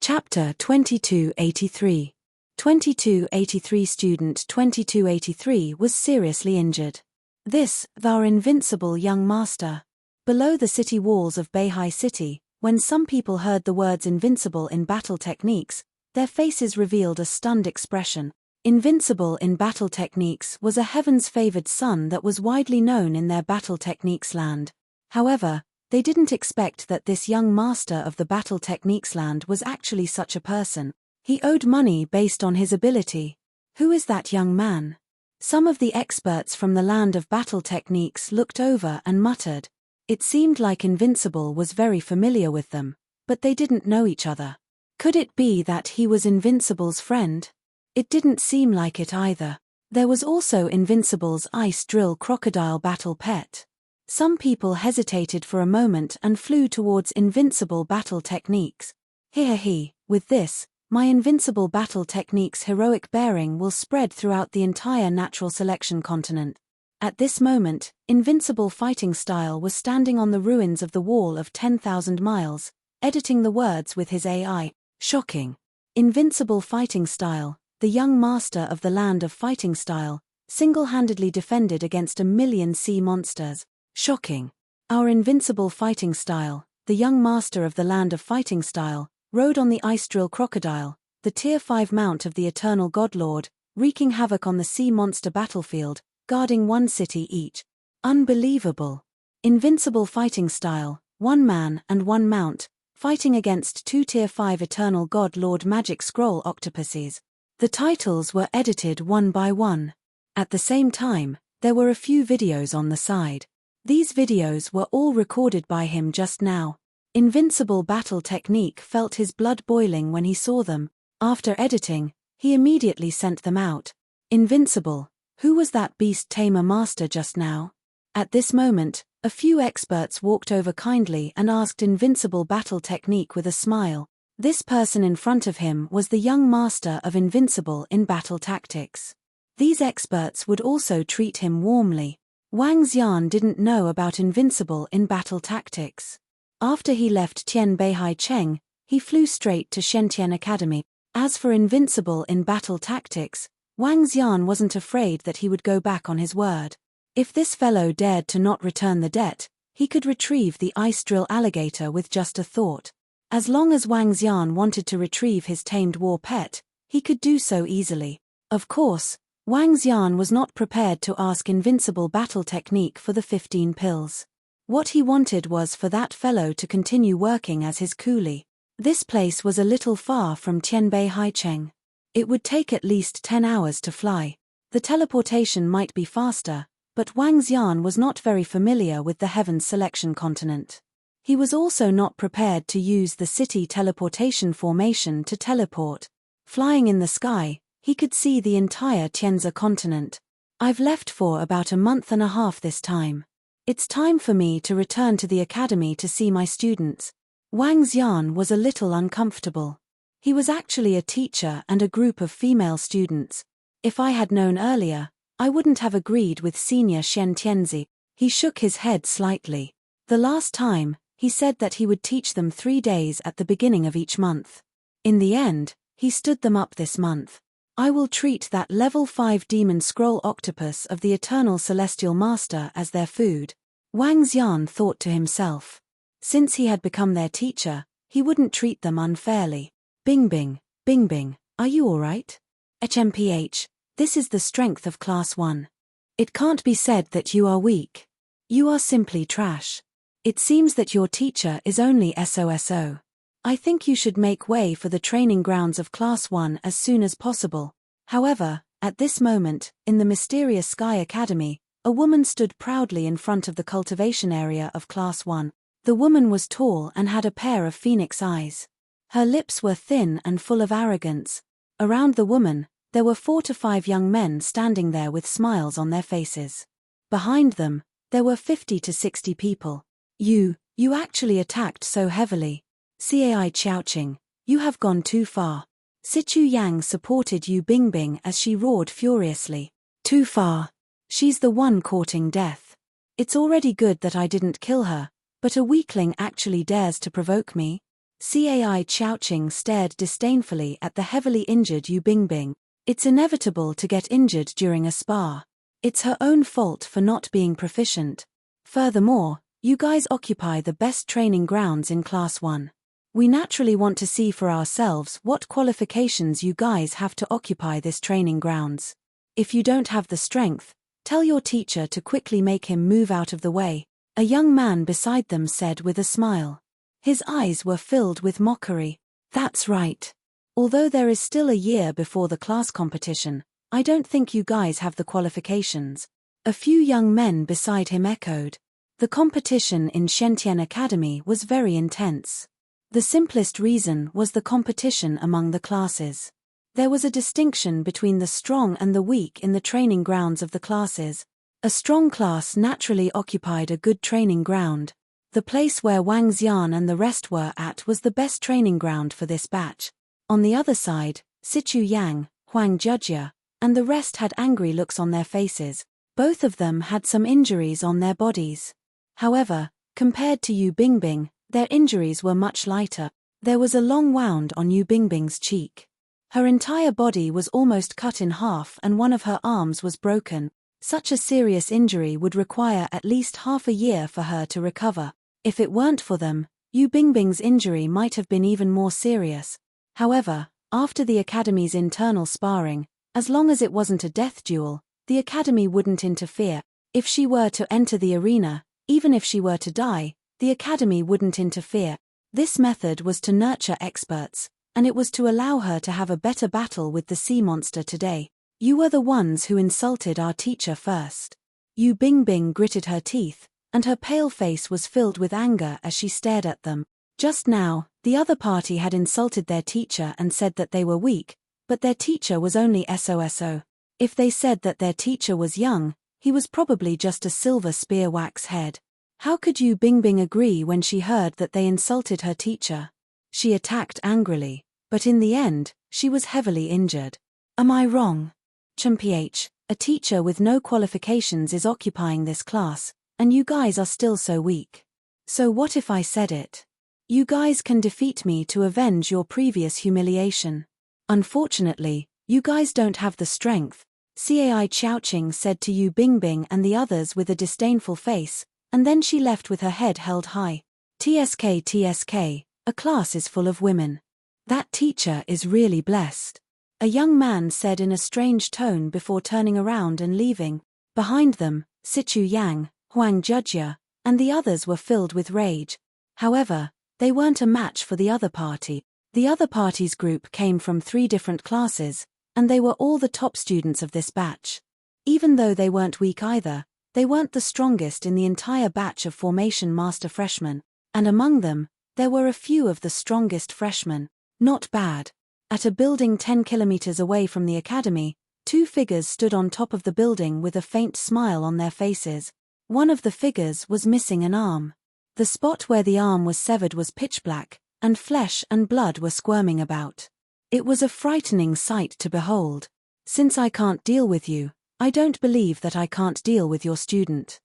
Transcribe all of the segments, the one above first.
Chapter 2283. 2283 Student 2283 was seriously injured. This, our invincible young master. Below the city walls of Beihai City, when some people heard the words invincible in battle techniques, their faces revealed a stunned expression. Invincible in battle techniques was a heaven's favored son that was widely known in their battle techniques land. However, they didn't expect that this young master of the battle techniques land was actually such a person. He owed money based on his ability. Who is that young man? Some of the experts from the land of battle techniques looked over and muttered. It seemed like Invincible was very familiar with them, but they didn't know each other. Could it be that he was Invincible's friend? It didn't seem like it either. There was also Invincible's ice drill crocodile battle pet. Some people hesitated for a moment and flew towards Invincible battle techniques. With this, my Invincible battle techniques heroic bearing will spread throughout the entire natural selection continent. At this moment, Invincible fighting style was standing on the ruins of the wall of 10,000 miles, editing the words with his AI. Shocking. Invincible fighting style, the young master of the land of fighting style, single-handedly defended against a million sea monsters. Shocking. Our invincible fighting style, the young master of the land of fighting style, rode on the ice drill crocodile, the tier 5 mount of the eternal godlord, wreaking havoc on the sea monster battlefield, guarding one city each. Unbelievable. Invincible fighting style, one man and one mount, fighting against 2 tier 5 eternal godlord magic scroll octopuses. The titles were edited one by one. At the same time, there were a few videos on the side. These videos were all recorded by him just now. Invincible battle technique felt his blood boiling when he saw them. After editing, he immediately sent them out. Invincible, who was that beast tamer master just now? At this moment, a few experts walked over kindly and asked Invincible battle technique with a smile. This person in front of him was the young master of Invincible in battle tactics. These experts would also treat him warmly. Wang Xian didn't know about Invincible in battle tactics. After he left Tian Beihai Cheng, he flew straight to Shentian Academy. As for Invincible in battle tactics, Wang Xian wasn't afraid that he would go back on his word. If this fellow dared to not return the debt, he could retrieve the ice drill alligator with just a thought. As long as Wang Xian wanted to retrieve his tamed war pet, he could do so easily. Of course, Wang Xian was not prepared to ask Invincible battle technique for the 15 pills. What he wanted was for that fellow to continue working as his coolie. This place was a little far from Tianbei Haicheng. It would take at least 10 hours to fly. The teleportation might be faster, but Wang Xian was not very familiar with the Heavens Selection continent. He was also not prepared to use the city teleportation formation to teleport. Flying in the sky, he could see the entire Tianzi continent. I've left for about a month and a half this time. It's time for me to return to the academy to see my students. Wang Xian was a little uncomfortable. He was actually a teacher and a group of female students. If I had known earlier, I wouldn't have agreed with Senior Shen Tianzi. He shook his head slightly. The last time, he said that he would teach them 3 days at the beginning of each month. In the end, he stood them up this month. I will treat that level 5 demon scroll octopus of the eternal celestial master as their food. Wang Xian thought to himself. Since he had become their teacher, he wouldn't treat them unfairly. Bing bing, are you alright? HMPH, this is the strength of class 1. It can't be said that you are weak. You are simply trash. It seems that your teacher is only SOSO. I think you should make way for the training grounds of Class 1 as soon as possible. However, at this moment, in the mysterious Sky Academy, a woman stood proudly in front of the cultivation area of Class 1. The woman was tall and had a pair of phoenix eyes. Her lips were thin and full of arrogance. Around the woman, there were 4 to 5 young men standing there with smiles on their faces. Behind them, there were 50 to 60 people. You actually attacked so heavily. Cai Qiaoqing, you have gone too far. Sichu Yang supported Yu Bingbing as she roared furiously. Too far. She's the one courting death. It's already good that I didn't kill her, but a weakling actually dares to provoke me. Cai Chowching stared disdainfully at the heavily injured Yu Bingbing. It's inevitable to get injured during a spar. It's her own fault for not being proficient. Furthermore, you guys occupy the best training grounds in Class 1. We naturally want to see for ourselves what qualifications you guys have to occupy this training grounds. If you don't have the strength, tell your teacher to quickly make him move out of the way, a young man beside them said with a smile. His eyes were filled with mockery. That's right. Although there is still a year before the class competition, I don't think you guys have the qualifications. A few young men beside him echoed. The competition in Shentian Academy was very intense. The simplest reason was the competition among the classes. There was a distinction between the strong and the weak in the training grounds of the classes. A strong class naturally occupied a good training ground. The place where Wang Xian and the rest were at was the best training ground for this batch. On the other side, Sichu Yang, Huang Jujia, and the rest had angry looks on their faces. Both of them had some injuries on their bodies. However, compared to Yu Bingbing, their injuries were much lighter. There was a long wound on Yu Bingbing's cheek. Her entire body was almost cut in half and one of her arms was broken. Such a serious injury would require at least half a year for her to recover. If it weren't for them, Yu Bingbing's injury might have been even more serious. However, after the Academy's internal sparring, as long as it wasn't a death duel, the Academy wouldn't interfere. If she were to enter the arena, even if she were to die, the Academy wouldn't interfere. This method was to nurture experts, and it was to allow her to have a better battle with the sea monster today. You were the ones who insulted our teacher first. Yu Bingbing gritted her teeth, and her pale face was filled with anger as she stared at them. Just now, the other party had insulted their teacher and said that they were weak, but their teacher was only SOSO. If they said that their teacher was young, he was probably just a silver spear wax head. How could Yu Bingbing agree when she heard that they insulted her teacher? She attacked angrily, but in the end, she was heavily injured. Am I wrong? ChMPH, a teacher with no qualifications is occupying this class, and you guys are still so weak. So what if I said it? You guys can defeat me to avenge your previous humiliation. Unfortunately, you guys don't have the strength, Cai Chowching said to Yu Bingbing and the others with a disdainful face, and then she left with her head held high. TSK, a class is full of women. That teacher is really blessed. A young man said in a strange tone before turning around and leaving. Behind them, Sichu Yang, Huang Jujia, and the others were filled with rage. However, they weren't a match for the other party. The other party's group came from 3 different classes, and they were all the top students of this batch. Even though they weren't weak either, they weren't the strongest in the entire batch of formation master freshmen, and among them, there were a few of the strongest freshmen. Not bad. At a building 10 kilometers away from the academy, 2 figures stood on top of the building with a faint smile on their faces. One of the figures was missing an arm. The spot where the arm was severed was pitch black, and flesh and blood were squirming about. It was a frightening sight to behold. Since I can't deal with you, I don't believe that I can't deal with your student.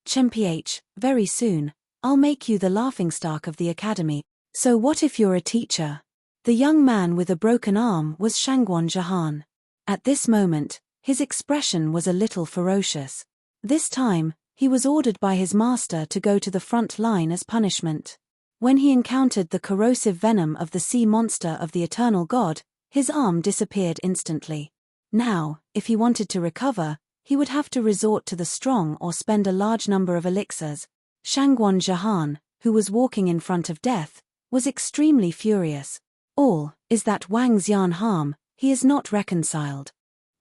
ChMPH, very soon, I'll make you the laughingstock of the academy. So what if you're a teacher? The young man with a broken arm was Shangguan Jahan. At this moment, his expression was a little ferocious. This time, he was ordered by his master to go to the front line as punishment. When he encountered the corrosive venom of the sea monster of the eternal god, his arm disappeared instantly. Now, if he wanted to recover, he would have to resort to the strong or spend a large number of elixirs. Shangguan Jahan, who was walking in front of death, was extremely furious. Is that Wang Xian harm, he is not reconciled.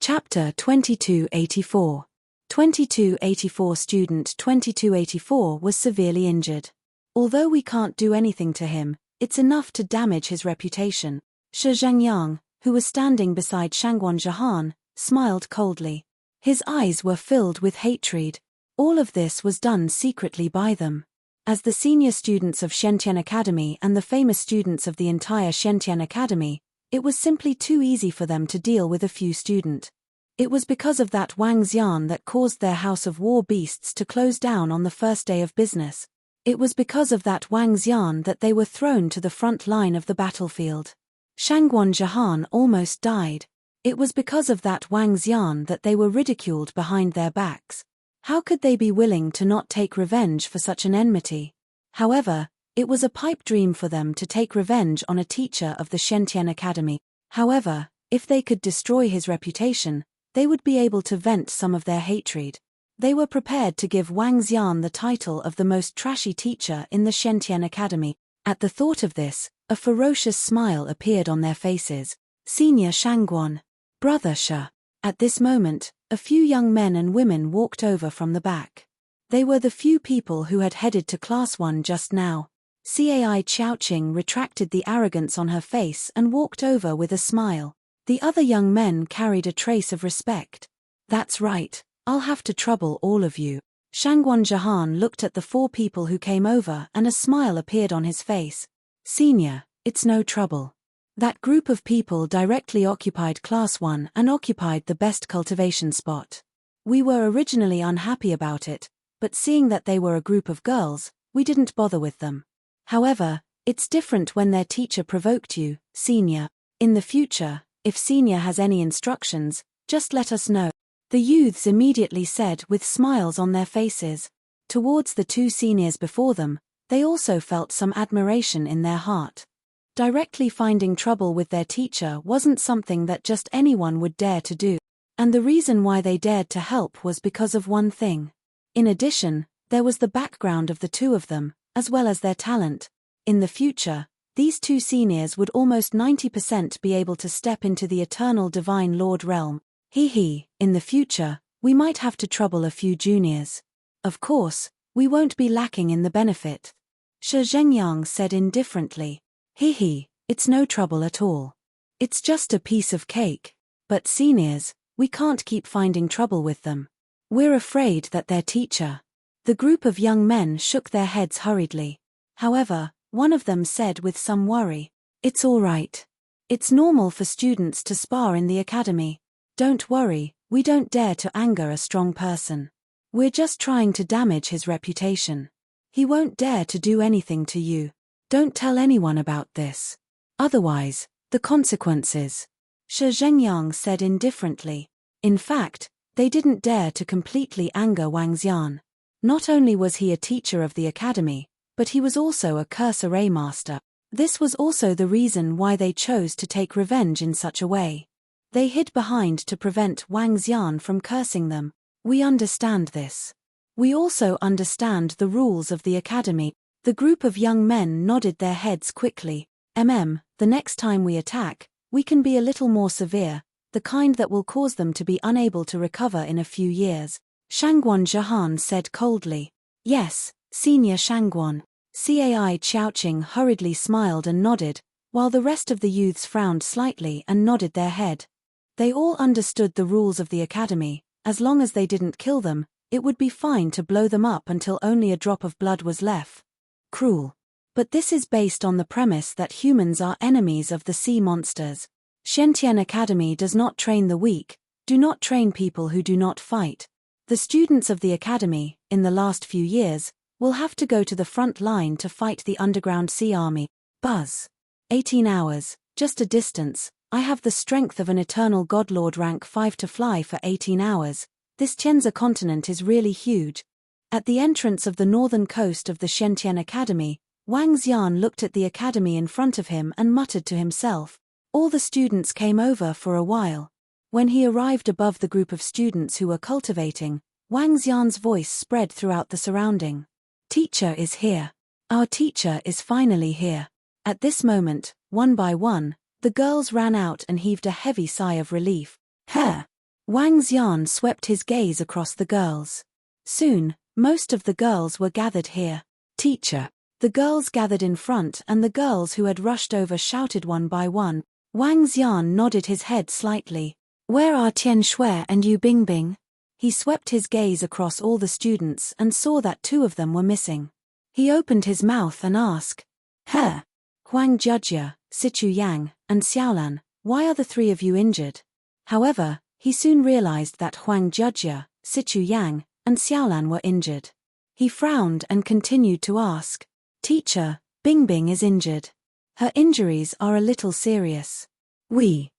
Chapter 2284. 2284 Student 2284 was severely injured. Although we can't do anything to him, it's enough to damage his reputation. Shi Zhangyang, who was standing beside Shangguan Jahan, smiled coldly. His eyes were filled with hatred. All of this was done secretly by them. As the senior students of Shentian Academy and the famous students of the entire Shentian Academy, it was simply too easy for them to deal with a few students. It was because of that Wang Xian that caused their House of War beasts to close down on the first day of business. It was because of that Wang Xian that they were thrown to the front line of the battlefield. Shangguan Zhihan almost died. It was because of that Wang Xian that they were ridiculed behind their backs. How could they be willing to not take revenge for such an enmity? However, it was a pipe dream for them to take revenge on a teacher of the Shentian Academy. However, if they could destroy his reputation, they would be able to vent some of their hatred. They were prepared to give Wang Xian the title of the most trashy teacher in the Shentian Academy. At the thought of this, a ferocious smile appeared on their faces. Senior Shangguan. Brother Sha. At this moment, a few young men and women walked over from the back. They were the few people who had headed to Class 1 just now. Cai Qiaoqing retracted the arrogance on her face and walked over with a smile. The other young men carried a trace of respect. That's right, I'll have to trouble all of you. Shangguan Zhihan looked at the 4 people who came over and a smile appeared on his face. Senior, it's no trouble. That group of people directly occupied Class 1 and occupied the best cultivation spot. We were originally unhappy about it, but seeing that they were a group of girls, we didn't bother with them. However, it's different when their teacher provoked you, Senior. In the future, if Senior has any instructions, just let us know. The youths immediately said with smiles on their faces. Towards the 2 seniors before them, they also felt some admiration in their heart. Directly finding trouble with their teacher wasn't something that just anyone would dare to do. And the reason why they dared to help was because of one thing. In addition, there was the background of the 2 of them, as well as their talent. In the future, these 2 seniors would almost 90% be able to step into the eternal Divine Lord realm. In the future, we might have to trouble a few juniors. Of course, we won't be lacking in the benefit. Shi Zhengyang said indifferently. It's no trouble at all. It's just a piece of cake. But seniors, we can't keep finding trouble with them. We're afraid that their teacher. The group of young men shook their heads hurriedly. However, one of them said with some worry, "It's all right. It's normal for students to spar in the academy. Don't worry, we don't dare to anger a strong person. We're just trying to damage his reputation. He won't dare to do anything to you. Don't tell anyone about this. Otherwise, the consequences." Shi Zhengyang said indifferently. In fact, they didn't dare to completely anger Wang Xian. Not only was he a teacher of the academy, but he was also a curse array master. This was also the reason why they chose to take revenge in such a way. They hid behind to prevent Wang Xian from cursing them. We understand this. We also understand the rules of the academy. The group of young men nodded their heads quickly. The next time we attack, we can be a little more severe, the kind that will cause them to be unable to recover in a few years. Shangguan Zhihan said coldly. Yes, Senior Shangguan. Cai Qiaoqing hurriedly smiled and nodded, while the rest of the youths frowned slightly and nodded their head. They all understood the rules of the academy. As long as they didn't kill them, it would be fine to blow them up until only a drop of blood was left. Cruel. But this is based on the premise that humans are enemies of the sea monsters. Shentian Academy does not train the weak, do not train people who do not fight. The students of the academy, in the last few years, will have to go to the front line to fight the underground sea army. Buzz. 18 hours, just a distance. I have the strength of an eternal godlord rank 5 to fly for 18 hours. This Tianzi continent is really huge. At the entrance of the northern coast of the Shentian Academy, Wang Xian looked at the academy in front of him and muttered to himself. All the students came over for a while. When he arrived above the group of students who were cultivating, Wang Xian's voice spread throughout the surrounding. Teacher is here. Our teacher is finally here. At this moment, one by one, the girls ran out and heaved a heavy sigh of relief. Wang Xian swept his gaze across the girls. Soon, most of the girls were gathered here. Teacher. The girls gathered in front and the girls who had rushed over shouted one by one. Wang Xian nodded his head slightly. Where are Tian Shui and Yu Bingbing? He swept his gaze across all the students and saw that 2 of them were missing. He opened his mouth and asked. Huang Jujia, Sichu Yang, and Xiaolan, why are the 3 of you injured? However, he soon realized that Huang Jujia, Sichu Yang, and Xiaolan were injured. He frowned and continued to ask, "Teacher, Bingbing is injured. Her injuries are a little serious." We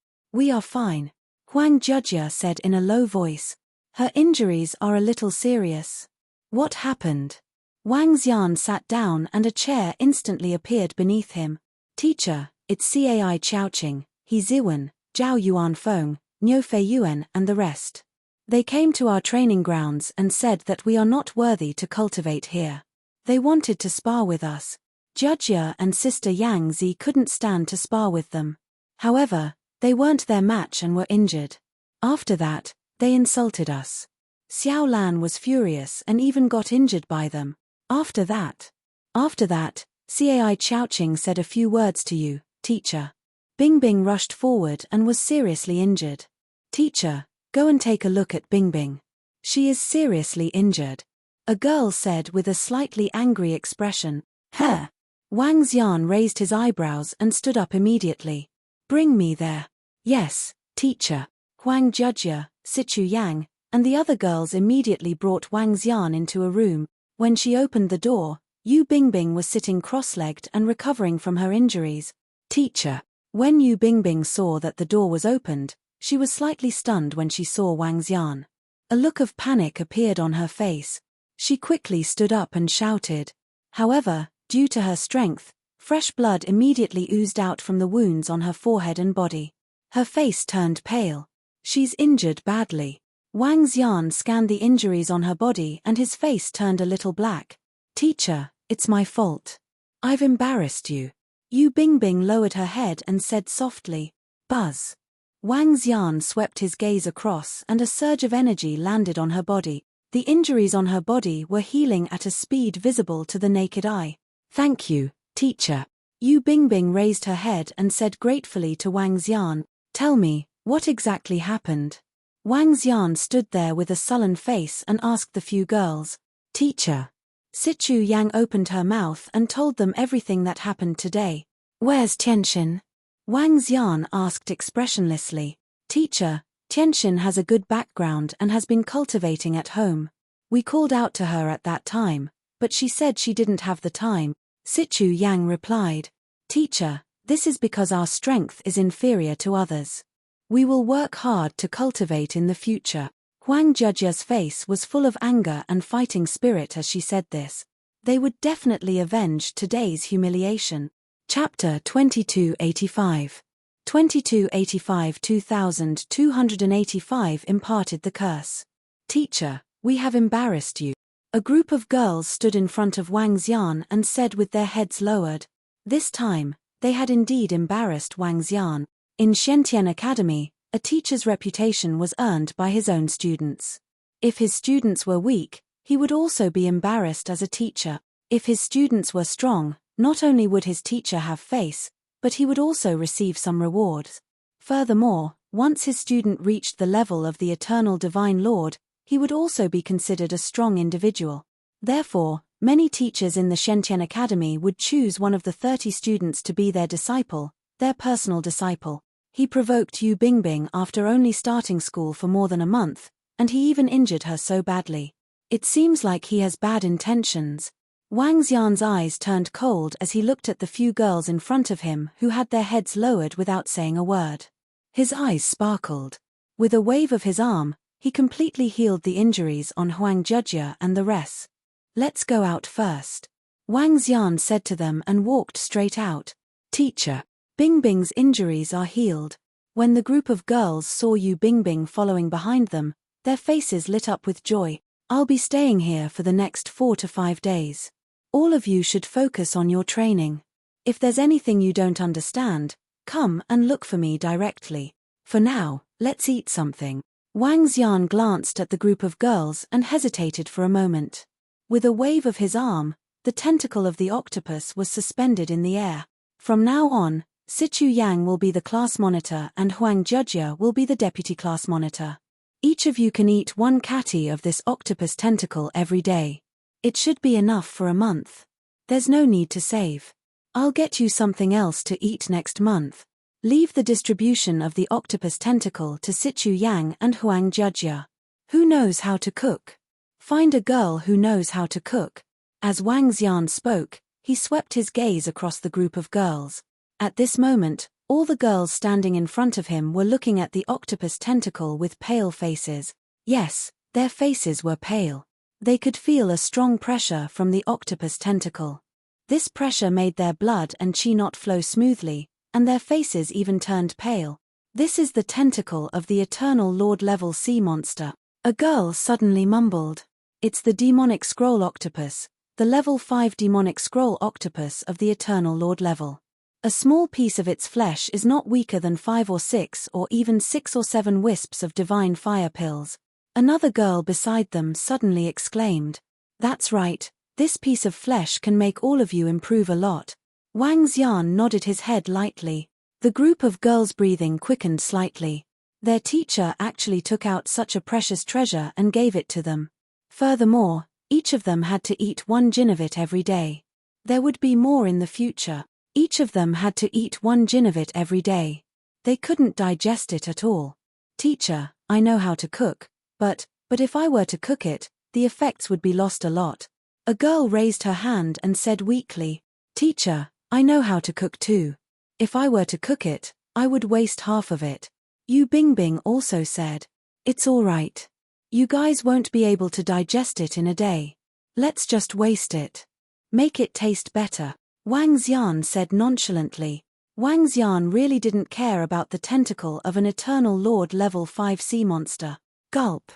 are fine," Huang Jujia said in a low voice. "Her injuries are a little serious. What happened?" Wang Xian sat down and a chair instantly appeared beneath him. "Teacher, it's Cai Chowqing, He Ziwen, Zhao Yuan Feng, Niu Fei Yuan and the rest. They came to our training grounds and said that we are not worthy to cultivate here. They wanted to spar with us. Jujia and Sister Yang Zi couldn't stand to spar with them. However, they weren't their match and were injured. After that, they insulted us. Xiao Lan was furious and even got injured by them. After that, Cai Chowqing said a few words to you, teacher. Bingbing rushed forward and was seriously injured. Teacher, go and take a look at Bingbing. She is seriously injured," a girl said with a slightly angry expression. "Huh?" Wang Xian raised his eyebrows and stood up immediately. "Bring me there." "Yes, teacher." Huang Jujia, Sichu Yang, and the other girls immediately brought Wang Xian into a room. When she opened the door, Yu Bingbing was sitting cross-legged and recovering from her injuries. "Teacher." When Yu Bingbing saw that the door was opened, she was slightly stunned when she saw Wang Xian. A look of panic appeared on her face. She quickly stood up and shouted. However, due to her strength, fresh blood immediately oozed out from the wounds on her forehead and body. Her face turned pale. "She's injured badly." Wang Xian scanned the injuries on her body and his face turned a little black. "Teacher, it's my fault. I've embarrassed you." Yu Bingbing lowered her head and said softly, "Buzz." Wang Xian swept his gaze across and a surge of energy landed on her body. The injuries on her body were healing at a speed visible to the naked eye. "Thank you, teacher." Yu Bingbing raised her head and said gratefully to Wang Xian, "Tell me, what exactly happened?" Wang Xian stood there with a sullen face and asked the few girls, "Teacher." Sichu Yang opened her mouth and told them everything that happened today. "Where's Tianxin?" Wang Xian asked expressionlessly. "Teacher, Tianxin has a good background and has been cultivating at home. We called out to her at that time, but she said she didn't have the time." Sichu Yang replied, "Teacher, this is because our strength is inferior to others. We will work hard to cultivate in the future." Huang Jujia's face was full of anger and fighting spirit as she said this. They would definitely avenge today's humiliation. Chapter 2285. 2285 2285 imparted the curse. "Teacher, we have embarrassed you." A group of girls stood in front of Wang Xian and said with their heads lowered. This time, they had indeed embarrassed Wang Xian. In Shentian Academy, a teacher's reputation was earned by his own students. If his students were weak, he would also be embarrassed as a teacher. If his students were strong, not only would his teacher have face, but he would also receive some rewards. Furthermore, once his student reached the level of the eternal divine lord, he would also be considered a strong individual. Therefore, many teachers in the Shentian Academy would choose one of the 30 students to be their disciple, their personal disciple. He provoked Yu Bingbing after only starting school for more than a month, and he even injured her so badly. It seems like he has bad intentions. Wang Xian's eyes turned cold as he looked at the few girls in front of him who had their heads lowered without saying a word. His eyes sparkled. With a wave of his arm, he completely healed the injuries on Huang Jujia and the rest. "Let's go out first," Wang Xian said to them and walked straight out. "Teacher, Bingbing's injuries are healed." When the group of girls saw Yu Bingbing following behind them, their faces lit up with joy. "I'll be staying here for the next 4 to 5 days. All of you should focus on your training. If there's anything you don't understand, come and look for me directly. For now, let's eat something." Wang Xian glanced at the group of girls and hesitated for a moment. With a wave of his arm, the tentacle of the octopus was suspended in the air. From now on, Sichu Yang will be the class monitor and Huang Jujia will be the deputy class monitor. Each of you can eat 1 kati of this octopus tentacle every day. It should be enough for a month. There's no need to save. I'll get you something else to eat next month. Leave the distribution of the octopus tentacle to Sichu Yang and Huang Jujia. Who knows how to cook? Find a girl who knows how to cook. As Wang Xian spoke, he swept his gaze across the group of girls. At this moment, all the girls standing in front of him were looking at the octopus tentacle with pale faces. Yes, their faces were pale. They could feel a strong pressure from the octopus tentacle. This pressure made their blood and qi not flow smoothly, and their faces even turned pale. This is the tentacle of the Eternal Lord level sea monster. A girl suddenly mumbled. It's the demonic scroll octopus, the level 5 demonic scroll octopus of the Eternal Lord level. A small piece of its flesh is not weaker than 5 or 6 or even 6 or 7 wisps of divine fire pills. Another girl beside them suddenly exclaimed. That's right, this piece of flesh can make all of you improve a lot. Wang Xian nodded his head lightly. The group of girls' breathing quickened slightly. Their teacher actually took out such a precious treasure and gave it to them. Furthermore, each of them had to eat 1 jin of it every day. There would be more in the future. Each of them had to eat 1 jin of it every day. They couldn't digest it at all. Teacher, I know how to cook, but if I were to cook it, the effects would be lost a lot. A girl raised her hand and said weakly, Teacher, I know how to cook too. If I were to cook it, I would waste half of it. Yu Bingbing also said, It's all right. You guys won't be able to digest it in a day. Let's just waste it. Make it taste better. Wang Xian said nonchalantly. Wang Xian really didn't care about the tentacle of an Eternal Lord level 5 sea monster. Gulp.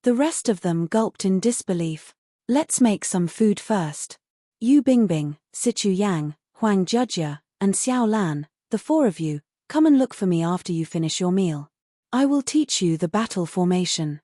The rest of them gulped in disbelief. Let's make some food first. Yu Bingbing, Sichu Yang, Huang Jujia, and Xiao Lan, the 4 of you, come and look for me after you finish your meal. I will teach you the battle formation.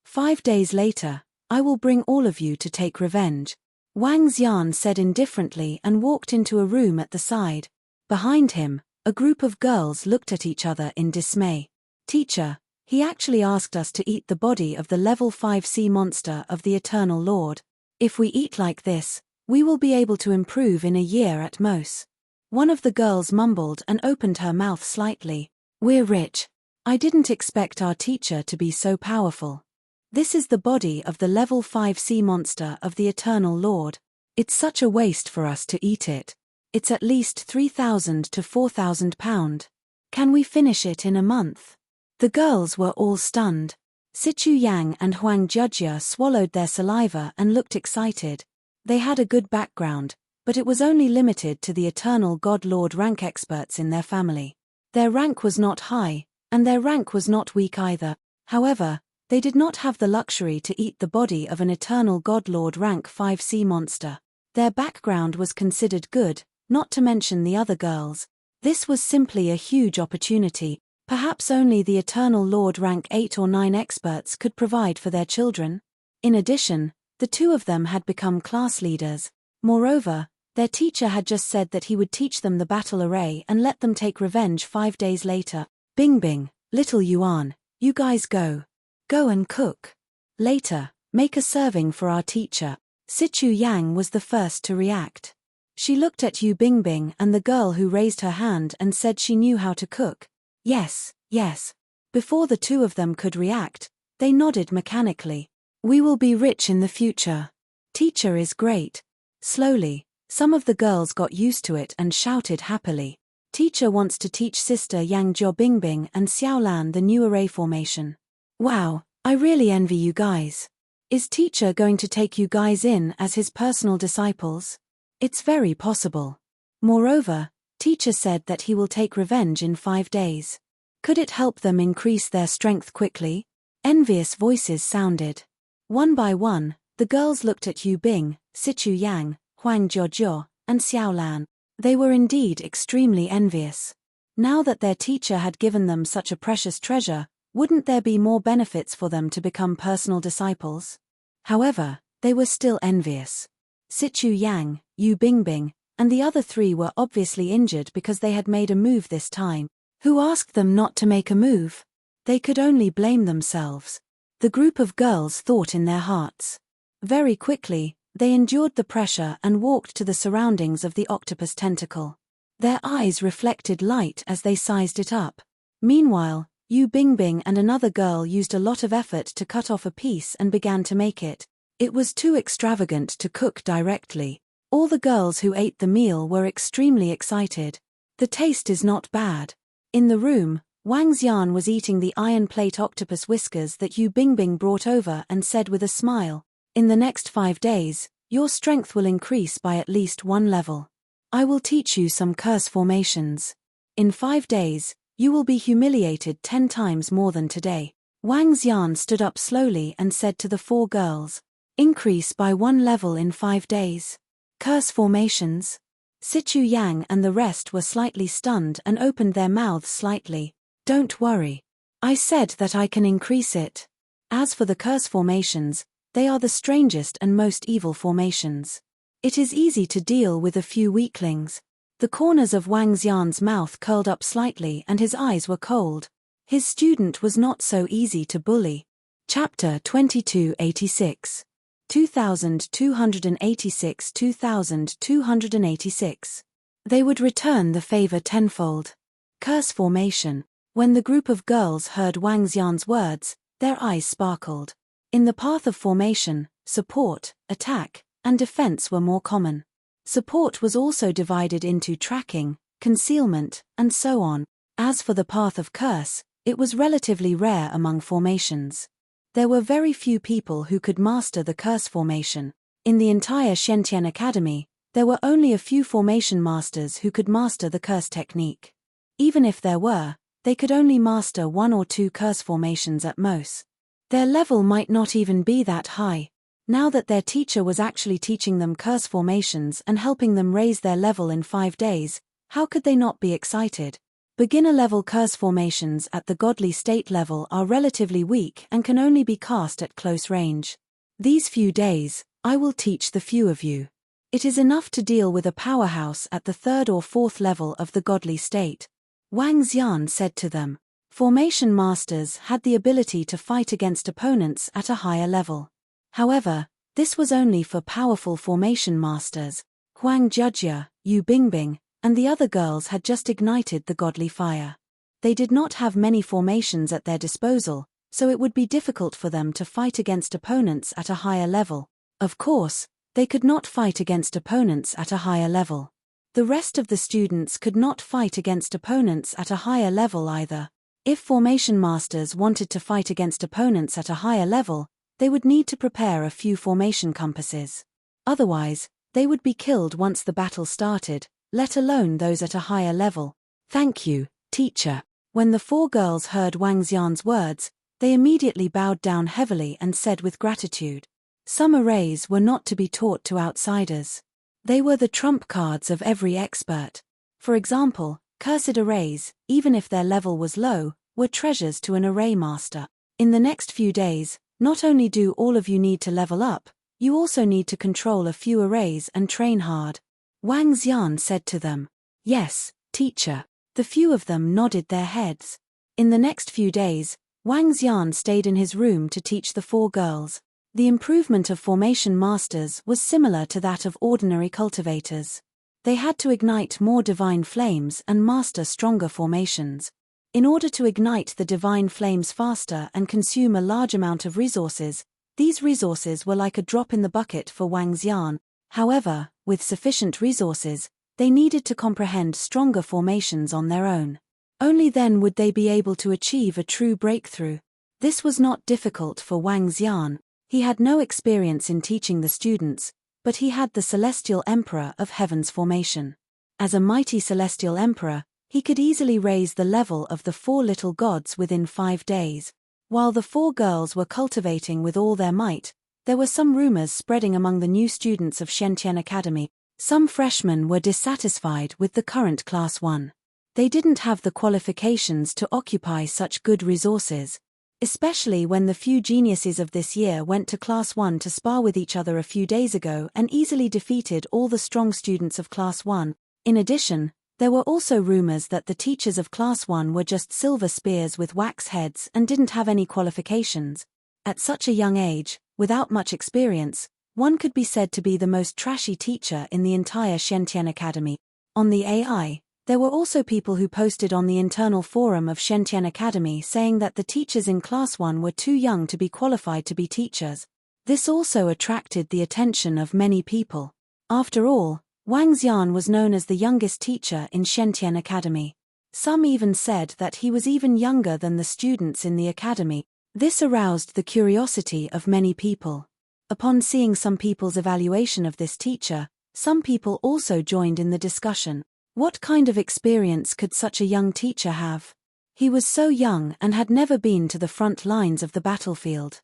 5 days later, I will bring all of you to take revenge. Wang Xian said indifferently and walked into a room at the side. Behind him, a group of girls looked at each other in dismay. Teacher, he actually asked us to eat the body of the level 5 sea monster of the Eternal Lord. If we eat like this, we will be able to improve in a year at most. One of the girls mumbled and opened her mouth slightly. We're rich. I didn't expect our teacher to be so powerful. This is the body of the level 5 sea monster of the Eternal Lord. It's such a waste for us to eat it. It's at least 3,000 to 4,000 pound. Can we finish it in a month? The girls were all stunned. Sichu Yang and Huang Jujia swallowed their saliva and looked excited. They had a good background, but it was only limited to the Eternal God Lord rank experts in their family. Their rank was not high, and their rank was not weak either. However, they did not have the luxury to eat the body of an Eternal God Lord rank 5 sea monster. Their background was considered good, not to mention the other girls. This was simply a huge opportunity. Perhaps only the Eternal Lord rank 8 or 9 experts could provide for their children. In addition, the 2 of them had become class leaders. Moreover, their teacher had just said that he would teach them the battle array and let them take revenge 5 days later. Bingbing, little Yuan, you guys go. Go and cook. Later, make a serving for our teacher. Sichu Yang was the first to react. She looked at Yu Bingbing and the girl who raised her hand and said she knew how to cook. Yes, yes. Before the 2 of them could react, they nodded mechanically. We will be rich in the future. Teacher is great. Slowly, some of the girls got used to it and shouted happily. Teacher wants to teach sister Yang Jiao Bingbing and Xiao Lan the new array formation. Wow, I really envy you guys. Is teacher going to take you guys in as his personal disciples? It's very possible. Moreover, teacher said that he will take revenge in 5 days. Could it help them increase their strength quickly? Envious voices sounded. One by one, the girls looked at Yu Bing, Sichu Yang, Huang Jiao, and Xiao Lan. They were indeed extremely envious. Now that their teacher had given them such a precious treasure, wouldn't there be more benefits for them to become personal disciples? However, they were still envious. Sichu Yang, Yu Bingbing, and the other 3 were obviously injured because they had made a move this time. Who asked them not to make a move? They could only blame themselves. The group of girls thought in their hearts. Very quickly, they endured the pressure and walked to the surroundings of the octopus tentacle. Their eyes reflected light as they sized it up. Meanwhile, Yu Bingbing and another girl used a lot of effort to cut off a piece and began to make it. It was too extravagant to cook directly. All the girls who ate the meal were extremely excited. The taste is not bad. In the room, Wang Xian was eating the iron plate octopus whiskers that Yu Bingbing brought over and said with a smile, "In the next 5 days, your strength will increase by at least 1 level. I will teach you some curse formations. In 5 days, you will be humiliated 10 times more than today." Wang Xian stood up slowly and said to the 4 girls, "Increase by 1 level in 5 days. Curse formations." Sichu Yang and the rest were slightly stunned and opened their mouths slightly. "Don't worry. I said that I can increase it. As for the curse formations, they are the strangest and most evil formations. It is easy to deal with a few weaklings." The corners of Wang Xian's mouth curled up slightly and his eyes were cold. His student was not so easy to bully. Chapter 2286. 2286. They would return the favor tenfold. Curse formation. When the group of girls heard Wang Xian's words, their eyes sparkled. In the path of formation, support, attack, and defense were more common. Support was also divided into tracking, concealment, and so on. As for the path of curse, it was relatively rare among formations. There were very few people who could master the curse formation. In the entire Shentian Academy, there were only a few formation masters who could master the curse technique. Even if there were, they could only master 1 or 2 curse formations at most. Their level might not even be that high. Now that their teacher was actually teaching them curse formations and helping them raise their level in 5 days, how could they not be excited? Beginner-level curse formations at the godly state level are relatively weak and can only be cast at close range. These few days, I will teach the few of you. It is enough to deal with a powerhouse at the 3rd or 4th level of the godly state. Wang Xian said to them. Formation masters had the ability to fight against opponents at a higher level. However, this was only for powerful formation masters. Huang Jujia, Yu Bingbing, and the other girls had just ignited the godly fire. They did not have many formations at their disposal, so it would be difficult for them to fight against opponents at a higher level. Of course, they could not fight against opponents at a higher level. The rest of the students could not fight against opponents at a higher level either. If formation masters wanted to fight against opponents at a higher level, they would need to prepare a few formation compasses. Otherwise, they would be killed once the battle started, let alone those at a higher level. "Thank you, teacher." When the 4 girls heard Wang Xian's words, they immediately bowed down heavily and said with gratitude. Some arrays were not to be taught to outsiders. They were the trump cards of every expert. For example, cursed arrays, even if their level was low, were treasures to an array master. In the next few days, not only do all of you need to level up, you also need to control a few arrays and train hard. Wang Xian said to them. "Yes, teacher." The few of them nodded their heads. In the next few days, Wang Xian stayed in his room to teach the 4 girls. The improvement of formation masters was similar to that of ordinary cultivators. They had to ignite more divine flames and master stronger formations. In order to ignite the divine flames faster and consume a large amount of resources, these resources were like a drop in the bucket for Wang Xian. However, with sufficient resources, they needed to comprehend stronger formations on their own. Only then would they be able to achieve a true breakthrough. This was not difficult for Wang Xian. He had no experience in teaching the students, but he had the Celestial Emperor of Heaven's formation. As a mighty Celestial Emperor, he could easily raise the level of the 4 little gods within 5 days. While the 4 girls were cultivating with all their might, there were some rumors spreading among the new students of Shentian Academy. Some freshmen were dissatisfied with the current Class 1. They didn't have the qualifications to occupy such good resources, especially when the few geniuses of this year went to Class 1 to spar with each other a few days ago and easily defeated all the strong students of Class 1. In addition, there were also rumors that the teachers of Class 1 were just silver spears with wax heads and didn't have any qualifications. At such a young age, without much experience, one could be said to be the most trashy teacher in the entire Shentian Academy. On the AI, there were also people who posted on the internal forum of Shentian Academy saying that the teachers in Class 1 were too young to be qualified to be teachers. This also attracted the attention of many people. After all, Wang Xian was known as the youngest teacher in Shentian Academy. Some even said that he was even younger than the students in the academy. This aroused the curiosity of many people. Upon seeing some people's evaluation of this teacher, some people also joined in the discussion. What kind of experience could such a young teacher have? He was so young and had never been to the front lines of the battlefield.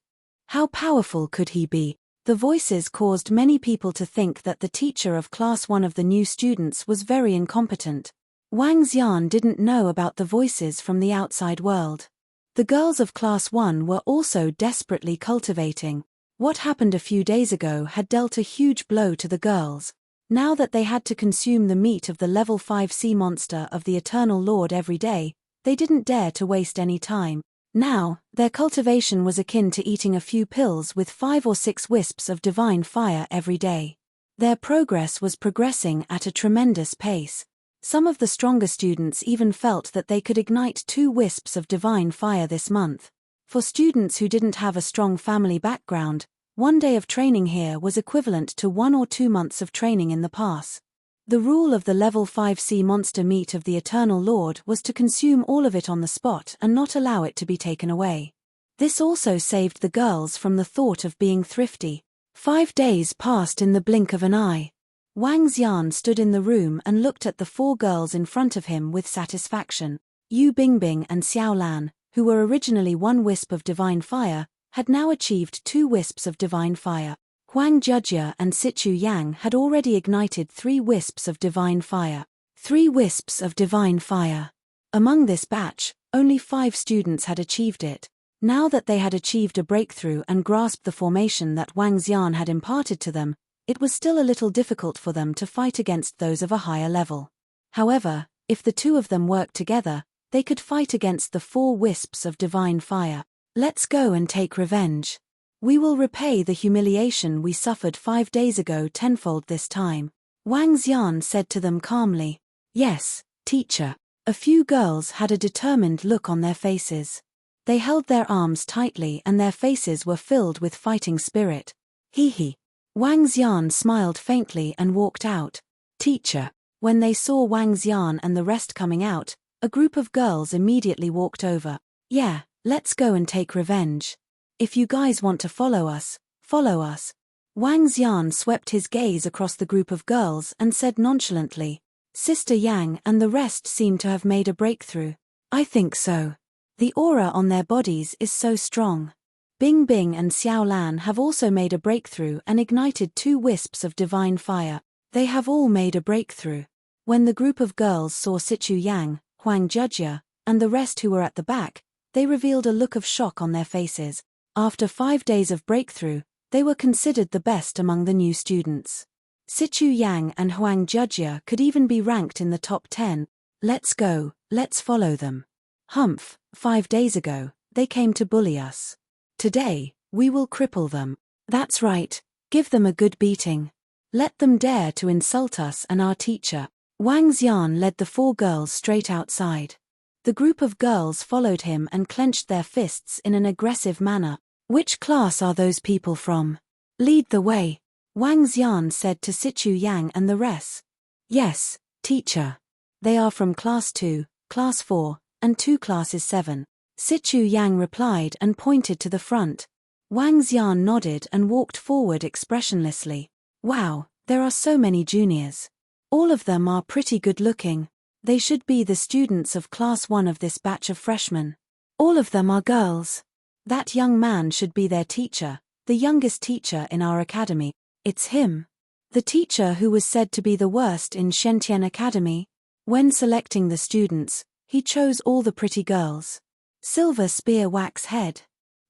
How powerful could he be? The voices caused many people to think that the teacher of class 1 of the new students was very incompetent. Wang Xian didn't know about the voices from the outside world. The girls of class 1 were also desperately cultivating. What happened a few days ago had dealt a huge blow to the girls. Now that they had to consume the meat of the level 5 sea monster of the Eternal Lord every day, they didn't dare to waste any time. Now, their cultivation was akin to eating a few pills with 5 or 6 wisps of divine fire every day. Their progress was progressing at a tremendous pace. Some of the stronger students even felt that they could ignite 2 wisps of divine fire this month. For students who didn't have a strong family background, 1 day of training here was equivalent to 1 or 2 months of training in the past. The rule of the level 5 sea monster meat of the Eternal Lord was to consume all of it on the spot and not allow it to be taken away. This also saved the girls from the thought of being thrifty. 5 days passed in the blink of an eye. Wang Xian stood in the room and looked at the 4 girls in front of him with satisfaction. Yu Bingbing and Xiao Lan, who were originally 1 wisp of divine fire, had now achieved 2 wisps of divine fire. Huang Jujia and Sichu Yang had already ignited 3 wisps of divine fire. 3 wisps of divine fire. Among this batch, only 5 students had achieved it. Now that they had achieved a breakthrough and grasped the formation that Wang Xian had imparted to them, it was still a little difficult for them to fight against those of a higher level. However, if the 2 of them worked together, they could fight against the 4 wisps of divine fire. Let's go and take revenge. We will repay the humiliation we suffered 5 days ago tenfold this time. Wang Xian said to them calmly. Yes, teacher. A few girls had a determined look on their faces. They held their arms tightly and their faces were filled with fighting spirit. Hee. Wang Xian smiled faintly and walked out. Teacher. When they saw Wang Xian and the rest coming out, a group of girls immediately walked over. Yeah, let's go and take revenge. If you guys want to follow us, follow us. Wang Xian swept his gaze across the group of girls and said nonchalantly. Sister Yang and the rest seem to have made a breakthrough. I think so. The aura on their bodies is so strong. Bingbing and Xiao Lan have also made a breakthrough and ignited 2 wisps of divine fire. They have all made a breakthrough. When the group of girls saw Sichu Yang, Huang Jujia, and the rest who were at the back, they revealed a look of shock on their faces. After 5 days of breakthrough, they were considered the best among the new students. Sichu Yang and Huang Jujia could even be ranked in the top 10. Let's go, let's follow them. Humph, 5 days ago, they came to bully us. Today, we will cripple them. That's right, give them a good beating. Let them dare to insult us and our teacher. Wang Xian led the 4 girls straight outside. The group of girls followed him and clenched their fists in an aggressive manner. Which class are those people from? Lead the way. Wang Xian said to Sichu Yang and the rest. Yes, teacher. They are from class 2, class 4, and 2 classes 7. Sichu Yang replied and pointed to the front. Wang Xian nodded and walked forward expressionlessly. Wow, there are so many juniors. All of them are pretty good looking. They should be the students of class 1 of this batch of freshmen. All of them are girls. That young man should be their teacher, the youngest teacher in our academy. It's him. The teacher who was said to be the worst in Shentian Academy. When selecting the students, he chose all the pretty girls. Silver Spear Wax Head.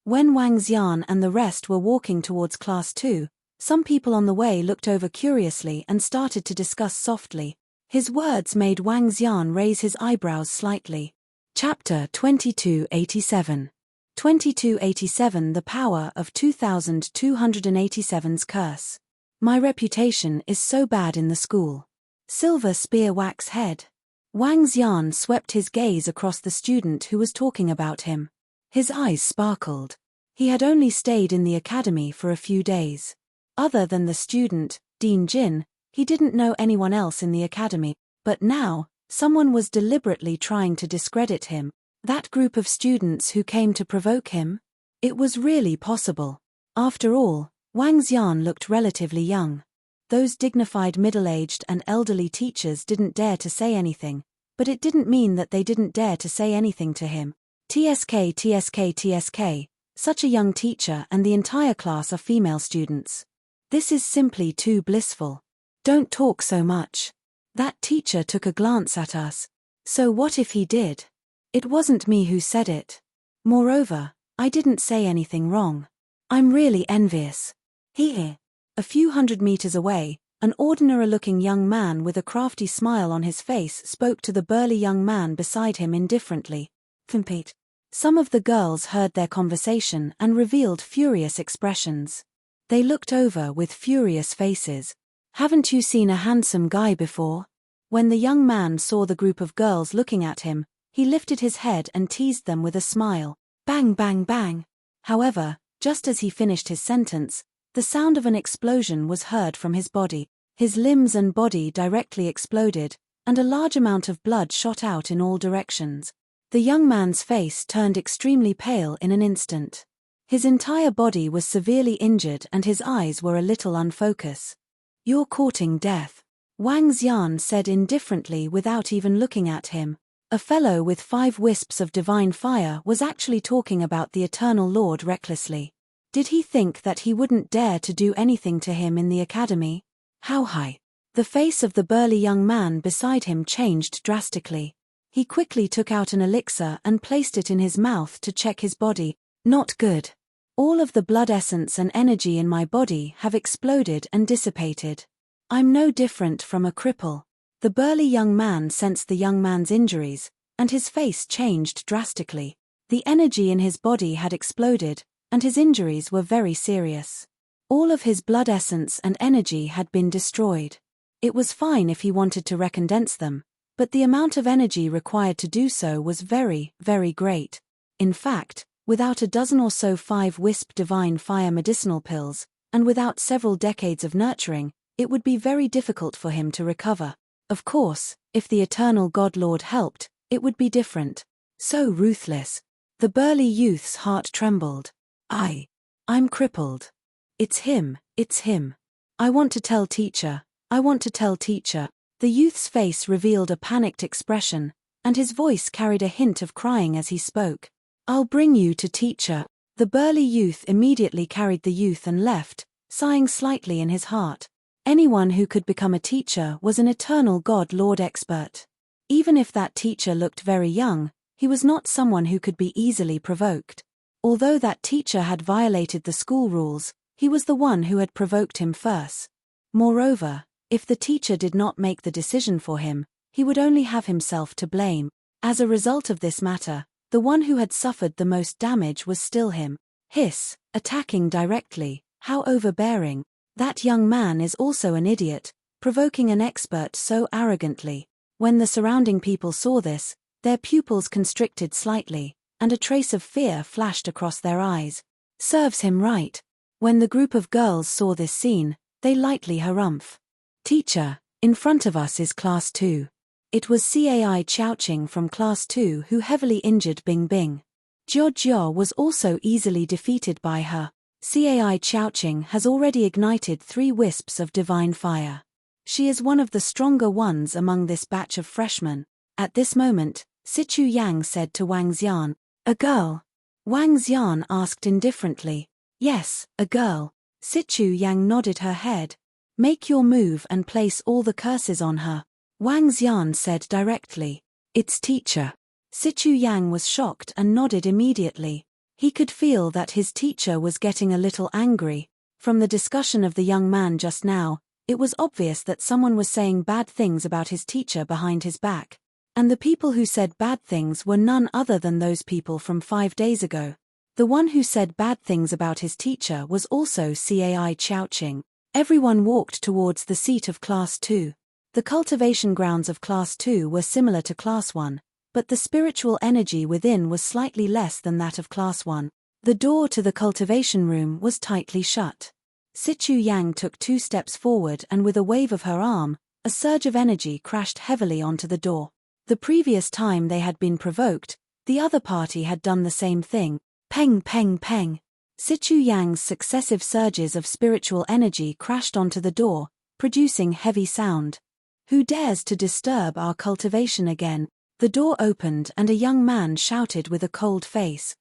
When Wang Xian and the rest were walking towards class 2, some people on the way looked over curiously and started to discuss softly. His words made Wang Xian raise his eyebrows slightly. Chapter 2287. 2287 The Power of 2287's Curse. My reputation is so bad in the school. Silver Spear Wax Head. Wang Xian swept his gaze across the student who was talking about him. His eyes sparkled. He had only stayed in the academy for a few days. Other than the student, Dean Jin, he didn't know anyone else in the academy, but now, someone was deliberately trying to discredit him. That group of students who came to provoke him? It was really possible. After all, Wang Xian looked relatively young. Those dignified middle-aged and elderly teachers didn't dare to say anything, but it didn't mean that they didn't dare to say anything to him. TSK TSK TSK, such a young teacher and the entire class are female students. This is simply too blissful. Don't talk so much. That teacher took a glance at us. So what if he did? It wasn't me who said it. Moreover, I didn't say anything wrong. I'm really envious. Here. A few hundred meters away, an ordinary-looking young man with a crafty smile on his face spoke to the burly young man beside him indifferently. Compete. Some of the girls heard their conversation and revealed furious expressions. They looked over with furious faces. Haven't you seen a handsome guy before? When the young man saw the group of girls looking at him, he lifted his head and teased them with a smile. Bang bang bang. However, just as he finished his sentence, the sound of an explosion was heard from his body. His limbs and body directly exploded, and a large amount of blood shot out in all directions. The young man's face turned extremely pale in an instant. His entire body was severely injured and his eyes were a little unfocused. You're courting death, Wang Xian said indifferently without even looking at him. A fellow with 5 wisps of divine fire was actually talking about the Eternal Lord recklessly. Did he think that he wouldn't dare to do anything to him in the academy? How high? The face of the burly young man beside him changed drastically. He quickly took out an elixir and placed it in his mouth to check his body. Not good. All of the blood essence and energy in my body have exploded and dissipated. I'm no different from a cripple. The burly young man sensed the young man's injuries, and his face changed drastically. The energy in his body had exploded, and his injuries were very serious. All of his blood essence and energy had been destroyed. It was fine if he wanted to recondense them, but the amount of energy required to do so was very, very great. In fact, without a dozen or so 5-wisp divine fire medicinal pills, and without several decades of nurturing, it would be very difficult for him to recover. Of course, if the Eternal God Lord helped, it would be different. So ruthless. The burly youth's heart trembled. I'm crippled. It's him. I want to tell teacher. The youth's face revealed a panicked expression, and his voice carried a hint of crying as he spoke. I'll bring you to teacher. The burly youth immediately carried the youth and left, sighing slightly in his heart. Anyone who could become a teacher was an Eternal God Lord expert. Even if that teacher looked very young, he was not someone who could be easily provoked. Although that teacher had violated the school rules, he was the one who had provoked him first. Moreover, if the teacher did not make the decision for him, he would only have himself to blame. As a result of this matter, the one who had suffered the most damage was still him. Hiss, attacking directly, how overbearing. That young man is also an idiot, provoking an expert so arrogantly. When the surrounding people saw this, their pupils constricted slightly, and a trace of fear flashed across their eyes. Serves him right. When the group of girls saw this scene, they lightly harumph. Teacher, in front of us is Class 2. It was Cai Chouching from Class 2 who heavily injured Bing Bing. Jiao Jiao was also easily defeated by her. Cai Chouching has already ignited 3 wisps of divine fire. She is one of the stronger ones among this batch of freshmen. At this moment, Sichu Yang said to Wang Xian, "A girl?" Wang Xian asked indifferently. "Yes, a girl." Sichu Yang nodded her head. "Make your move and place all the curses on her," Wang Xian said directly. "It's teacher." Sichu Yang was shocked and nodded immediately. He could feel that his teacher was getting a little angry. From the discussion of the young man just now, it was obvious that someone was saying bad things about his teacher behind his back. And the people who said bad things were none other than those people from 5 days ago. The one who said bad things about his teacher was also Cai Chouching. Everyone walked towards the seat of Class 2. The cultivation grounds of Class 2 were similar to Class 1, but the spiritual energy within was slightly less than that of Class 1. The door to the cultivation room was tightly shut. Sichu Yang took 2 steps forward and with a wave of her arm, a surge of energy crashed heavily onto the door. The previous time they had been provoked, the other party had done the same thing. Peng peng peng. Sichu Yang's successive surges of spiritual energy crashed onto the door, producing heavy sound. Who dares to disturb our cultivation again? The door opened and a young man shouted with a cold face.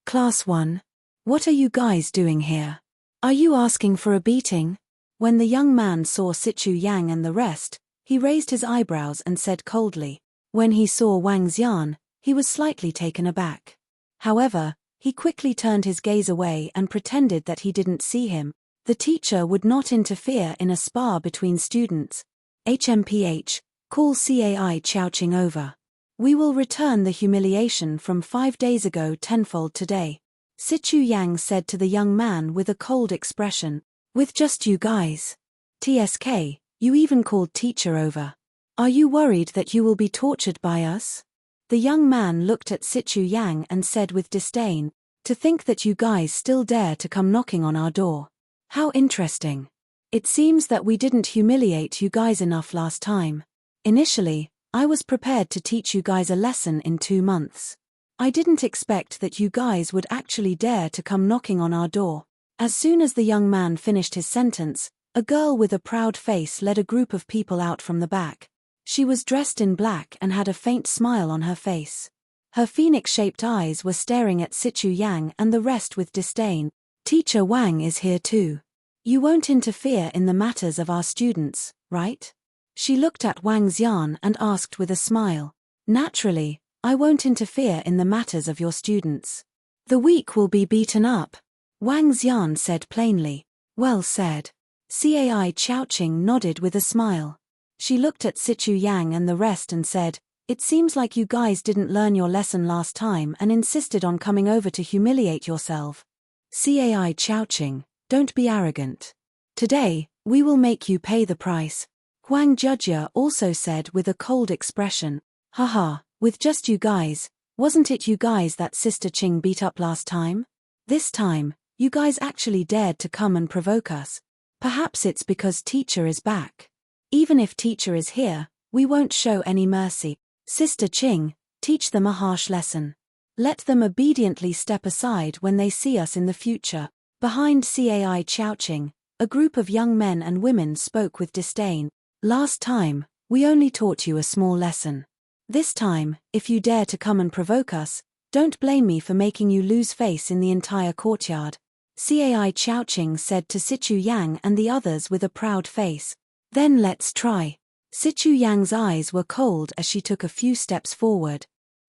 Class 1. What are you guys doing here? Are you asking for a beating? When the young man saw Sichu Yang and the rest, he raised his eyebrows and said coldly. When he saw Wang Xian, he was slightly taken aback. However, he quickly turned his gaze away and pretended that he didn't see him. The teacher would not interfere in a spar between students. HMPH, call CAI Chowching over. We will return the humiliation from 5 days ago tenfold today. Sichu Yang said to the young man with a cold expression. With just you guys. TSK, you even called teacher over. Are you worried that you will be tortured by us? The young man looked at Sichu Yang and said with disdain, to think that you guys still dare to come knocking on our door. How interesting. It seems that we didn't humiliate you guys enough last time. Initially, I was prepared to teach you guys a lesson in 2 months. I didn't expect that you guys would actually dare to come knocking on our door. As soon as the young man finished his sentence, a girl with a proud face led a group of people out from the back. She was dressed in black and had a faint smile on her face. Her phoenix-shaped eyes were staring at Sichu Yang and the rest with disdain. Teacher Wang is here too. You won't interfere in the matters of our students, right? She looked at Wang Xian and asked with a smile. Naturally, I won't interfere in the matters of your students. The weak will be beaten up. Wang Xian said plainly. Well said. CAI Chowching nodded with a smile. She looked at Sichu Yang and the rest and said, it seems like you guys didn't learn your lesson last time and insisted on coming over to humiliate yourself. CAI Chowching, don't be arrogant. Today, we will make you pay the price. Huang Jujia also said with a cold expression. Haha, with just you guys, wasn't it you guys that Sister Ching beat up last time? This time, you guys actually dared to come and provoke us. Perhaps it's because teacher is back. Even if teacher is here, we won't show any mercy. Sister Ching, teach them a harsh lesson. Let them obediently step aside when they see us in the future. Behind CAI Chowching, a group of young men and women spoke with disdain. Last time, we only taught you a small lesson. This time, if you dare to come and provoke us, don't blame me for making you lose face in the entire courtyard. CAI Chowching said to Sichu Yang and the others with a proud face. Then let's try. Sichu Yang's eyes were cold as she took a few steps forward.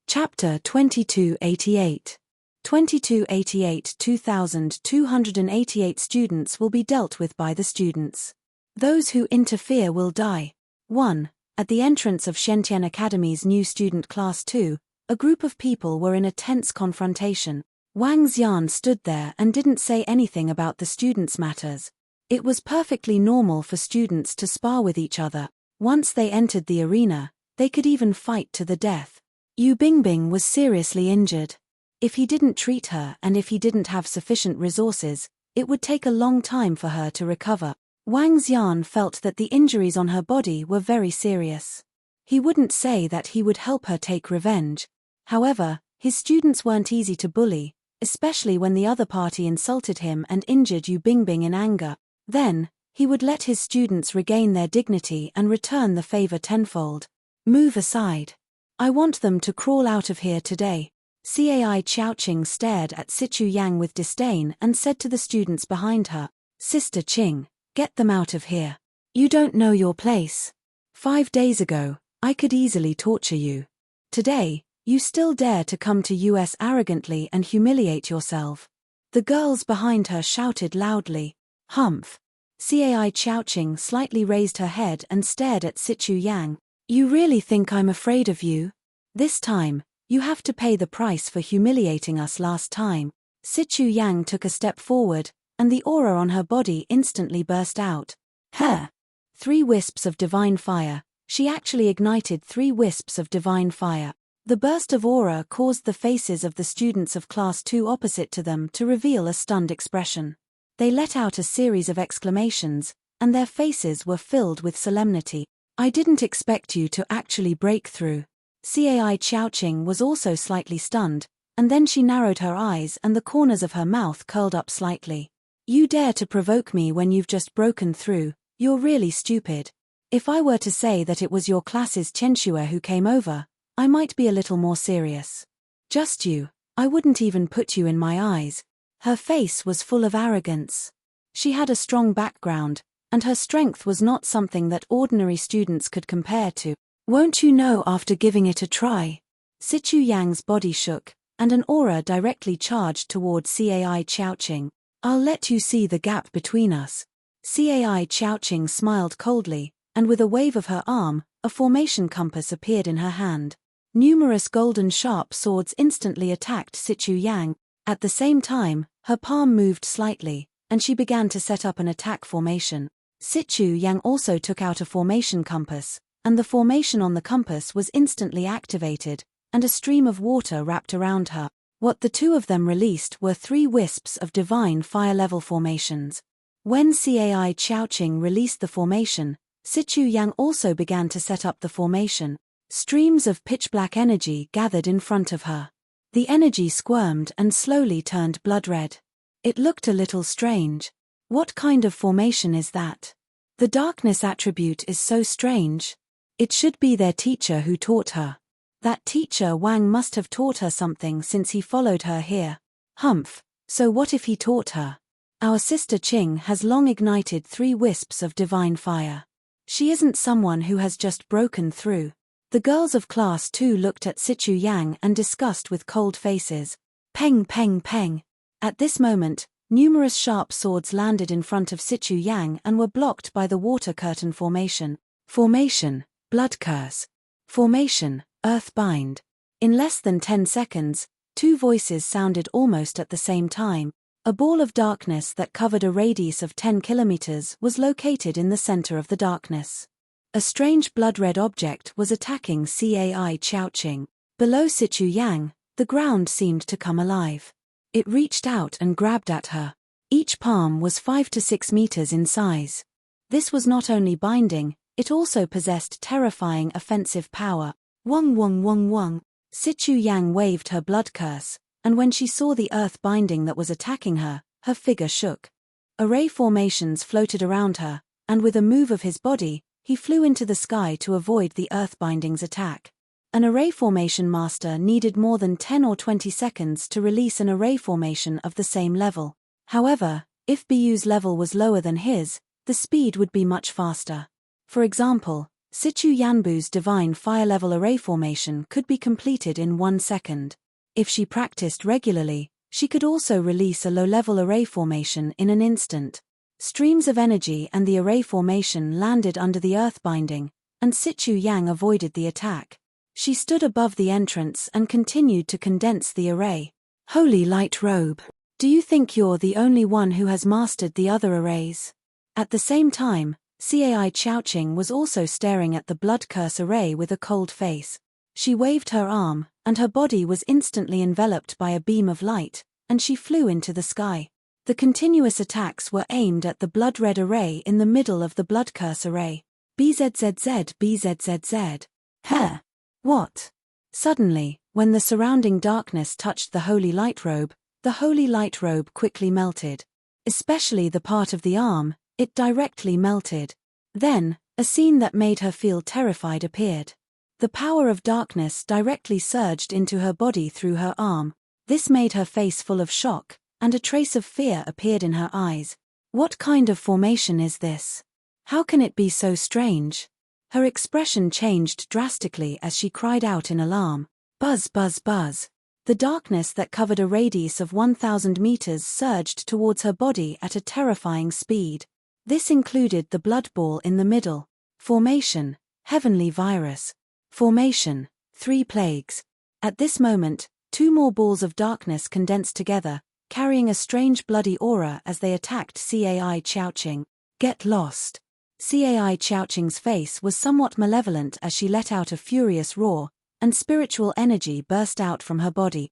Chapter 2288. 2288 2,288 students will be dealt with by the students. Those who interfere will die. 1. At the entrance of Shentian Academy's new student Class 2, a group of people were in a tense confrontation. Wang Xian stood there and didn't say anything about the students' matters. It was perfectly normal for students to spar with each other. Once they entered the arena, they could even fight to the death. Yu Bingbing was seriously injured. If he didn't treat her and if he didn't have sufficient resources, it would take a long time for her to recover. Wang Xian felt that the injuries on her body were very serious. He wouldn't say that he would help her take revenge. However, his students weren't easy to bully, especially when the other party insulted him and injured Yu Bingbing in anger. Then, he would let his students regain their dignity and return the favor tenfold. Move aside. I want them to crawl out of here today. CAI Chowching stared at Sichu Yang with disdain and said to the students behind her, Sister Ching, get them out of here. You don't know your place. 5 days ago, I could easily torture you. Today, you still dare to come to us arrogantly and humiliate yourself. The girls behind her shouted loudly. Humph. CAI Chowching slightly raised her head and stared at Sichu Yang. You really think I'm afraid of you? This time, you have to pay the price for humiliating us last time. Sichu Yang took a step forward, and the aura on her body instantly burst out. Her. 3 wisps of divine fire. She actually ignited 3 wisps of divine fire. The burst of aura caused the faces of the students of Class 2 opposite to them to reveal a stunned expression. They let out a series of exclamations, and their faces were filled with solemnity. "I didn't expect you to actually break through." Cai Qiaoqing was also slightly stunned, and then she narrowed her eyes and the corners of her mouth curled up slightly. "You dare to provoke me when you've just broken through, you're really stupid. If I were to say that it was your class's Chenxue who came over, I might be a little more serious. Just you, I wouldn't even put you in my eyes." Her face was full of arrogance. She had a strong background, and her strength was not something that ordinary students could compare to. "Won't you know after giving it a try?" Sichu Yang's body shook, and an aura directly charged toward Cai Qiaoqing. "I'll let you see the gap between us." Cai Qiaoqing smiled coldly, and with a wave of her arm, a formation compass appeared in her hand. Numerous golden sharp swords instantly attacked Sichu Yang. At the same time, her palm moved slightly, and she began to set up an attack formation. Sichu Yang also took out a formation compass, and the formation on the compass was instantly activated, and a stream of water wrapped around her. What the two of them released were 3 wisps of divine fire-level formations. When Cai Qiaoqing released the formation, Sichu Yang also began to set up the formation. Streams of pitch-black energy gathered in front of her. The energy squirmed and slowly turned blood-red. It looked a little strange. What kind of formation is that? The darkness attribute is so strange. It should be their teacher who taught her. That teacher Wang must have taught her something since he followed her here. Humph, so what if he taught her? Our sister Qing has long ignited 3 wisps of divine fire. She isn't someone who has just broken through. The girls of Class 2 looked at Sichu Yang and discussed with cold faces. Peng peng peng. At this moment, numerous sharp swords landed in front of Sichu Yang and were blocked by the water curtain formation. Formation, blood curse. Formation, earth bind. In less than 10 seconds, 2 voices sounded almost at the same time. A ball of darkness that covered a radius of 10 kilometers was located in the center of the darkness. A strange blood-red object was attacking Cai Qiaoqing. Below Sichu Yang, the ground seemed to come alive. It reached out and grabbed at her. Each palm was 5 to 6 meters in size. This was not only binding, it also possessed terrifying offensive power. Wong wong wong wong. Sichu Yang waved her blood curse, and when she saw the earth binding that was attacking her, her figure shook. Array formations floated around her, and with a move of his body, he flew into the sky to avoid the earth binding's attack. An array formation master needed more than 10 or 20 seconds to release an array formation of the same level. However, if Biyu's level was lower than his, the speed would be much faster. For example, Sichu Yanbu's divine fire level array formation could be completed in 1 second. If she practiced regularly, she could also release a low-level array formation in an instant. Streams of energy and the array formation landed under the earth binding, and Sichu Yang avoided the attack. She stood above the entrance and continued to condense the array. Holy light robe. Do you think you're the only one who has mastered the other arrays? At the same time, Cai Qiaoqing was also staring at the blood curse array with a cold face. She waved her arm, and her body was instantly enveloped by a beam of light, and she flew into the sky. The continuous attacks were aimed at the blood-red array in the middle of the blood curse array. BZZZ BZZZ. Huh? What? Suddenly, when the surrounding darkness touched the holy light robe, the holy light robe quickly melted. Especially the part of the arm, it directly melted. Then, a scene that made her feel terrified appeared. The power of darkness directly surged into her body through her arm. This made her face full of shock, and a trace of fear appeared in her eyes. What kind of formation is this? How can it be so strange? Her expression changed drastically as she cried out in alarm. Buzz buzz buzz. The darkness that covered a radius of 1,000 meters surged towards her body at a terrifying speed. This included the blood ball in the middle. Formation, heavenly virus. Formation, 3 plagues. At this moment, 2 more balls of darkness condensed together, carrying a strange bloody aura as they attacked Cai Qiaoqing. Get lost. Cai Qiaoqing's face was somewhat malevolent as she let out a furious roar, and spiritual energy burst out from her body.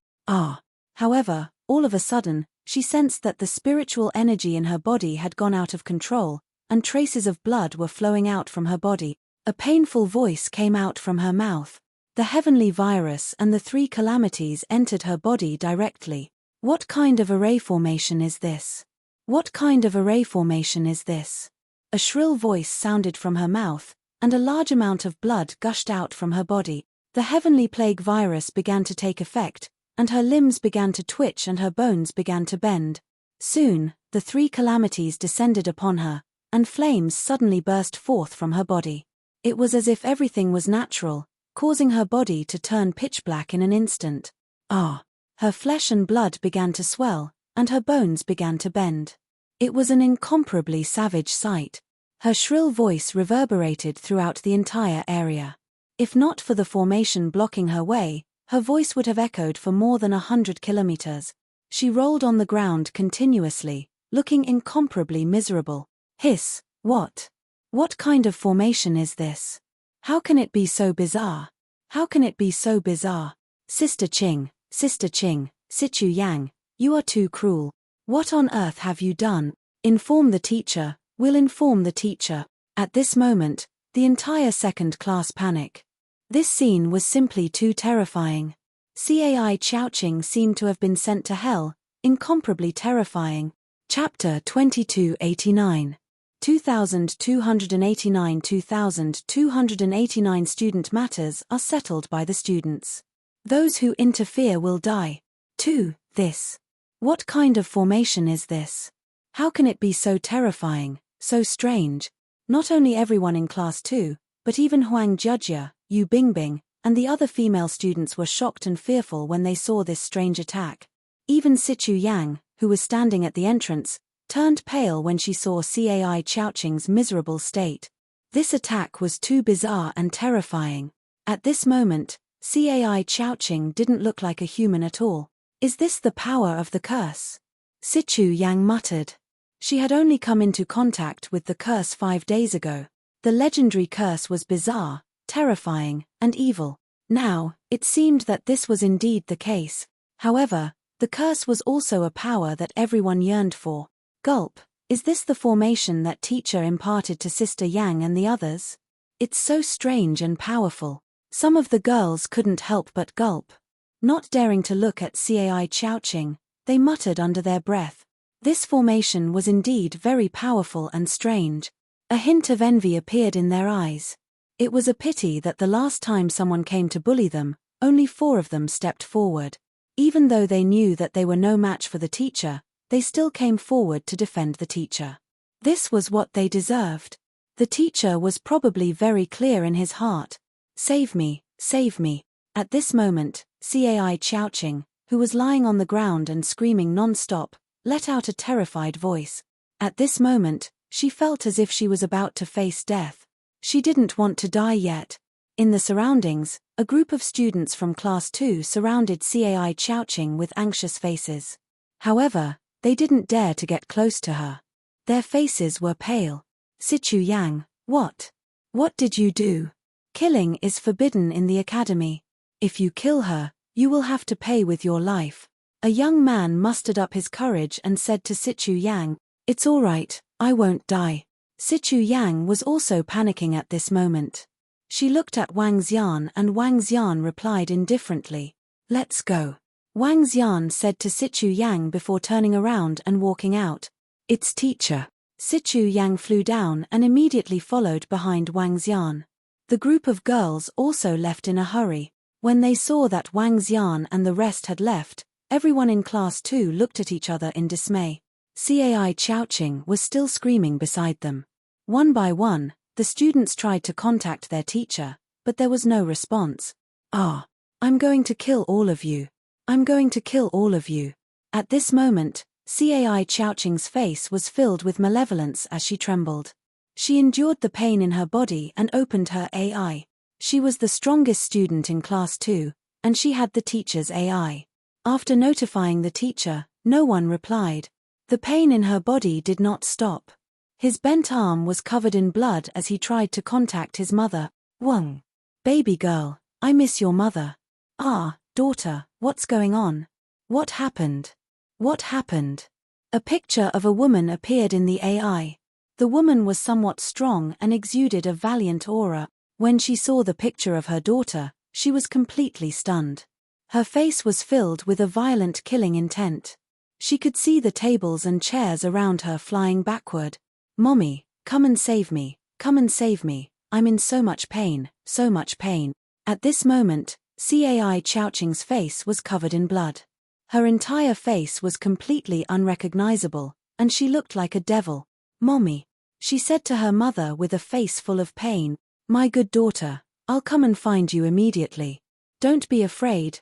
However, all of a sudden, she sensed that the spiritual energy in her body had gone out of control, and traces of blood were flowing out from her body. A painful voice came out from her mouth. The heavenly virus and the three calamities entered her body directly. What kind of array formation is this? What kind of array formation is this? A shrill voice sounded from her mouth, and a large amount of blood gushed out from her body. The heavenly plague virus began to take effect, and her limbs began to twitch and her bones began to bend. Soon, the three calamities descended upon her, and flames suddenly burst forth from her body. It was as if everything was natural, causing her body to turn pitch black in an instant. Her flesh and blood began to swell, and her bones began to bend. It was an incomparably savage sight. Her shrill voice reverberated throughout the entire area. If not for the formation blocking her way, her voice would have echoed for more than 100 kilometers. She rolled on the ground continuously, looking incomparably miserable. Hiss, what? What kind of formation is this? How can it be so bizarre? How can it be so bizarre? Sister Ching, Situ Yang, you are too cruel. What on earth have you done? Inform the teacher, we'll inform the teacher. At this moment, the entire second class panic. This scene was simply too terrifying. Cai Chowching seemed to have been sent to hell, incomparably terrifying. Chapter 2289. 2289 student matters are settled by the students. Those who interfere will die. 2. This. What kind of formation is this? How can it be so terrifying, so strange? Not only everyone in class 2, but even Huang Jiajia, Yu Bingbing, and the other female students were shocked and fearful when they saw this strange attack. Even Situ Yang, who was standing at the entrance, turned pale when she saw Cai Chowching's miserable state. This attack was too bizarre and terrifying. At this moment, Cai Chowching didn't look like a human at all. Is this the power of the curse? Situ Yang muttered. She had only come into contact with the curse 5 days ago. The legendary curse was bizarre, terrifying, and evil. Now, it seemed that this was indeed the case. However, the curse was also a power that everyone yearned for. Gulp. Is this the formation that teacher imparted to Sister Yang and the others? It's so strange and powerful. Some of the girls couldn't help but gulp. Not daring to look at Cai Chowching, they muttered under their breath. This formation was indeed very powerful and strange. A hint of envy appeared in their eyes. It was a pity that the last time someone came to bully them, only 4 of them stepped forward. Even though they knew that they were no match for the teacher, they still came forward to defend the teacher. This was what they deserved. The teacher was probably very clear in his heart. Save me, save me. At this moment, Cai Chowching, who was lying on the ground and screaming non-stop, let out a terrified voice. At this moment, she felt as if she was about to face death. She didn't want to die yet. In the surroundings, a group of students from Class 2 surrounded Cai Chowching with anxious faces. However, they didn't dare to get close to her. Their faces were pale. Situ Yang, what? What did you do? Killing is forbidden in the academy. If you kill her, you will have to pay with your life. A young man mustered up his courage and said to Situ Yang, "It's all right, I won't die." Situ Yang was also panicking at this moment. She looked at Wang Xian and Wang Xian replied indifferently, "Let's go." Wang Xian said to Situ Yang before turning around and walking out, "It's teacher." Situ Yang flew down and immediately followed behind Wang Xian. The group of girls also left in a hurry. When they saw that Wang Xian and the rest had left, everyone in Class 2 looked at each other in dismay. Cai Chowching was still screaming beside them. One by one, the students tried to contact their teacher, but there was no response. I'm going to kill all of you. I'm going to kill all of you." At this moment, Cai Chowching's face was filled with malevolence as she trembled. She endured the pain in her body and opened her AI. She was the strongest student in Class 2, and she had the teacher's AI. After notifying the teacher, no one replied. The pain in her body did not stop. His bent arm was covered in blood as he tried to contact his mother. "Wang. Baby girl, I miss your mother. Ah, daughter, what's going on? What happened? What happened? A picture of a woman appeared in the AI. The woman was somewhat strong and exuded a valiant aura. When she saw the picture of her daughter, she was completely stunned. Her face was filled with a violent killing intent. She could see the tables and chairs around her flying backward. Mommy, come and save me, come and save me, I'm in so much pain, so much pain. At this moment, Cai Chowching's face was covered in blood. Her entire face was completely unrecognizable, and she looked like a devil. Mommy, she said to her mother with a face full of pain, my good daughter, I'll come and find you immediately. Don't be afraid,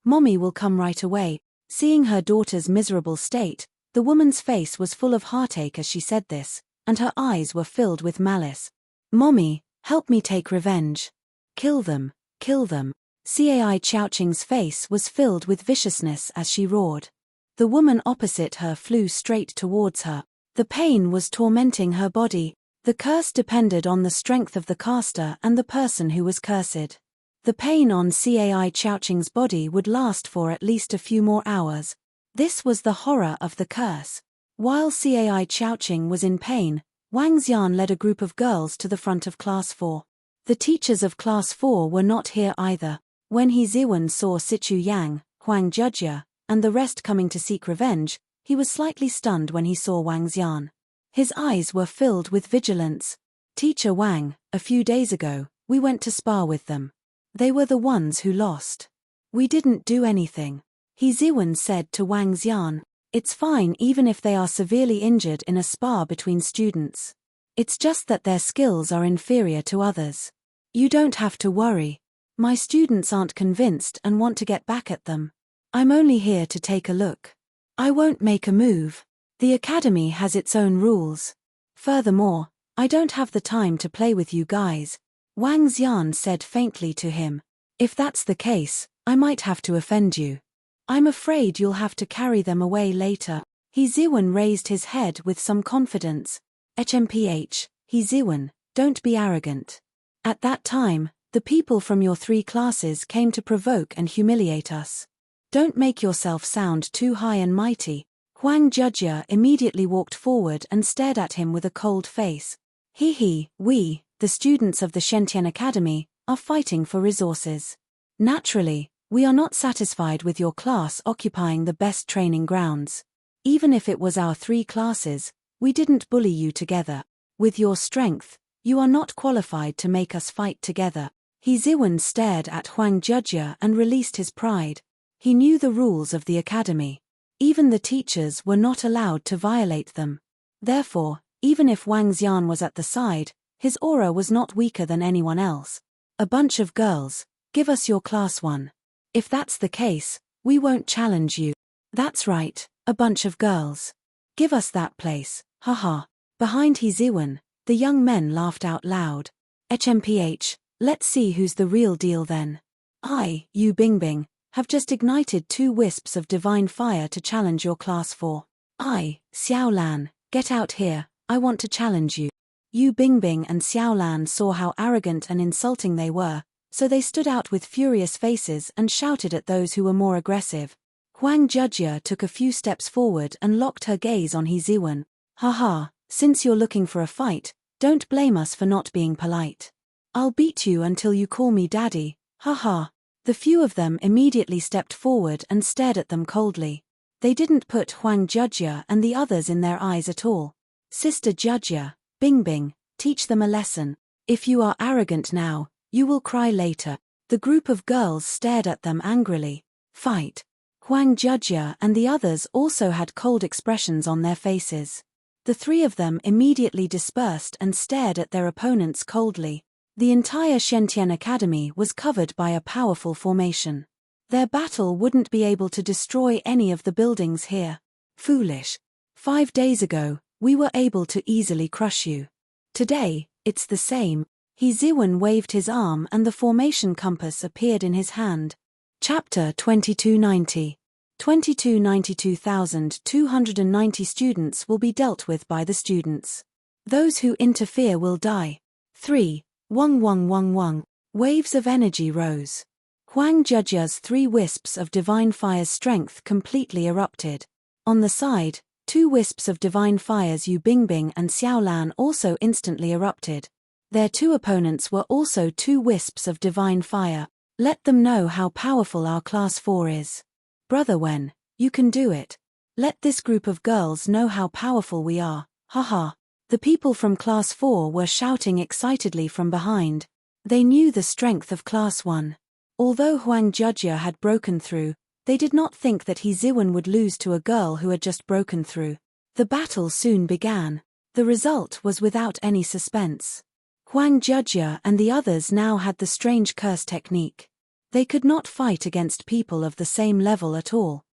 Mommy will come right away. Seeing her daughter's miserable state, the woman's face was full of heartache as she said this, and her eyes were filled with malice. Mommy, help me take revenge. Kill them, kill them. Cai Chowching's face was filled with viciousness as she roared. The woman opposite her flew straight towards her. The pain was tormenting her body. The curse depended on the strength of the caster and the person who was cursed. The pain on Cai Chowching's body would last for at least a few more hours. This was the horror of the curse. While Cai Chowching was in pain, Wang Xian led a group of girls to the front of Class 4. The teachers of Class 4 were not here either. When He Ziwen saw Sichu Yang, Huang Jujia, and the rest coming to seek revenge, he was slightly stunned when he saw Wang Xian. His eyes were filled with vigilance. Teacher Wang, a few days ago, we went to spar with them. They were the ones who lost. We didn't do anything. He Ziwen said to Wang Xian. It's fine even if they are severely injured in a spar between students. It's just that their skills are inferior to others. You don't have to worry. My students aren't convinced and want to get back at them. I'm only here to take a look. I won't make a move. The academy has its own rules. Furthermore, I don't have the time to play with you guys. Wang Xian said faintly to him. If that's the case, I might have to offend you. I'm afraid you'll have to carry them away later. He Ziwen raised his head with some confidence. HMPH, He Ziwen, don't be arrogant. At that time, the people from your 3 classes came to provoke and humiliate us. Don't make yourself sound too high and mighty. Huang Jujia immediately walked forward and stared at him with a cold face. We, the students of the Shentian Academy, are fighting for resources. Naturally, we are not satisfied with your class occupying the best training grounds. Even if it was our 3 classes, we didn't bully you together. With your strength, you are not qualified to make us fight together. He Ziwen stared at Huang Jujia and released his pride. He knew the rules of the academy. Even the teachers were not allowed to violate them. Therefore, even if Wang Xian was at the side, his aura was not weaker than anyone else. A bunch of girls, give us your class 1. If that's the case, we won't challenge you. That's right, a bunch of girls. Give us that place, haha. Behind He Ziwen, the young men laughed out loud. HMPH, let's see who's the real deal then. I, Yu Bingbing, have just ignited 2 wisps of divine fire to challenge your class 4. I, Xiaolan, get out here, I want to challenge you. Yu Bingbing and Xiaolan saw how arrogant and insulting they were, so they stood out with furious faces and shouted at those who were more aggressive. Huang Jujia took a few steps forward and locked her gaze on He Ziwen. Haha, since you're looking for a fight, don't blame us for not being polite. I'll beat you until you call me daddy, haha. The few of them immediately stepped forward and stared at them coldly. They didn't put Huang Jujia and the others in their eyes at all. Sister Jujia, Bingbing, teach them a lesson. If you are arrogant now, you will cry later. The group of girls stared at them angrily. Fight. Huang Jujia and the others also had cold expressions on their faces. The 3 of them immediately dispersed and stared at their opponents coldly. The entire Shentian Academy was covered by a powerful formation. Their battle wouldn't be able to destroy any of the buildings here. Foolish. 5 days ago, we were able to easily crush you. Today, it's the same. He Ziwen waved his arm and the formation compass appeared in his hand. Chapter 2290. 2292,290 students will be dealt with by the students. Those who interfere will die. 3. Wong. Waves of energy rose. Huang Jiajia's 3 wisps of divine fire's strength completely erupted. On the side, 2 wisps of divine fire's Yu Bingbing and Xiaolan also instantly erupted. Their 2 opponents were also 2 wisps of divine fire. Let them know how powerful our class 4 is. Brother Wen, you can do it. Let this group of girls know how powerful we are, haha. The people from class 4 were shouting excitedly from behind. They knew the strength of class 1. Although Huang Jiajia had broken through, they did not think that He Ziwen would lose to a girl who had just broken through. The battle soon began. The result was without any suspense. Huang Jiajia and the others now had the strange curse technique. They could not fight against people of the same level at all.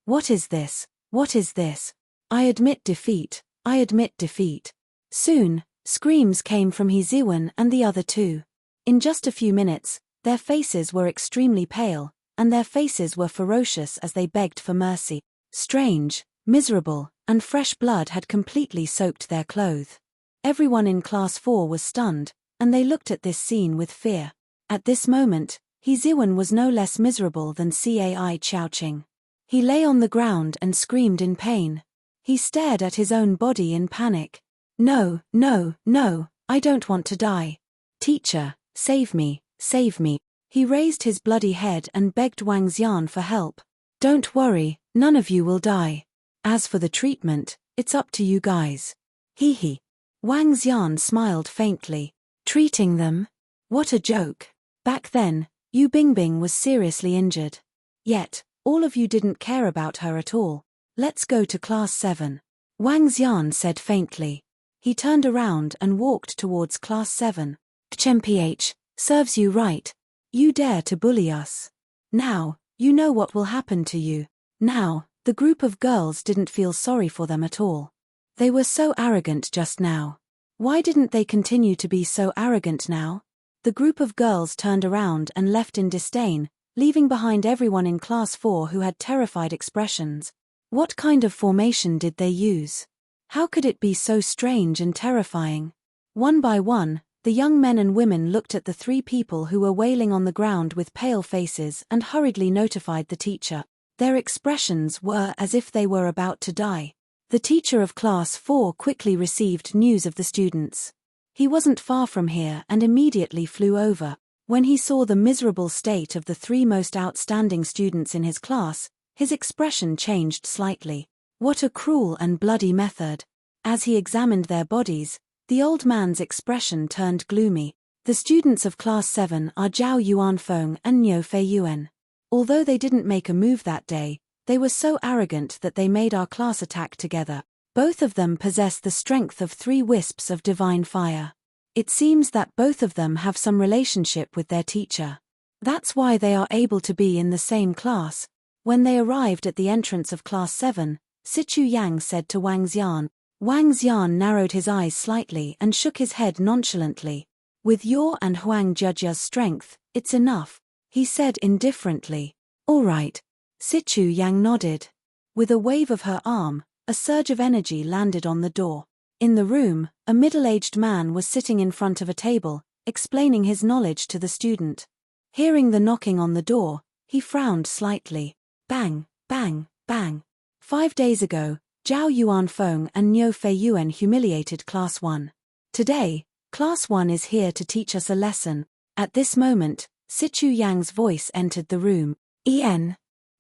What is this? What is this? I admit defeat, I admit defeat. Soon, screams came from He Ziwen and the other 2. In just a few minutes, their faces were extremely pale, and their faces were ferocious as they begged for mercy. Strange, miserable, and fresh blood had completely soaked their clothes. Everyone in class 4 was stunned, and they looked at this scene with fear. At this moment, He Ziwen was no less miserable than Cai Chowqing. He lay on the ground and screamed in pain. He stared at his own body in panic. No, no, no, I don't want to die. Teacher, save me, save me. He raised his bloody head and begged Wang Xian for help. Don't worry, none of you will die. As for the treatment, it's up to you guys. Hee hee. Wang Xian smiled faintly. Treating them? What a joke. Back then, Yu Bingbing was seriously injured. Yet, all of you didn't care about her at all. Let's go to class 7. Wang Xian said faintly. He turned around and walked towards class 7. Chen-ph, serves you right. You dare to bully us. Now, you know what will happen to you. Now, the group of girls didn't feel sorry for them at all. They were so arrogant just now. Why didn't they continue to be so arrogant now? The group of girls turned around and left in disdain, leaving behind everyone in class 4 who had terrified expressions. What kind of formation did they use? How could it be so strange and terrifying? One by one, the young men and women looked at the 3 people who were wailing on the ground with pale faces and hurriedly notified the teacher. Their expressions were as if they were about to die. The teacher of class 4 quickly received news of the students. He wasn't far from here and immediately flew over. When he saw the miserable state of the 3 most outstanding students in his class, his expression changed slightly. What a cruel and bloody method. As he examined their bodies, the old man's expression turned gloomy. The students of class 7 are Zhao Yuanfeng and Niu Feiyuan. Although they didn't make a move that day, they were so arrogant that they made our class attack together. Both of them possess the strength of 3 wisps of divine fire. It seems that both of them have some relationship with their teacher. That's why they are able to be in the same class. When they arrived at the entrance of class 7, Sichu Yang said to Wang Xian. Wang Xian narrowed his eyes slightly and shook his head nonchalantly. With your and Huang Jiajia's strength, it's enough, he said indifferently. All right. Sichu Yang nodded. With a wave of her arm, a surge of energy landed on the door. In the room, a middle-aged man was sitting in front of a table, explaining his knowledge to the student. Hearing the knocking on the door, he frowned slightly. Bang, bang, bang. 5 days ago, Zhao Yuanfeng and Niu Feiyuan humiliated Class 1. Today, Class 1 is here to teach us a lesson. At this moment, Sichu Yang's voice entered the room.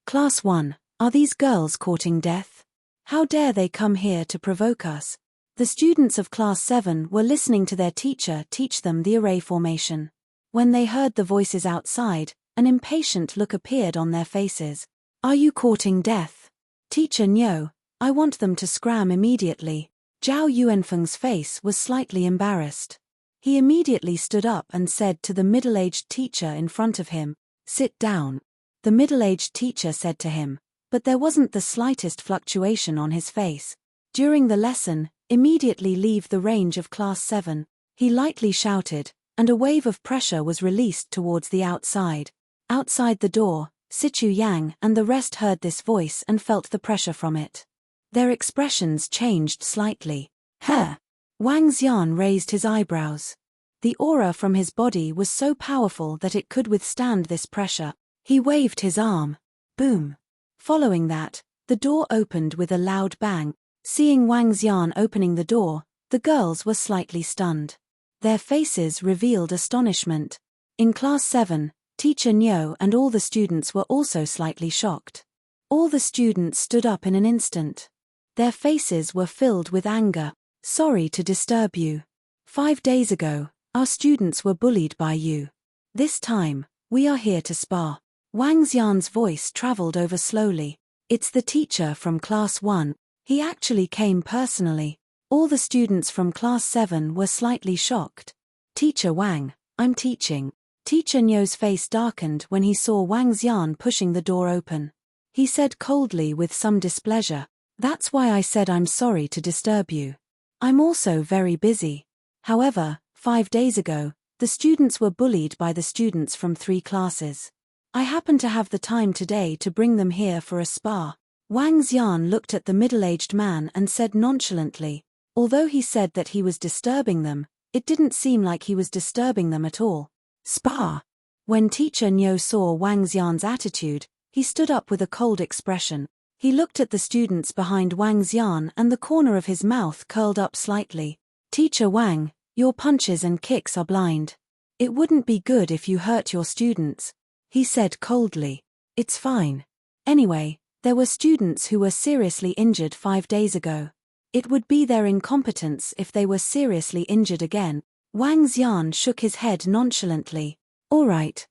Class 1, are these girls courting death? How dare they come here to provoke us? The students of Class 7 were listening to their teacher teach them the array formation. When they heard the voices outside, an impatient look appeared on their faces. Are you courting death? Teacher Niu, I want them to scram immediately. Zhao Yuanfeng's face was slightly embarrassed. He immediately stood up and said to the middle-aged teacher in front of him, sit down. The middle-aged teacher said to him, but there wasn't the slightest fluctuation on his face. During the lesson, immediately leave the range of Class 7. He lightly shouted, and a wave of pressure was released towards the outside. Outside the door, Sichu Yang and the rest heard this voice and felt the pressure from it. Their expressions changed slightly. Wang Xian raised his eyebrows. The aura from his body was so powerful that it could withstand this pressure. He waved his arm. Boom. Following that, the door opened with a loud bang. Seeing Wang Xian opening the door, the girls were slightly stunned. Their faces revealed astonishment. In Class 7, Teacher Niu and all the students were also slightly shocked. All the students stood up in an instant. Their faces were filled with anger. Sorry to disturb you. 5 days ago, our students were bullied by you. This time, we are here to spar. Wang Xian's voice traveled over slowly. It's the teacher from Class 1. He actually came personally. All the students from Class 7 were slightly shocked. Teacher Wang, I'm teaching. Teacher Niu's face darkened when he saw Wang Xian pushing the door open. He said coldly with some displeasure, "That's why I said I'm sorry to disturb you. I'm also very busy." However, 5 days ago, the students were bullied by the students from 3 classes. I happen to have the time today to bring them here for a spar. Wang Xian looked at the middle-aged man and said nonchalantly. Although he said that he was disturbing them, it didn't seem like he was disturbing them at all. Spar! When Teacher Niu saw Wang Xian's attitude, he stood up with a cold expression. He looked at the students behind Wang Xian and the corner of his mouth curled up slightly. Teacher Wang, your punches and kicks are blind. It wouldn't be good if you hurt your students. He said coldly. It's fine. Anyway, there were students who were seriously injured 5 days ago. It would be their incompetence if they were seriously injured again. Wang Xian shook his head nonchalantly. All right.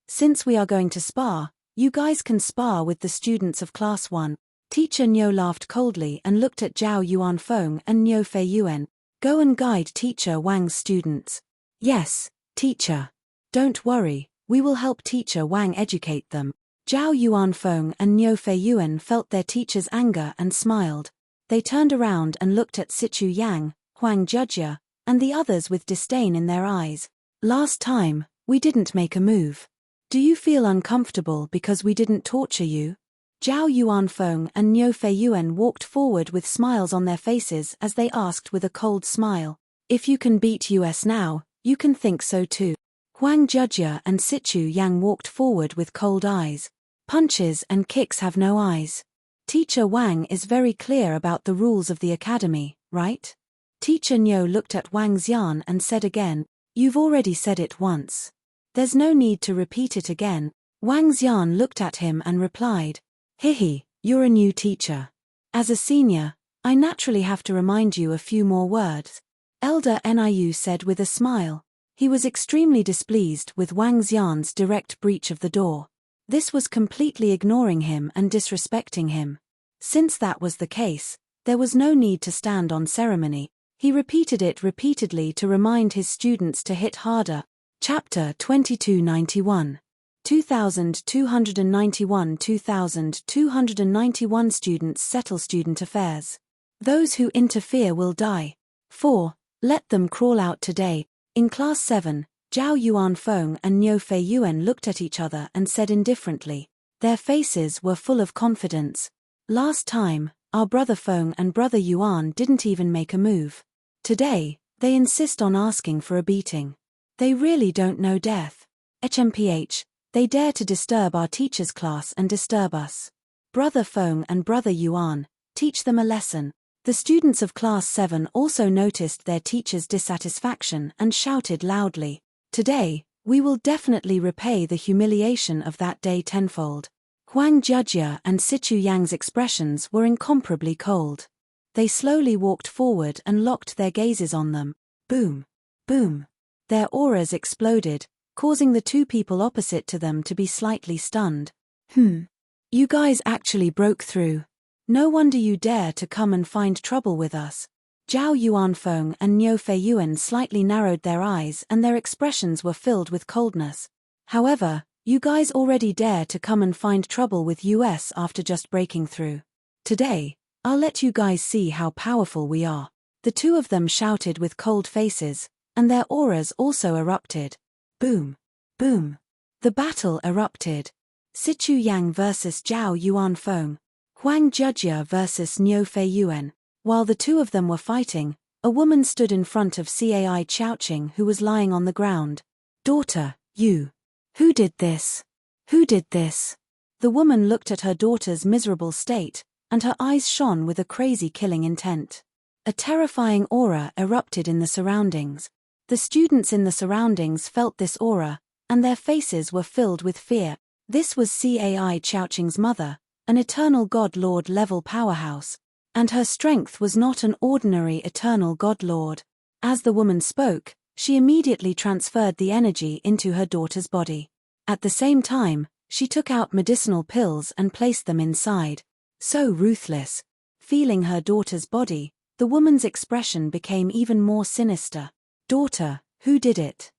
Since we are going to spar, you guys can spar with the students of Class 1. Teacher Niu laughed coldly and looked at Zhao Yuanfeng and Niu Fei Yuan. Go and guide Teacher Wang's students. Yes, teacher. Don't worry, we will help Teacher Wang educate them. Zhao Yuanfeng and Niu Fei Yuan felt their teacher's anger and smiled. They turned around and looked at Sichu Yang, Huang Jujia, and the others with disdain in their eyes. Last time, we didn't make a move. Do you feel uncomfortable because we didn't torture you? Zhao Yuanfeng and Niu Fei Yuan walked forward with smiles on their faces as they asked with a cold smile. If you can beat us now, you can think so too. Huang Jujia and Sichu Yang walked forward with cold eyes. Punches and kicks have no eyes. Teacher Wang is very clear about the rules of the academy, right? Teacher Niu looked at Wang Xian and said again, "You've already said it once. There's no need to repeat it again." Wang Xian looked at him and replied, "Hihi, you're a new teacher. As a senior, I naturally have to remind you a few more words." Elder Niu said with a smile. He was extremely displeased with Wang Xian's direct breach of the door. This was completely ignoring him and disrespecting him. Since that was the case, there was no need to stand on ceremony. He repeated it repeatedly to remind his students to hit harder. Chapter 2291. 2291 students settle student affairs. Those who interfere will die. 4. Let them crawl out today. In Class 7, Zhao Yuanfeng and Niu Fei Yuan looked at each other and said indifferently. Their faces were full of confidence. Last time, our brother Feng and brother Yuan didn't even make a move. Today, they insist on asking for a beating. They really don't know death. HMPH, they dare to disturb our teacher's class and disturb us. Brother Feng and brother Yuan, teach them a lesson. The students of Class 7 also noticed their teacher's dissatisfaction and shouted loudly. Today, we will definitely repay the humiliation of that day tenfold. Huang Jujia and Sichu Yang's expressions were incomparably cold. They slowly walked forward and locked their gazes on them. Boom. Boom. Their auras exploded, causing the 2 people opposite to them to be slightly stunned. You guys actually broke through. No wonder you dare to come and find trouble with us. Zhao Yuanfeng and Niu Fei Yuan slightly narrowed their eyes and their expressions were filled with coldness. However, you guys already dare to come and find trouble with us after just breaking through. Today, I'll let you guys see how powerful we are. The 2 of them shouted with cold faces, and their auras also erupted. Boom. Boom. The battle erupted. Sichu Yang versus Zhao Yuanfeng. Huang Jujia versus Niu Fei Yuan. While the 2 of them were fighting, A woman stood in front of Cai Chowching, who was lying on the ground. "Daughter, you. Who did this? Who did this?" The woman looked at her daughter's miserable state, and her eyes shone with a crazy killing intent. A terrifying aura erupted in the surroundings. The students in the surroundings felt this aura, and their faces were filled with fear. This was Cai Chowching's mother, an eternal God Lord level powerhouse. And her strength was not an ordinary eternal God Lord. As the woman spoke, she immediately transferred the energy into her daughter's body. At the same time, she took out medicinal pills and placed them inside. So ruthless. Feeling her daughter's body, the woman's expression became even more sinister. "Daughter, who did it?"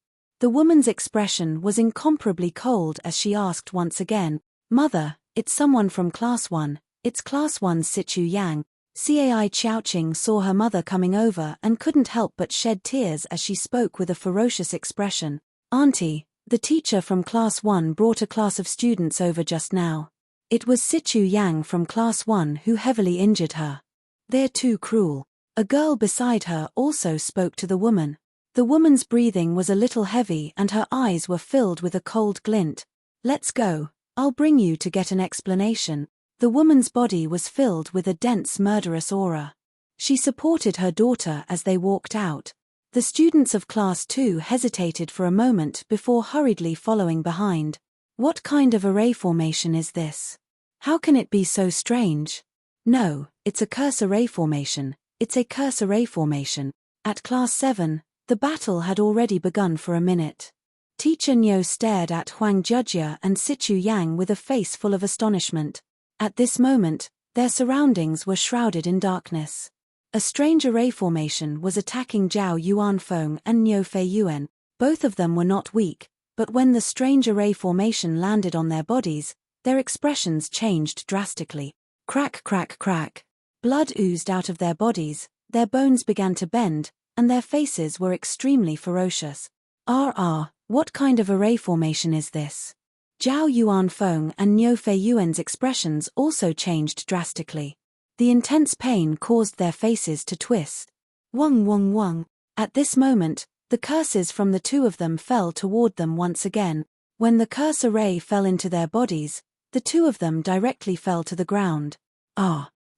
The woman's expression was incomparably cold as she asked once again, "Mother, it's someone from Class 1, it's Class 1's Situ Yang." Cai Chowching saw her mother coming over and couldn't help but shed tears as she spoke with a ferocious expression. "Auntie, the teacher from Class 1 brought a class of students over just now. It was Situ Yang from Class 1 who heavily injured her. They're too cruel." A girl beside her also spoke to the woman. The woman's breathing was a little heavy and her eyes were filled with a cold glint. "Let's go, I'll bring you to get an explanation." The woman's body was filled with a dense murderous aura. She supported her daughter as they walked out. The students of Class 2 hesitated for a moment before hurriedly following behind. "What kind of array formation is this? How can it be so strange?" "No, it's a curse array formation, it's a curse array formation." At Class 7, the battle had already begun for a minute. Teacher Nyo stared at Huang Jujia and Situ Yang with a face full of astonishment. At this moment, their surroundings were shrouded in darkness. A strange array formation was attacking Zhao Yuanfeng and Niu Fei Yuan. Both of them were not weak, but when the strange array formation landed on their bodies, their expressions changed drastically. Crack, crack, crack. Blood oozed out of their bodies, their bones began to bend, and their faces were extremely ferocious. What kind of array formation is this?" Zhao Yuanfeng and Niu Fei Yuan's expressions also changed drastically. The intense pain caused their faces to twist. Wong wong wong. At this moment, the curses from the two of them fell toward them once again. When the curse array fell into their bodies, the two of them directly fell to the ground.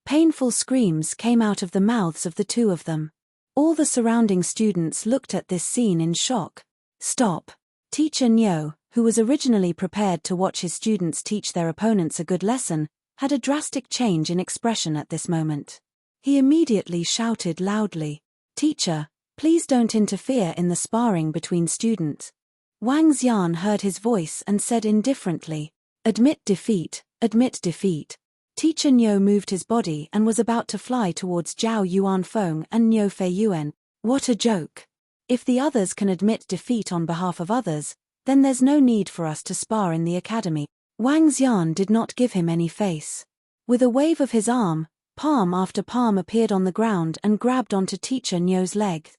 Painful screams came out of the mouths of the two of them. All the surrounding students looked at this scene in shock. "Stop." Teacher Nyo, who was originally prepared to watch his students teach their opponents a good lesson, had a drastic change in expression at this moment. He immediately shouted loudly, "Teacher, please don't interfere in the sparring between students." Wang Xian heard his voice and said indifferently, "Admit defeat, admit defeat." Teacher Nyo moved his body and was about to fly towards Zhao Yuanfeng and Niu Fei Yuan. What a joke. If the others can admit defeat on behalf of others, then there's no need for us to spar in the academy. Wang Xian did not give him any face. With a wave of his arm, palm after palm appeared on the ground and grabbed onto Teacher Nyo's leg.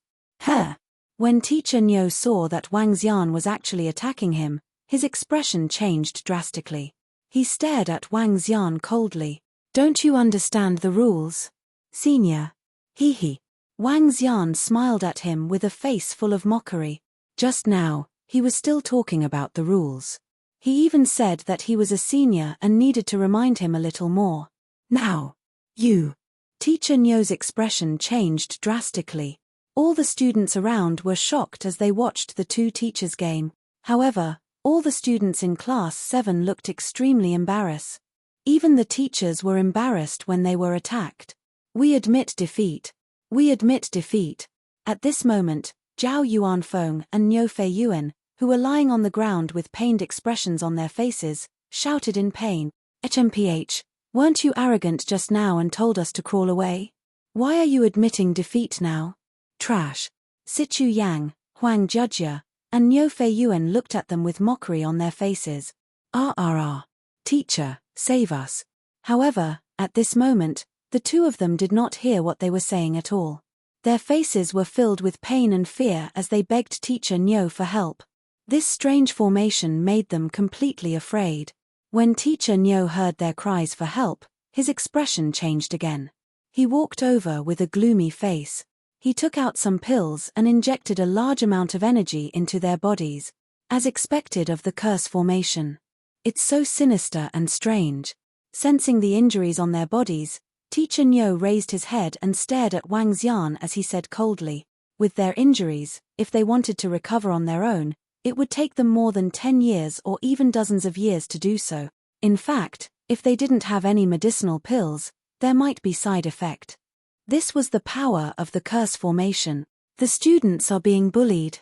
When Teacher Nyo saw that Wang Xian was actually attacking him, his expression changed drastically. He stared at Wang Xian coldly. "Don't you understand the rules? Senior." Hee. Wang Xian smiled at him with a face full of mockery. Just now, he was still talking about the rules. He even said that he was a senior and needed to remind him a little more. "Now, you." Teacher Nyo's expression changed drastically. All the students around were shocked as they watched the two teachers' game. However, all the students in Class 7 looked extremely embarrassed. Even the teachers were embarrassed when they were attacked. "We admit defeat. We admit defeat." At this moment, Zhao Yuanfeng and Niu Fei Yuan, who were lying on the ground with pained expressions on their faces, shouted in pain, "HMPH, weren't you arrogant just now and told us to crawl away? Why are you admitting defeat now? Trash." Situ Yang, Huang Jujia, and Niu Fei Yuan looked at them with mockery on their faces. Teacher, save us." However, at this moment, the two of them did not hear what they were saying at all. Their faces were filled with pain and fear as they begged Teacher Nyo for help. This strange formation made them completely afraid. When Teacher Nyo heard their cries for help, his expression changed again. He walked over with a gloomy face. He took out some pills and injected a large amount of energy into their bodies, as expected of the curse formation. It's so sinister and strange. Sensing the injuries on their bodies, Teacher Nyo raised his head and stared at Wang Xian as he said coldly, with their injuries, if they wanted to recover on their own, it would take them more than 10 years or even dozens of years to do so. In fact, if they didn't have any medicinal pills, there might be side effect. This was the power of the curse formation. The students are being bullied.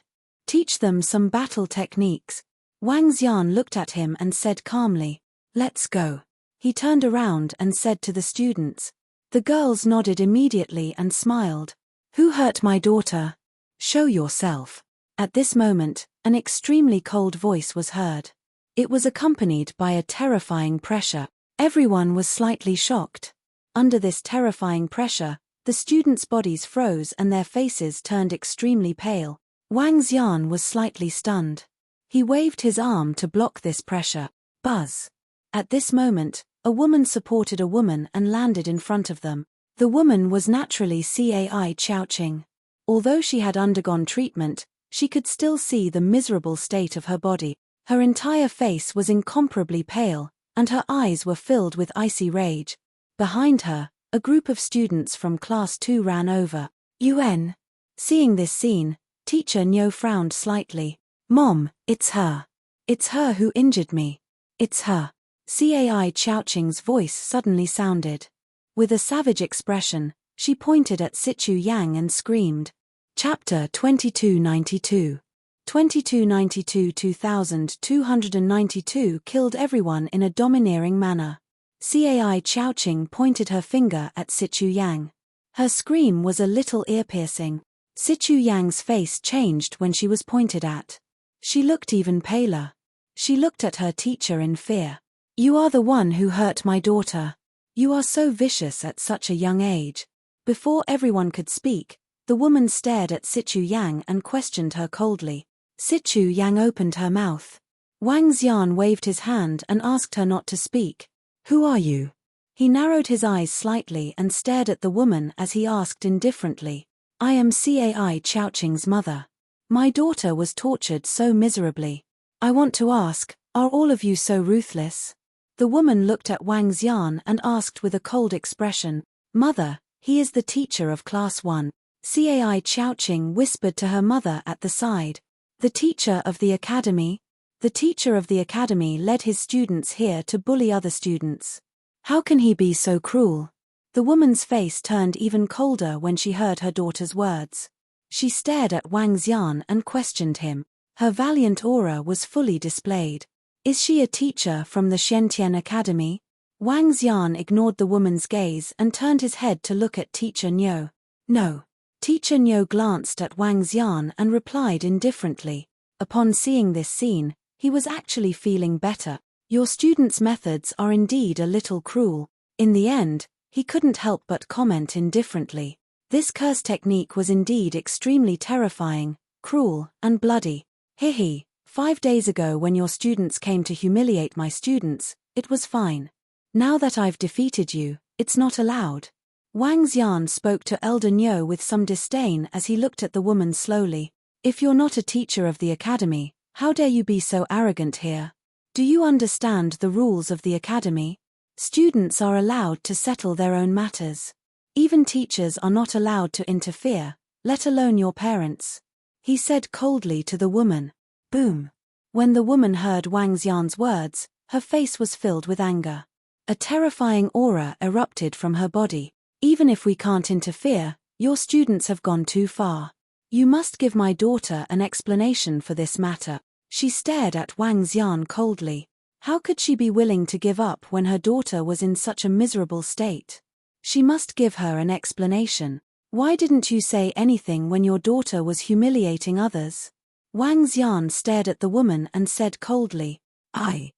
Teach them some battle techniques. Wang Xian looked at him and said calmly, "Let's go." He turned around and said to the students. The girls nodded immediately and smiled. "Who hurt my daughter? Show yourself." At this moment, an extremely cold voice was heard. It was accompanied by a terrifying pressure. Everyone was slightly shocked. Under this terrifying pressure, the students' bodies froze and their faces turned extremely pale. Wang Xian was slightly stunned. He waved his arm to block this pressure. Buzz. At this moment, a woman supported a woman and landed in front of them. The woman was naturally Cai Chowching. Although she had undergone treatment, she could still see the miserable state of her body. Her entire face was incomparably pale, and her eyes were filled with icy rage. Behind her, a group of students from Class 2 ran over. UN. Seeing this scene, Teacher Nyo frowned slightly. "Mom, it's her. It's her who injured me. It's her." Cai Chowching's voice suddenly sounded. With a savage expression, she pointed at Sichu Yang and screamed. Chapter 2292. 2292 killed everyone in a domineering manner. Cai Chowching pointed her finger at Sichu Yang. Her scream was a little ear-piercing. Sichu Yang's face changed when she was pointed at. She looked even paler. She looked at her teacher in fear. "You are the one who hurt my daughter. You are so vicious at such a young age." Before everyone could speak, the woman stared at Sichu Yang and questioned her coldly. Sichu Yang opened her mouth. Wang Xian waved his hand and asked her not to speak. "Who are you?" He narrowed his eyes slightly and stared at the woman as he asked indifferently. "I am Cai Chowching's mother. My daughter was tortured so miserably. I want to ask, are all of you so ruthless?" The woman looked at Wang Xian and asked with a cold expression, "Mother, he is the teacher of Class 1. Cai Chowching whispered to her mother at the side. "The teacher of the academy?" The teacher of the academy led his students here to bully other students. How can he be so cruel? The woman's face turned even colder when she heard her daughter's words. She stared at Wang Xian and questioned him. Her valiant aura was fully displayed. "Is she a teacher from the Shentian Academy?" Wang Xian ignored the woman's gaze and turned his head to look at Teacher Nyo. "No." Teacher Nyo glanced at Wang Xian and replied indifferently. Upon seeing this scene, he was actually feeling better. Your student's methods are indeed a little cruel. In the end, he couldn't help but comment indifferently. This curse technique was indeed extremely terrifying, cruel, and bloody. Hihi, 5 days ago when your students came to humiliate my students, it was fine. Now that I've defeated you, it's not allowed. Wang Xian spoke to Elder Nyo with some disdain as he looked at the woman slowly. "If you're not a teacher of the academy, how dare you be so arrogant here? Do you understand the rules of the academy? Students are allowed to settle their own matters. Even teachers are not allowed to interfere, let alone your parents," he said coldly to the woman. Boom. When the woman heard Wang Xian's words, her face was filled with anger. A terrifying aura erupted from her body. "Even if we can't interfere, your students have gone too far. You must give my daughter an explanation for this matter." She stared at Wang Xian coldly. How could she be willing to give up when her daughter was in such a miserable state? She must give her an explanation. "Why didn't you say anything when your daughter was humiliating others?" Wang Xian stared at the woman and said coldly, I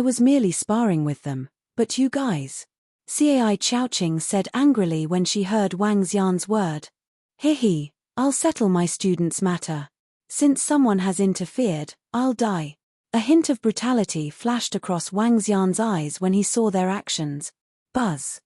was merely sparring with them, but you guys." Cai Chowching said angrily when she heard Wang Xian's word. "Hihi, I'll settle my student's matter. Since someone has interfered, I'll die." A hint of brutality flashed across Wang Xian's eyes when he saw their actions. Buzz.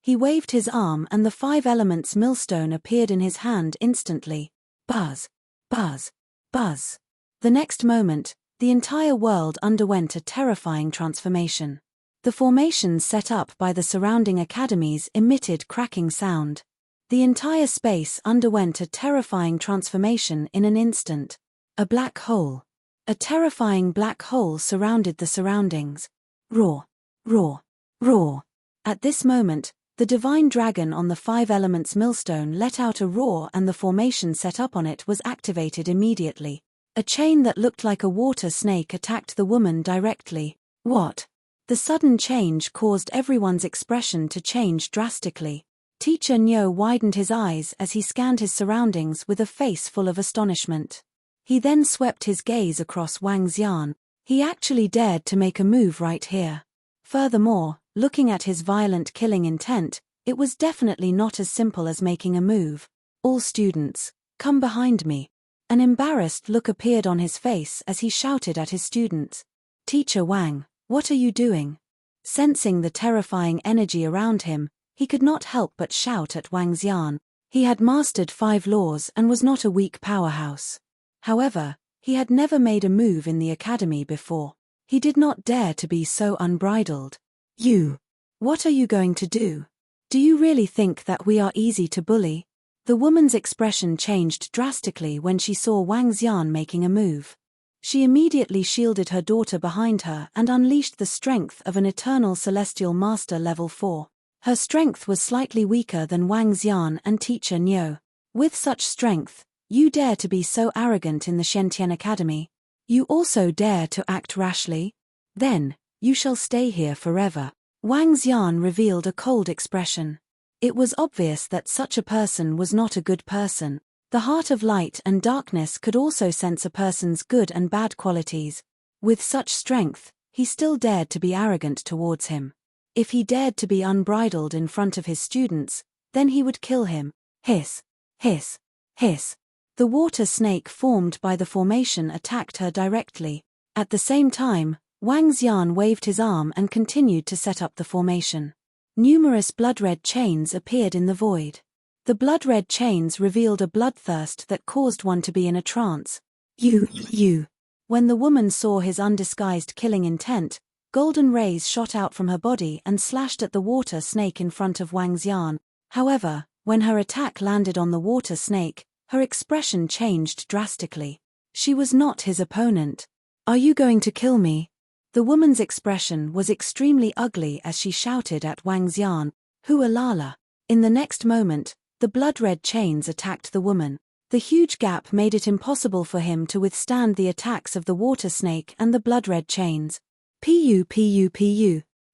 He waved his arm and the 5 elements millstone appeared in his hand instantly. Buzz, buzz, buzz. The next moment, the entire world underwent a terrifying transformation. The formations set up by the surrounding academies emitted cracking sound. The entire space underwent a terrifying transformation in an instant. A black hole. A terrifying black hole surrounded the surroundings. Roar, roar, roar. At this moment, the divine dragon on the 5 elements millstone let out a roar and the formation set up on it was activated immediately. A chain that looked like a water snake attacked the woman directly. What? The sudden change caused everyone's expression to change drastically. Teacher Nyo widened his eyes as he scanned his surroundings with a face full of astonishment. He then swept his gaze across Wang Xian. He actually dared to make a move right here. Furthermore, looking at his violent killing intent, it was definitely not as simple as making a move. All students, come behind me. An embarrassed look appeared on his face as he shouted at his students. Teacher Wang, what are you doing? Sensing the terrifying energy around him, he could not help but shout at Wang Xian. He had mastered 5 laws and was not a weak powerhouse. However, he had never made a move in the academy before. He did not dare to be so unbridled. You. What are you going to do? Do you really think that we are easy to bully? The woman's expression changed drastically when she saw Wang Xian making a move. She immediately shielded her daughter behind her and unleashed the strength of an eternal celestial master level 4. Her strength was slightly weaker than Wang Xian and Teacher Nyo. With such strength, you dare to be so arrogant in the Shentian Academy? You also dare to act rashly? Then, you shall stay here forever. Wang Xian revealed a cold expression. It was obvious that such a person was not a good person. The heart of light and darkness could also sense a person's good and bad qualities. With such strength, he still dared to be arrogant towards him. If he dared to be unbridled in front of his students, then he would kill him. Hiss, hiss, hiss. The water snake formed by the formation attacked her directly. At the same time, Wang Xian waved his arm and continued to set up the formation. Numerous blood-red chains appeared in the void. The blood-red chains revealed a bloodthirst that caused one to be in a trance. You. When the woman saw his undisguised killing intent, golden rays shot out from her body and slashed at the water snake in front of Wang Xian. However, when her attack landed on the water snake, her expression changed drastically. She was not his opponent. Are you going to kill me? The woman's expression was extremely ugly as she shouted at Wang Xian, Hualala. In the next moment, the blood-red chains attacked the woman. The huge gap made it impossible for him to withstand the attacks of the water snake and the blood-red chains. Pu.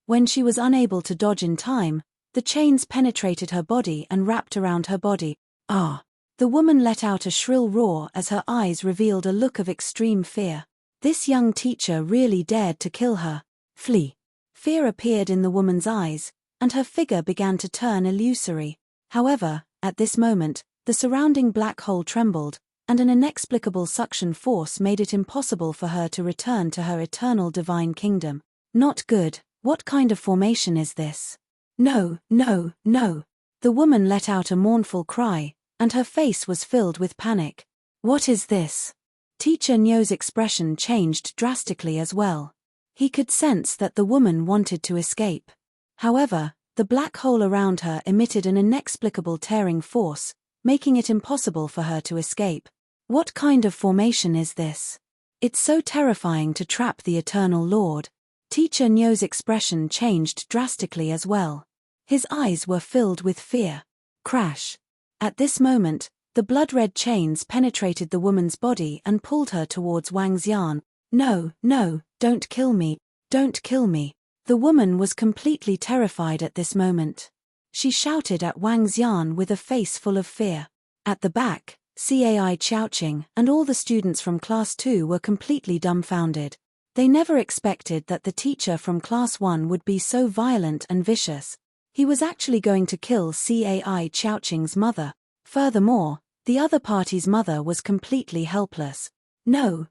When she was unable to dodge in time, the chains penetrated her body and wrapped around her body. Ah! The woman let out a shrill roar as her eyes revealed a look of extreme fear. This young teacher really dared to kill her. Flee. Fear appeared in the woman's eyes, and her figure began to turn illusory. However, at this moment, the surrounding black hole trembled, and an inexplicable suction force made it impossible for her to return to her eternal divine kingdom. Not good. What kind of formation is this? No. The woman let out a mournful cry, and her face was filled with panic. What is this? Teacher Nyo's expression changed drastically as well. He could sense that the woman wanted to escape. However, the black hole around her emitted an inexplicable tearing force, making it impossible for her to escape. What kind of formation is this? It's so terrifying to trap the Eternal Lord. Teacher Nyo's expression changed drastically as well. His eyes were filled with fear. Crash. At this moment, the blood-red chains penetrated the woman's body and pulled her towards Wang Xian. No, don't kill me. Don't kill me. The woman was completely terrified at this moment. She shouted at Wang Xian with a face full of fear. At the back, Cai Chouching and all the students from Class 2 were completely dumbfounded. They never expected that the teacher from Class 1 would be so violent and vicious. He was actually going to kill Cai Chouching's mother. Furthermore, the other party's mother was completely helpless. No,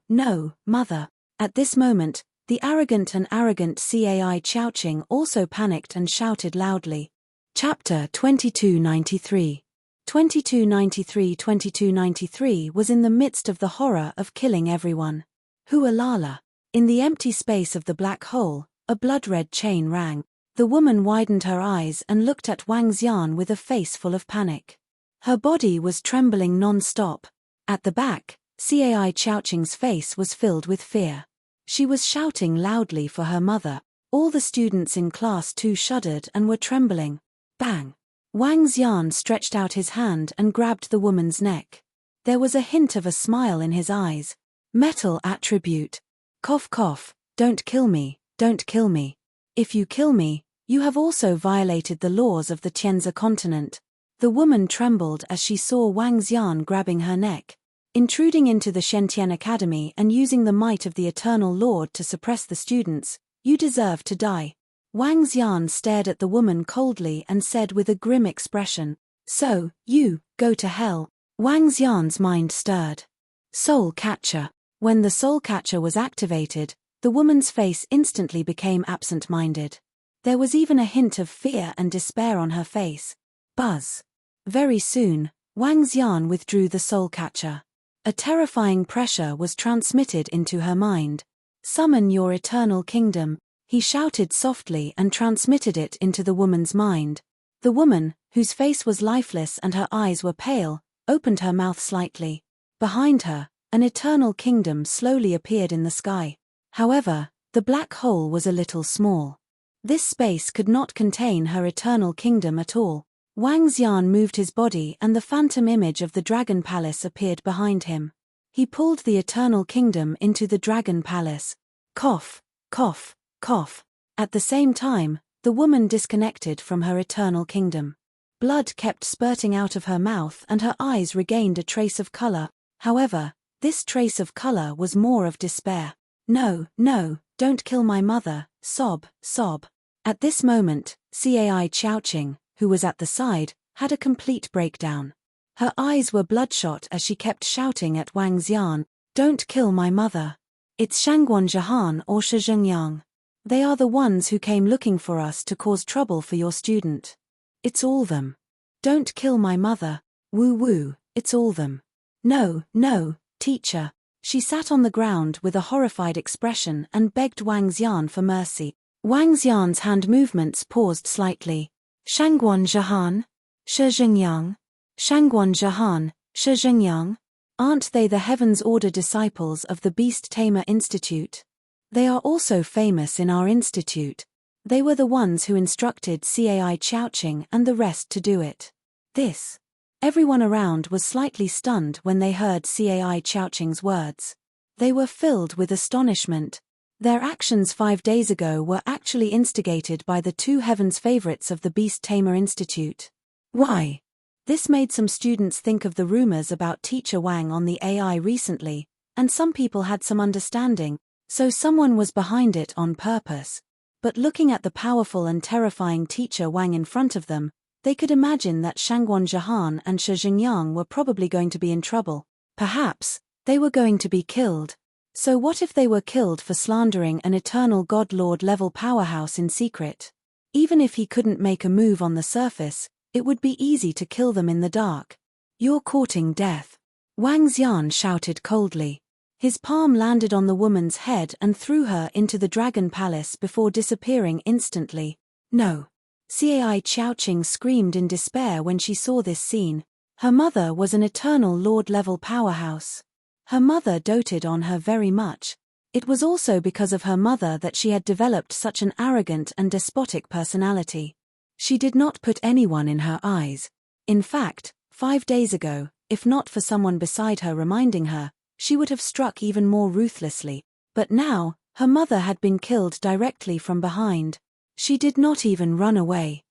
mother. At this moment, the arrogant Cai Chouching also panicked and shouted loudly. Chapter 2293. 2293 was in the midst of the horror of killing everyone. Hualala. In the empty space of the black hole, a blood-red chain rang. The woman widened her eyes and looked at Wang Xian with a face full of panic. Her body was trembling non-stop. At the back, Cai Chowqing's face was filled with fear. She was shouting loudly for her mother. All the students in class 2 shuddered and were trembling. Bang! Wang Xian stretched out his hand and grabbed the woman's neck. There was a hint of a smile in his eyes. Metal attribute. Cough cough, don't kill me, don't kill me. If you kill me, you have also violated the laws of the Tianzi continent. The woman trembled as she saw Wang Xian grabbing her neck. Intruding into the Shentian Academy and using the might of the Eternal Lord to suppress the students, you deserve to die. Wang Xian stared at the woman coldly and said with a grim expression, "So, you, go to hell." Wang Xian's mind stirred. Soul Catcher. When the Soul Catcher was activated, the woman's face instantly became absent-minded. There was even a hint of fear and despair on her face. Buzz. Very soon, Wang Xian withdrew the Soul Catcher. A terrifying pressure was transmitted into her mind. "Summon your eternal kingdom," he shouted softly and transmitted it into the woman's mind. The woman, whose face was lifeless and her eyes were pale, opened her mouth slightly. Behind her, an eternal kingdom slowly appeared in the sky. However, the black hole was a little small. This space could not contain her eternal kingdom at all. Wang Xian moved his body and the phantom image of the Dragon Palace appeared behind him. He pulled the eternal kingdom into the Dragon Palace. Cough, cough, cough. At the same time, the woman disconnected from her eternal kingdom. Blood kept spurting out of her mouth and her eyes regained a trace of color. However, this trace of color was more of despair. "No, no, don't kill my mother," sob, sob. At this moment, Cai Chowqing, who was at the side, had a complete breakdown. Her eyes were bloodshot as she kept shouting at Wang Xian, "Don't kill my mother. It's Shangguan Zhihan or Shizhengyang. They are the ones who came looking for us to cause trouble for your student. It's all them. Don't kill my mother. Woo woo, it's all them. No, no, teacher." She sat on the ground with a horrified expression and begged Wang Xian for mercy. Wang Xian's hand movements paused slightly. "Shangguan Zhihan? Shizhengyang? Shangguan Zhihan, Shizhengyang? Aren't they the Heaven's Order disciples of the Beast Tamer Institute? They are also famous in our institute. They were the ones who instructed Cai Chowqing and the rest to do it." This. Everyone around was slightly stunned when they heard Cai Chowqing's words. They were filled with astonishment. Their actions 5 days ago were actually instigated by the 2 heavens favorites of the Beast Tamer Institute. Why? This made some students think of the rumors about Teacher Wang on the AI recently, and some people had some understanding, so someone was behind it on purpose. But looking at the powerful and terrifying Teacher Wang in front of them, they could imagine that Shangguan Zhihan and Shizhengyang were probably going to be in trouble. Perhaps, they were going to be killed. So what if they were killed for slandering an eternal God Lord level powerhouse in secret? Even if he couldn't make a move on the surface, it would be easy to kill them in the dark. "You're courting death," Wang Xian shouted coldly. His palm landed on the woman's head and threw her into the Dragon Palace before disappearing instantly. "No." Cai Chowqing screamed in despair when she saw this scene. Her mother was an eternal Lord-level powerhouse. Her mother doted on her very much. It was also because of her mother that she had developed such an arrogant and despotic personality. She did not put anyone in her eyes. In fact, 5 days ago, if not for someone beside her reminding her, she would have struck even more ruthlessly. But now, her mother had been killed directly from behind. She did not even run away.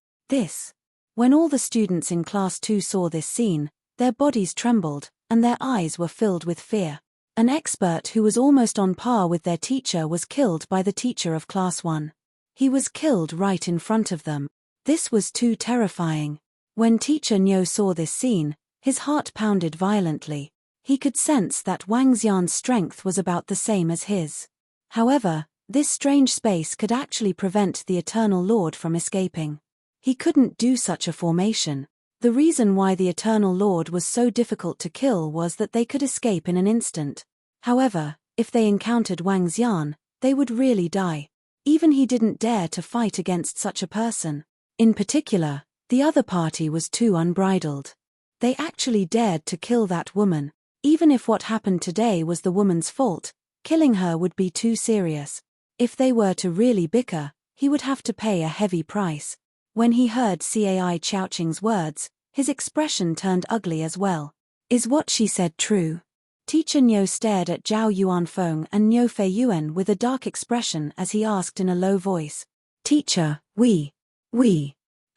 When all the students in Class 2 saw this scene, their bodies trembled, and their eyes were filled with fear. An expert who was almost on par with their teacher was killed by the teacher of Class 1. He was killed right in front of them. This was too terrifying. When Teacher Nyo saw this scene, his heart pounded violently. He could sense that Wang Xian's strength was about the same as his. However, this strange space could actually prevent the Eternal Lord from escaping. He couldn't do such a formation. The reason why the Eternal Lord was so difficult to kill was that they could escape in an instant. However, if they encountered Wang Xian, they would really die. Even he didn't dare to fight against such a person. In particular, the other party was too unbridled. They actually dared to kill that woman. Even if what happened today was the woman's fault, killing her would be too serious. If they were to really bicker, he would have to pay a heavy price. When he heard Cai Chowching's words, his expression turned ugly as well. Is what she said true? Teacher Niu stared at Zhao Yuanfeng and Niu Fei Yuan with a dark expression as he asked in a low voice. Teacher, we.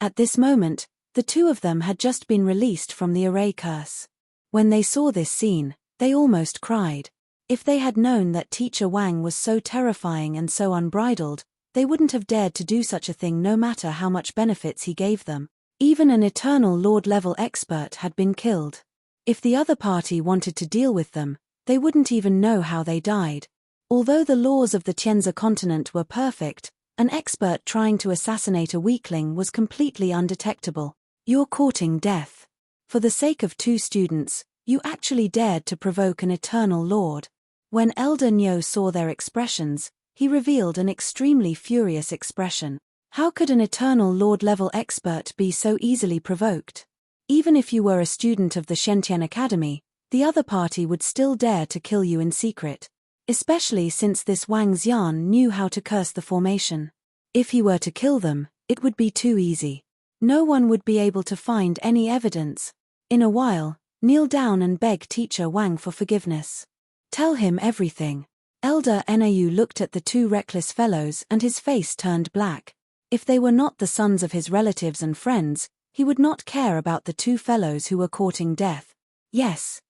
At this moment, the two of them had just been released from the array curse. When they saw this scene, they almost cried. If they had known that Teacher Wang was so terrifying and so unbridled, they wouldn't have dared to do such a thing no matter how much benefits he gave them. Even an Eternal Lord-level expert had been killed. If the other party wanted to deal with them, they wouldn't even know how they died. Although the laws of the Tianzi continent were perfect, an expert trying to assassinate a weakling was completely undetectable. You're courting death. For the sake of two students, you actually dared to provoke an Eternal Lord. When Elder Niu saw their expressions, he revealed an extremely furious expression. How could an Eternal Lord-level expert be so easily provoked? Even if you were a student of the Shentian Academy, the other party would still dare to kill you in secret. Especially since this Wang Xian knew how to curse the formation. If he were to kill them, it would be too easy. No one would be able to find any evidence. In a while, kneel down and beg Teacher Wang for forgiveness. Tell him everything. Elder Nau looked at the two reckless fellows and his face turned black. If they were not the sons of his relatives and friends, he would not care about the two fellows who were courting death. Yes,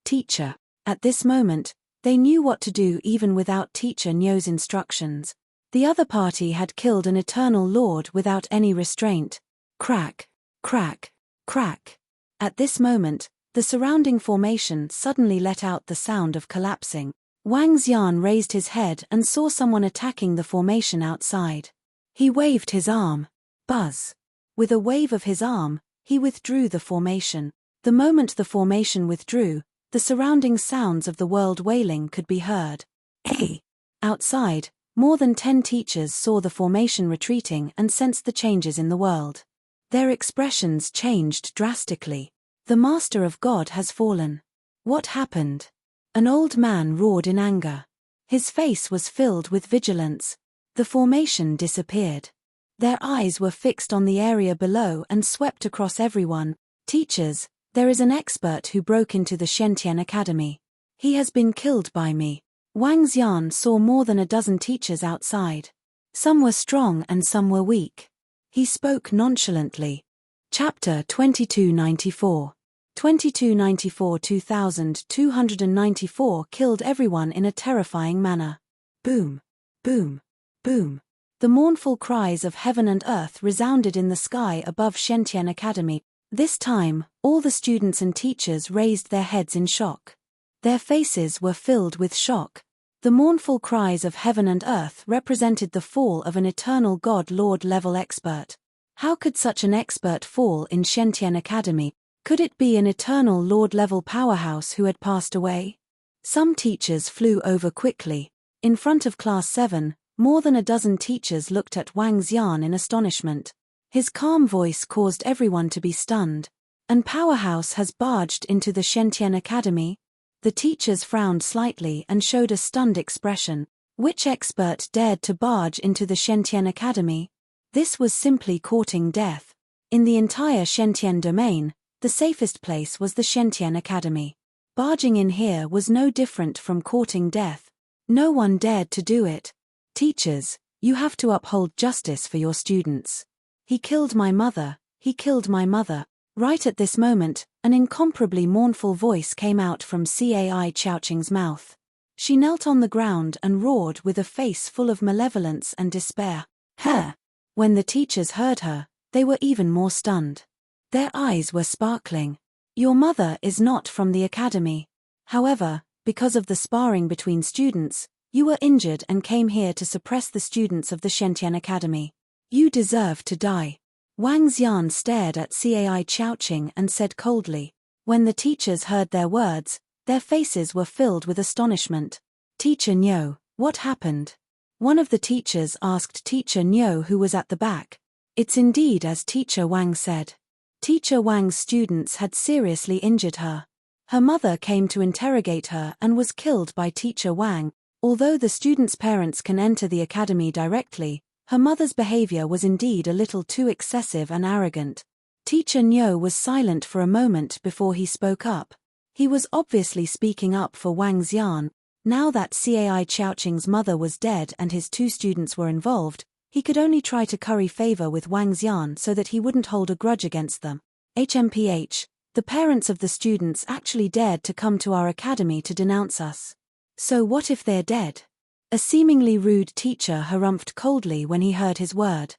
teacher. At this moment, they knew what to do even without Teacher Niu's instructions. The other party had killed an Eternal Lord without any restraint. Crack, crack, crack. At this moment, the surrounding formation suddenly let out the sound of collapsing. Wang Xian raised his head and saw someone attacking the formation outside. He waved his arm. Buzz. With a wave of his arm, he withdrew the formation. The moment the formation withdrew, the surrounding sounds of the world wailing could be heard. Hey! Outside, more than 10 teachers saw the formation retreating and sensed the changes in the world. Their expressions changed drastically. The Master of God has fallen. What happened? An old man roared in anger. His face was filled with vigilance. The formation disappeared. Their eyes were fixed on the area below and swept across everyone. Teachers, there is an expert who broke into the Shentian Academy. He has been killed by me. Wang Xian saw more than a dozen teachers outside. Some were strong and some were weak. He spoke nonchalantly. Chapter 2294. 2294-2294 killed everyone in a terrifying manner. Boom, boom, boom. The mournful cries of heaven and earth resounded in the sky above Shentian Academy. This time, all the students and teachers raised their heads in shock. Their faces were filled with shock. The mournful cries of heaven and earth represented the fall of an Eternal God Lord-level expert. How could such an expert fall in Shentian Academy? Could it be an Eternal Lord-level powerhouse who had passed away? Some teachers flew over quickly. In front of Class 7, more than a dozen teachers looked at Wang Xian in astonishment. His calm voice caused everyone to be stunned. An powerhouse has barged into the Shentian Academy? The teachers frowned slightly and showed a stunned expression. Which expert dared to barge into the Shentian Academy? This was simply courting death. In the entire Shentian domain, the safest place was the Shentian Academy. Barging in here was no different from courting death. No one dared to do it. Teachers, you have to uphold justice for your students. He killed my mother, he killed my mother. Right at this moment, an incomparably mournful voice came out from Cai Chowching's mouth. She knelt on the ground and roared with a face full of malevolence and despair. Her! When the teachers heard her, they were even more stunned. Their eyes were sparkling. Your mother is not from the academy. However, because of the sparring between students, you were injured and came here to suppress the students of the Shentian Academy. You deserve to die. Wang Xian stared at Cai Chowqing and said coldly. When the teachers heard their words, their faces were filled with astonishment. Teacher Niu, what happened? One of the teachers asked Teacher Niu, who was at the back. It's indeed as Teacher Wang said. Teacher Wang's students had seriously injured her. Her mother came to interrogate her and was killed by Teacher Wang. Although the students' parents can enter the academy directly, her mother's behavior was indeed a little too excessive and arrogant. Teacher Niu was silent for a moment before he spoke up. He was obviously speaking up for Wang Xian. Now that Cai Chowqing's mother was dead and his two students were involved, he could only try to curry favor with Wang Xian so that he wouldn't hold a grudge against them. HMPH, the parents of the students actually dared to come to our academy to denounce us. So what if they're dead? A seemingly rude teacher harumphed coldly when he heard his word.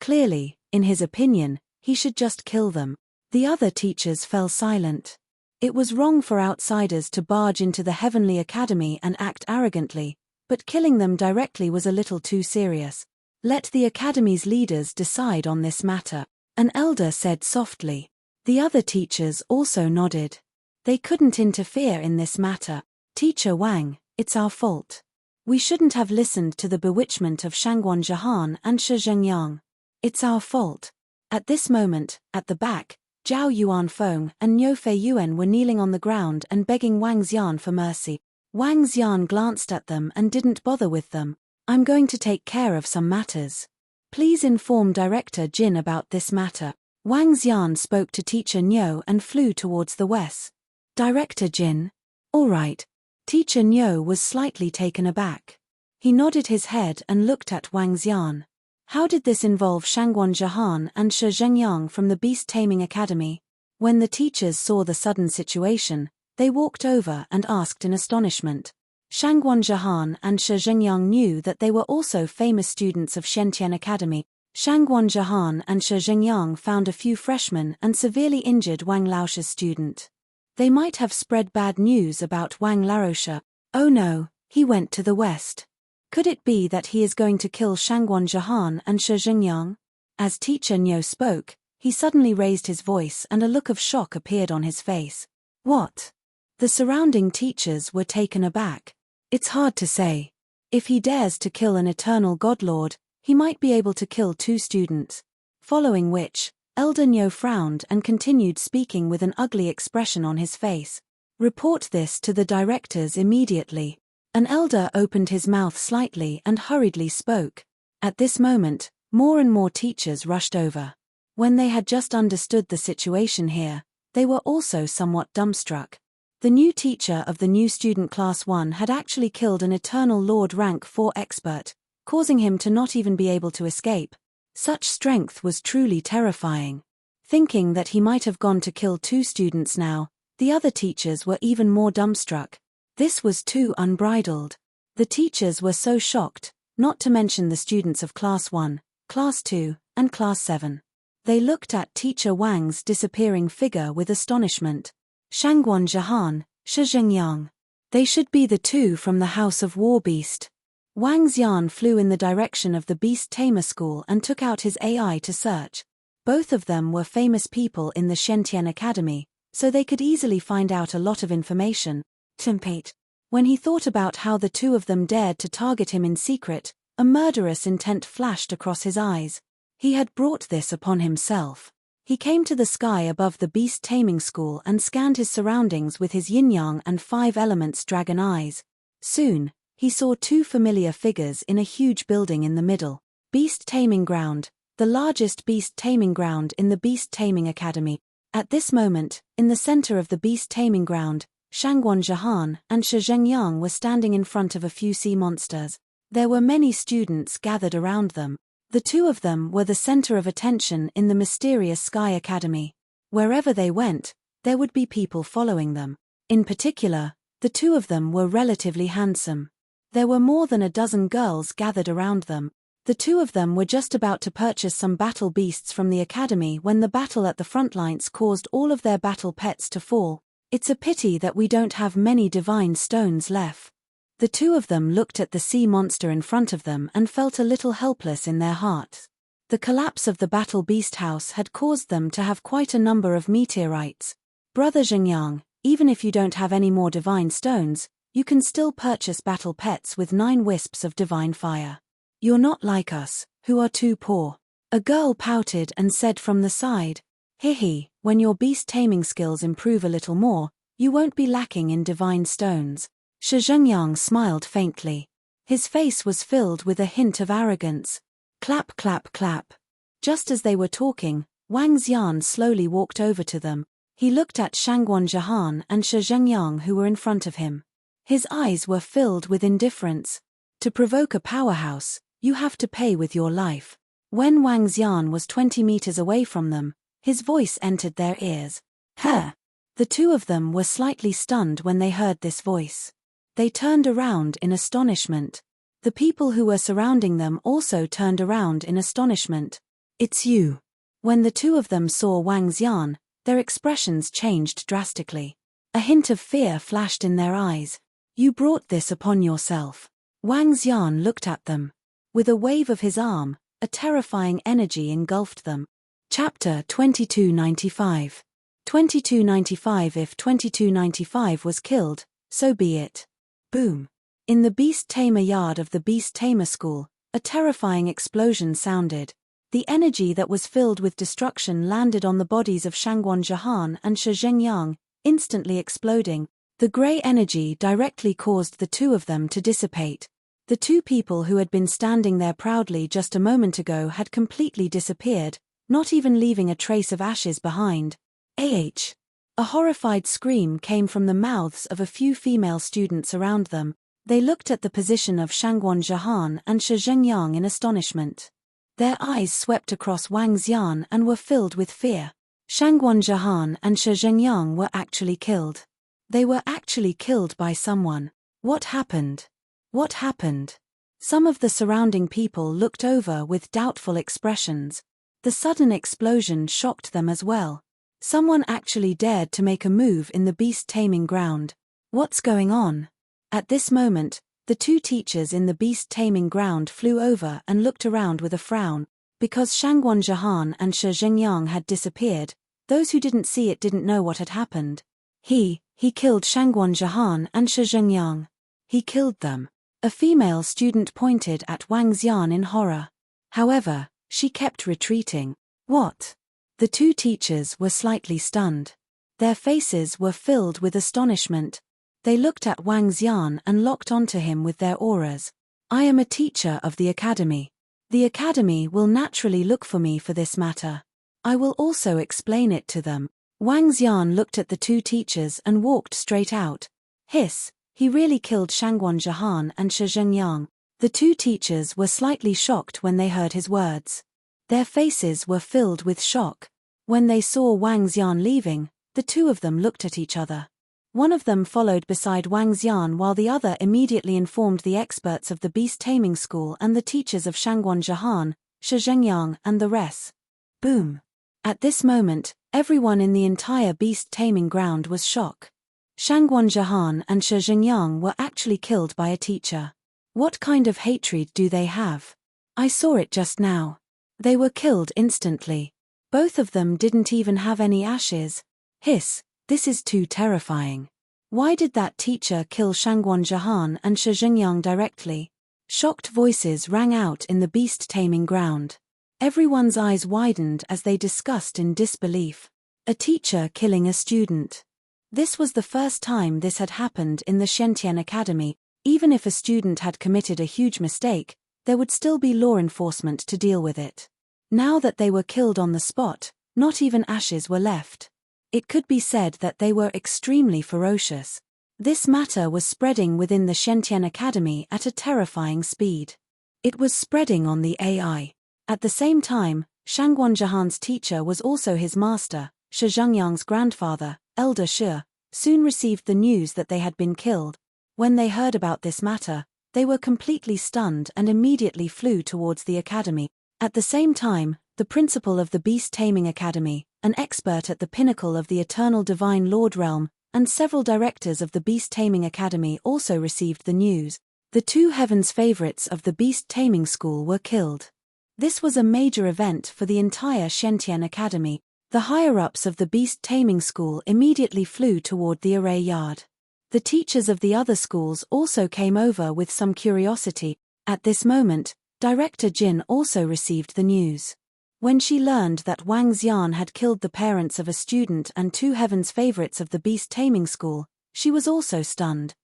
Clearly, in his opinion, he should just kill them. The other teachers fell silent. It was wrong for outsiders to barge into the Heavenly Academy and act arrogantly, but killing them directly was a little too serious. Let the Academy's leaders decide on this matter, an elder said softly. The other teachers also nodded. They couldn't interfere in this matter. Teacher Wang, it's our fault. We shouldn't have listened to the bewitchment of Shangguan Zhihan and Shi Zhengyang. It's our fault. At this moment, at the back, Zhao Yuanfeng and Niu Fei Yuan were kneeling on the ground and begging Wang Xian for mercy. Wang Xian glanced at them and didn't bother with them. I'm going to take care of some matters. Please inform Director Jin about this matter. Wang Xian spoke to Teacher Niu and flew towards the west. Director Jin? All right. Teacher Niu was slightly taken aback. He nodded his head and looked at Wang Xian. How did this involve Shangguan Zhihan and Shi Zhengyang from the Beast Taming Academy? When the teachers saw the sudden situation, they walked over and asked in astonishment. Shangguan Zhihan and Shi Zhengyang knew that they were also famous students of Shentian Academy. Shangguan Zhihan and Shi Zhengyang found a few freshmen and severely injured Wang Laoti's student. They might have spread bad news about Wang Laotia. Oh no, he went to the west. Could it be that he is going to kill Shangguan Zhihan and Shi Zhengyang? As Teacher Niu spoke, he suddenly raised his voice and a look of shock appeared on his face. What? The surrounding teachers were taken aback. It's hard to say. If he dares to kill an eternal godlord, he might be able to kill two students. Following which, Elder Niu frowned and continued speaking with an ugly expression on his face. Report this to the directors immediately. An elder opened his mouth slightly and hurriedly spoke. At this moment, more and more teachers rushed over. When they had just understood the situation here, they were also somewhat dumbstruck. The new teacher of the new student class 1 had actually killed an Eternal Lord rank 4 expert, causing him to not even be able to escape. Such strength was truly terrifying. Thinking that he might have gone to kill two students now, the other teachers were even more dumbstruck. This was too unbridled. The teachers were so shocked, not to mention the students of Class 1, Class 2, and Class 7. They looked at Teacher Wang's disappearing figure with astonishment. Shangguan Zhihan, Shi Zhengyang. They should be the two from the House of War Beast. Wang Xian flew in the direction of the Beast Tamer School and took out his AI to search. Both of them were famous people in the Shentian Academy, so they could easily find out a lot of information. Timpate. When he thought about how the two of them dared to target him in secret, a murderous intent flashed across his eyes. He had brought this upon himself. He came to the sky above the Beast Taming School and scanned his surroundings with his yin-yang and 5 elements dragon eyes. Soon, he saw two familiar figures in a huge building in the middle. Beast Taming Ground, the largest beast taming ground in the Beast Taming Academy. At this moment, in the center of the Beast Taming Ground, Shangguan Zhihan and Shi Zhengyang were standing in front of a few sea monsters. There were many students gathered around them. The two of them were the center of attention in the mysterious Sky Academy. Wherever they went, there would be people following them. In particular, the two of them were relatively handsome. There were more than a dozen girls gathered around them. The two of them were just about to purchase some battle beasts from the academy when the battle at the front lines caused all of their battle pets to fall. It's a pity that we don't have many divine stones left. The two of them looked at the sea monster in front of them and felt a little helpless in their hearts. The collapse of the Battle Beast House had caused them to have quite a number of meteorites. Brother Zhengyang, even if you don't have any more divine stones, you can still purchase battle pets with 9 wisps of divine fire. You're not like us, who are too poor. A girl pouted and said from the side, "Hihi, when your beast taming skills improve a little more, you won't be lacking in divine stones." Shi Zhengyang smiled faintly. His face was filled with a hint of arrogance. Clap clap clap. Just as they were talking, Wang Xian slowly walked over to them. He looked at Shangguan Zhihan and Shi Zhengyang who were in front of him. His eyes were filled with indifference. To provoke a powerhouse, you have to pay with your life. When Wang Xian was 20 meters away from them, his voice entered their ears. Huh! The two of them were slightly stunned when they heard this voice. They turned around in astonishment. The people who were surrounding them also turned around in astonishment. "It's you." When the two of them saw Wang Xian, their expressions changed drastically. A hint of fear flashed in their eyes. "You brought this upon yourself." Wang Xian looked at them. With a wave of his arm, a terrifying energy engulfed them. Chapter 2295. 2295. If 2295 was killed, so be it. Boom. In the Beast Tamer yard of the Beast Tamer school, a terrifying explosion sounded. The energy that was filled with destruction landed on the bodies of Shangguan Zhihan and Shi Zhengyang, instantly exploding. The grey energy directly caused the two of them to dissipate. The two people who had been standing there proudly just a moment ago had completely disappeared, not even leaving a trace of ashes behind. A horrified scream came from the mouths of a few female students around them. They looked at the position of Shangguan Zhihan and Shi Zhengyang in astonishment. Their eyes swept across Wang Xian and were filled with fear. Shangguan Zhihan and Shi Zhengyang were actually killed. They were actually killed by someone. What happened? What happened? Some of the surrounding people looked over with doubtful expressions. The sudden explosion shocked them as well. Someone actually dared to make a move in the beast taming ground. What's going on? At this moment, the two teachers in the beast taming ground flew over and looked around with a frown. Because Shangguan Zhihan and Shi Zhengyang had disappeared, those who didn't see it didn't know what had happened. He killed Shangguan Zhihan and Shi Zhengyang. He killed them. A female student pointed at Wang Xian in horror. However, she kept retreating. What? The two teachers were slightly stunned. Their faces were filled with astonishment. They looked at Wang Xian and locked onto him with their auras. "I am a teacher of the academy. The academy will naturally look for me for this matter. I will also explain it to them." Wang Xian looked at the two teachers and walked straight out. Hiss, he really killed Shangguan Zhihan and Shi Zhengyang. The two teachers were slightly shocked when they heard his words. Their faces were filled with shock. When they saw Wang Xian leaving, the two of them looked at each other. One of them followed beside Wang Xian while the other immediately informed the experts of the beast taming school and the teachers of Shangguan Zhihan, Shi Zhengyang and the rest. Boom. At this moment, everyone in the entire beast taming ground was shocked. Shangguan Zhihan and Shi Zhengyang were actually killed by a teacher. What kind of hatred do they have? I saw it just now. They were killed instantly. Both of them didn't even have any ashes. Hiss, this is too terrifying. Why did that teacher kill Shangguan Zhihan and Shi Zhengyang directly? Shocked voices rang out in the beast taming ground. Everyone's eyes widened as they discussed in disbelief. A teacher killing a student. This was the first time this had happened in the Shentian Academy. Even if a student had committed a huge mistake, there would still be law enforcement to deal with it. Now that they were killed on the spot, not even ashes were left. It could be said that they were extremely ferocious. This matter was spreading within the Shentian Academy at a terrifying speed. It was spreading on the AI. At the same time, Shangguan Zhihan's teacher was also his master. Shi Zhengyang's grandfather, Elder Shi, soon received the news that they had been killed. When they heard about this matter, they were completely stunned and immediately flew towards the academy. At the same time, the principal of the Beast Taming Academy, an expert at the pinnacle of the Eternal Divine Lord Realm, and several directors of the Beast Taming Academy also received the news. The two heavens favorites of the Beast Taming School were killed. This was a major event for the entire Shentian Academy. The higher-ups of the beast taming school immediately flew toward the array yard. The teachers of the other schools also came over with some curiosity. At this moment, Director Jin also received the news. When she learned that Wang Xian had killed the parents of a student and two heaven's favorites of the beast taming school, she was also stunned.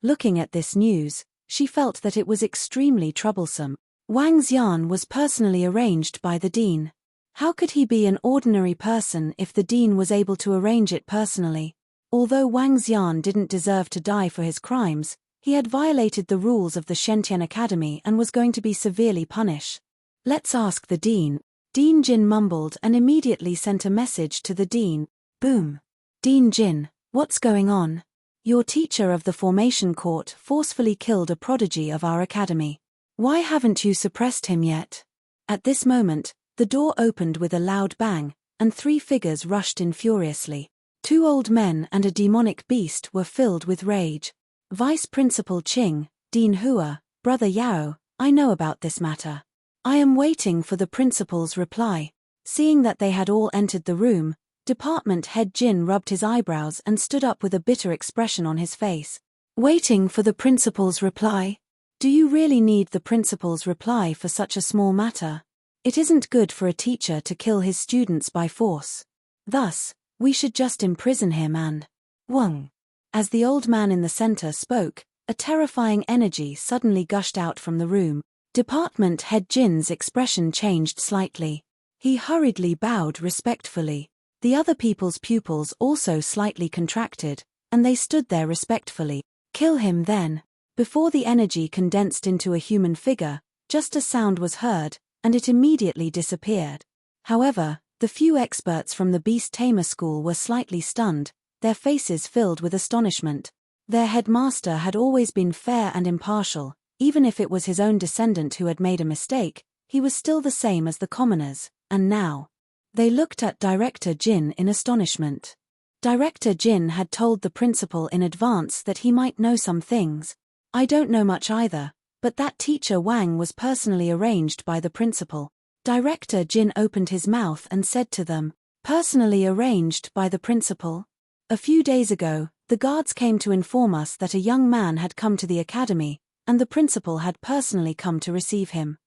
Looking at this news, she felt that it was extremely troublesome. Wang Xian was personally arranged by the dean. How could he be an ordinary person if the dean was able to arrange it personally? Although Wang Xian didn't deserve to die for his crimes, he had violated the rules of the Shentian Academy and was going to be severely punished. Let's ask the dean. Dean Jin mumbled and immediately sent a message to the dean. Boom. Dean Jin, what's going on? Your teacher of the formation court forcefully killed a prodigy of our academy. Why haven't you suppressed him yet? At this moment, the door opened with a loud bang, and three figures rushed in furiously. Two old men and a demonic beast were filled with rage. Vice Principal Qing, Dean Hua, Brother Yao, I know about this matter. I am waiting for the principal's reply. Seeing that they had all entered the room, Department Head Jin rubbed his eyebrows and stood up with a bitter expression on his face. Waiting for the principal's reply? Do you really need the principal's reply for such a small matter? It isn't good for a teacher to kill his students by force. Thus, we should just imprison him and… Wang. As the old man in the center spoke, a terrifying energy suddenly gushed out from the room. Department Head Jin's expression changed slightly. He hurriedly bowed respectfully. The other people's pupils also slightly contracted, and they stood there respectfully. Kill him then. Before the energy condensed into a human figure, just a sound was heard, and it immediately disappeared. However, the few experts from the Beast Tamer school were slightly stunned, their faces filled with astonishment. Their headmaster had always been fair and impartial. Even if it was his own descendant who had made a mistake, he was still the same as the commoners, and now… They looked at Director Jin in astonishment. Director Jin had told the principal in advance that he might know some things. I don't know much either, but that teacher Wang was personally arranged by the principal. Director Jin opened his mouth and said to them, personally arranged by the principal? A few days ago, the guards came to inform us that a young man had come to the academy, and the principal had personally come to receive him.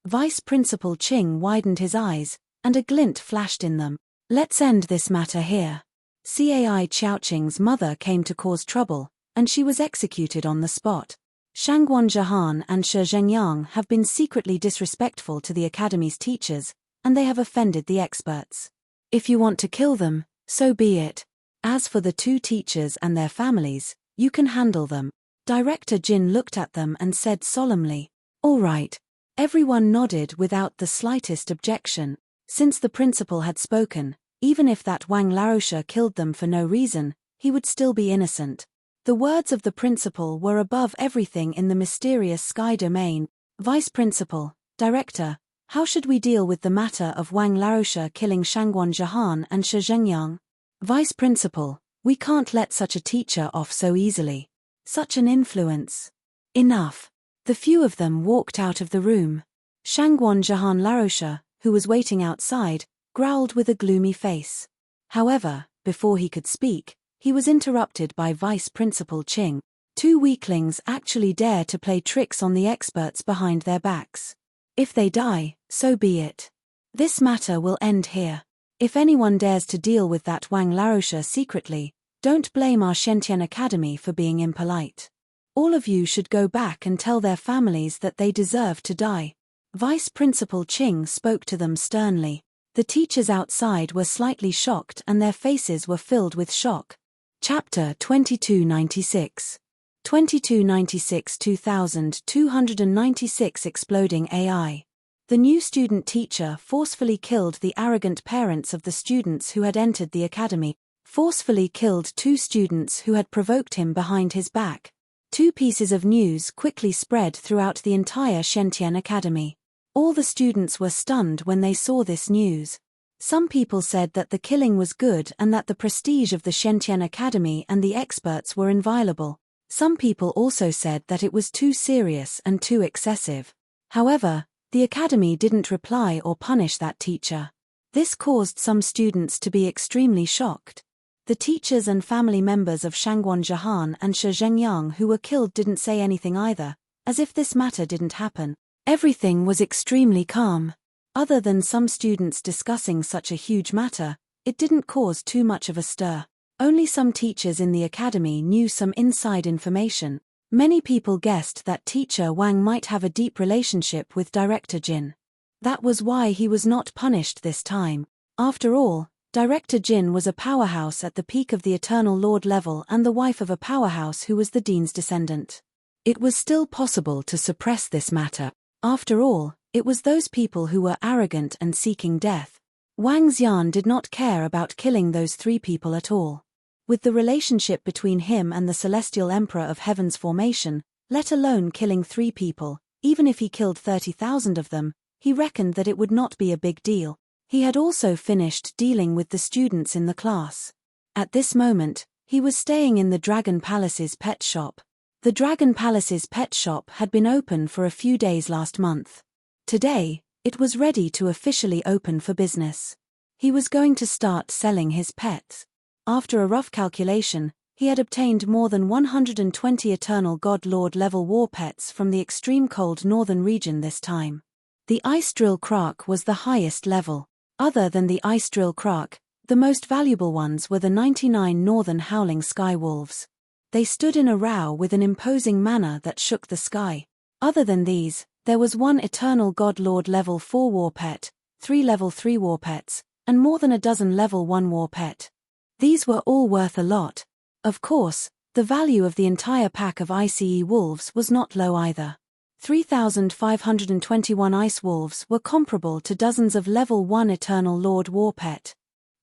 Vice Principal Qing widened his eyes, and a glint flashed in them. Let's end this matter here. Cai Qiaoqing's mother came to cause trouble, and she was executed on the spot. Shangguan Zhehan and Shi Zhengyang have been secretly disrespectful to the academy's teachers, and they have offended the experts. If you want to kill them, so be it. As for the two teachers and their families, you can handle them. Director Jin looked at them and said solemnly, all right. Everyone nodded without the slightest objection. Since the principal had spoken, even if that Wang Laosha killed them for no reason, he would still be innocent. The words of the principal were above everything in the mysterious sky domain. Vice Principal, Director, how should we deal with the matter of Wang Laosha killing Shangguan Zhehan and Shi Zhengyang? Vice Principal, we can't let such a teacher off so easily. Such an influence. Enough. The few of them walked out of the room. Shangguan Zhehan Laosha, who was waiting outside, growled with a gloomy face. However, before he could speak, he was interrupted by Vice Principal Qing. Two weaklings actually dare to play tricks on the experts behind their backs. If they die, so be it. This matter will end here. If anyone dares to deal with that Wang Laosha secretly, don't blame our Shentian Academy for being impolite. All of you should go back and tell their families that they deserve to die. Vice Principal Qing spoke to them sternly. The teachers outside were slightly shocked and their faces were filled with shock. Chapter 2296. 2296-2296 Exploding AI. The new student teacher forcefully killed the arrogant parents of the students who had entered the academy, forcefully killed two students who had provoked him behind his back. Two pieces of news quickly spread throughout the entire Shentian Academy. All the students were stunned when they saw this news. Some people said that the killing was good and that the prestige of the Shentian Academy and the experts were inviolable. Some people also said that it was too serious and too excessive. However, the academy didn't reply or punish that teacher. This caused some students to be extremely shocked. The teachers and family members of Shangguan Zhehan and Shi Zhengyang who were killed didn't say anything either, as if this matter didn't happen. Everything was extremely calm. Other than some students discussing such a huge matter, it didn't cause too much of a stir. Only some teachers in the academy knew some inside information. Many people guessed that teacher Wang might have a deep relationship with director Jin. That was why he was not punished this time. After all, Director Jin was a powerhouse at the peak of the Eternal Lord level and the wife of a powerhouse who was the dean's descendant. It was still possible to suppress this matter. After all, it was those people who were arrogant and seeking death. Wang Xian did not care about killing those 3 people at all. With the relationship between him and the Celestial Emperor of Heaven's formation, let alone killing 3 people, even if he killed 30,000 of them, he reckoned that it would not be a big deal. He had also finished dealing with the students in the class. At this moment, he was staying in the Dragon Palace's pet shop. The Dragon Palace's pet shop had been open for a few days last month. Today, it was ready to officially open for business. He was going to start selling his pets. After a rough calculation, he had obtained more than 120 Eternal God Lord level war pets from the extreme cold northern region this time. The Ice Drill Krak was the highest level. Other than the Ice Drill Krak, the most valuable ones were the 99 northern Howling Sky Wolves. They stood in a row with an imposing manner that shook the sky. Other than these, there was 1 Eternal God Lord level 4 war pet, 3 level 3 war pets, and more than a dozen level 1 war pet. These were all worth a lot. Of course, the value of the entire pack of ICE wolves was not low either. 3,521 ice wolves were comparable to dozens of level 1 Eternal Lord war pet.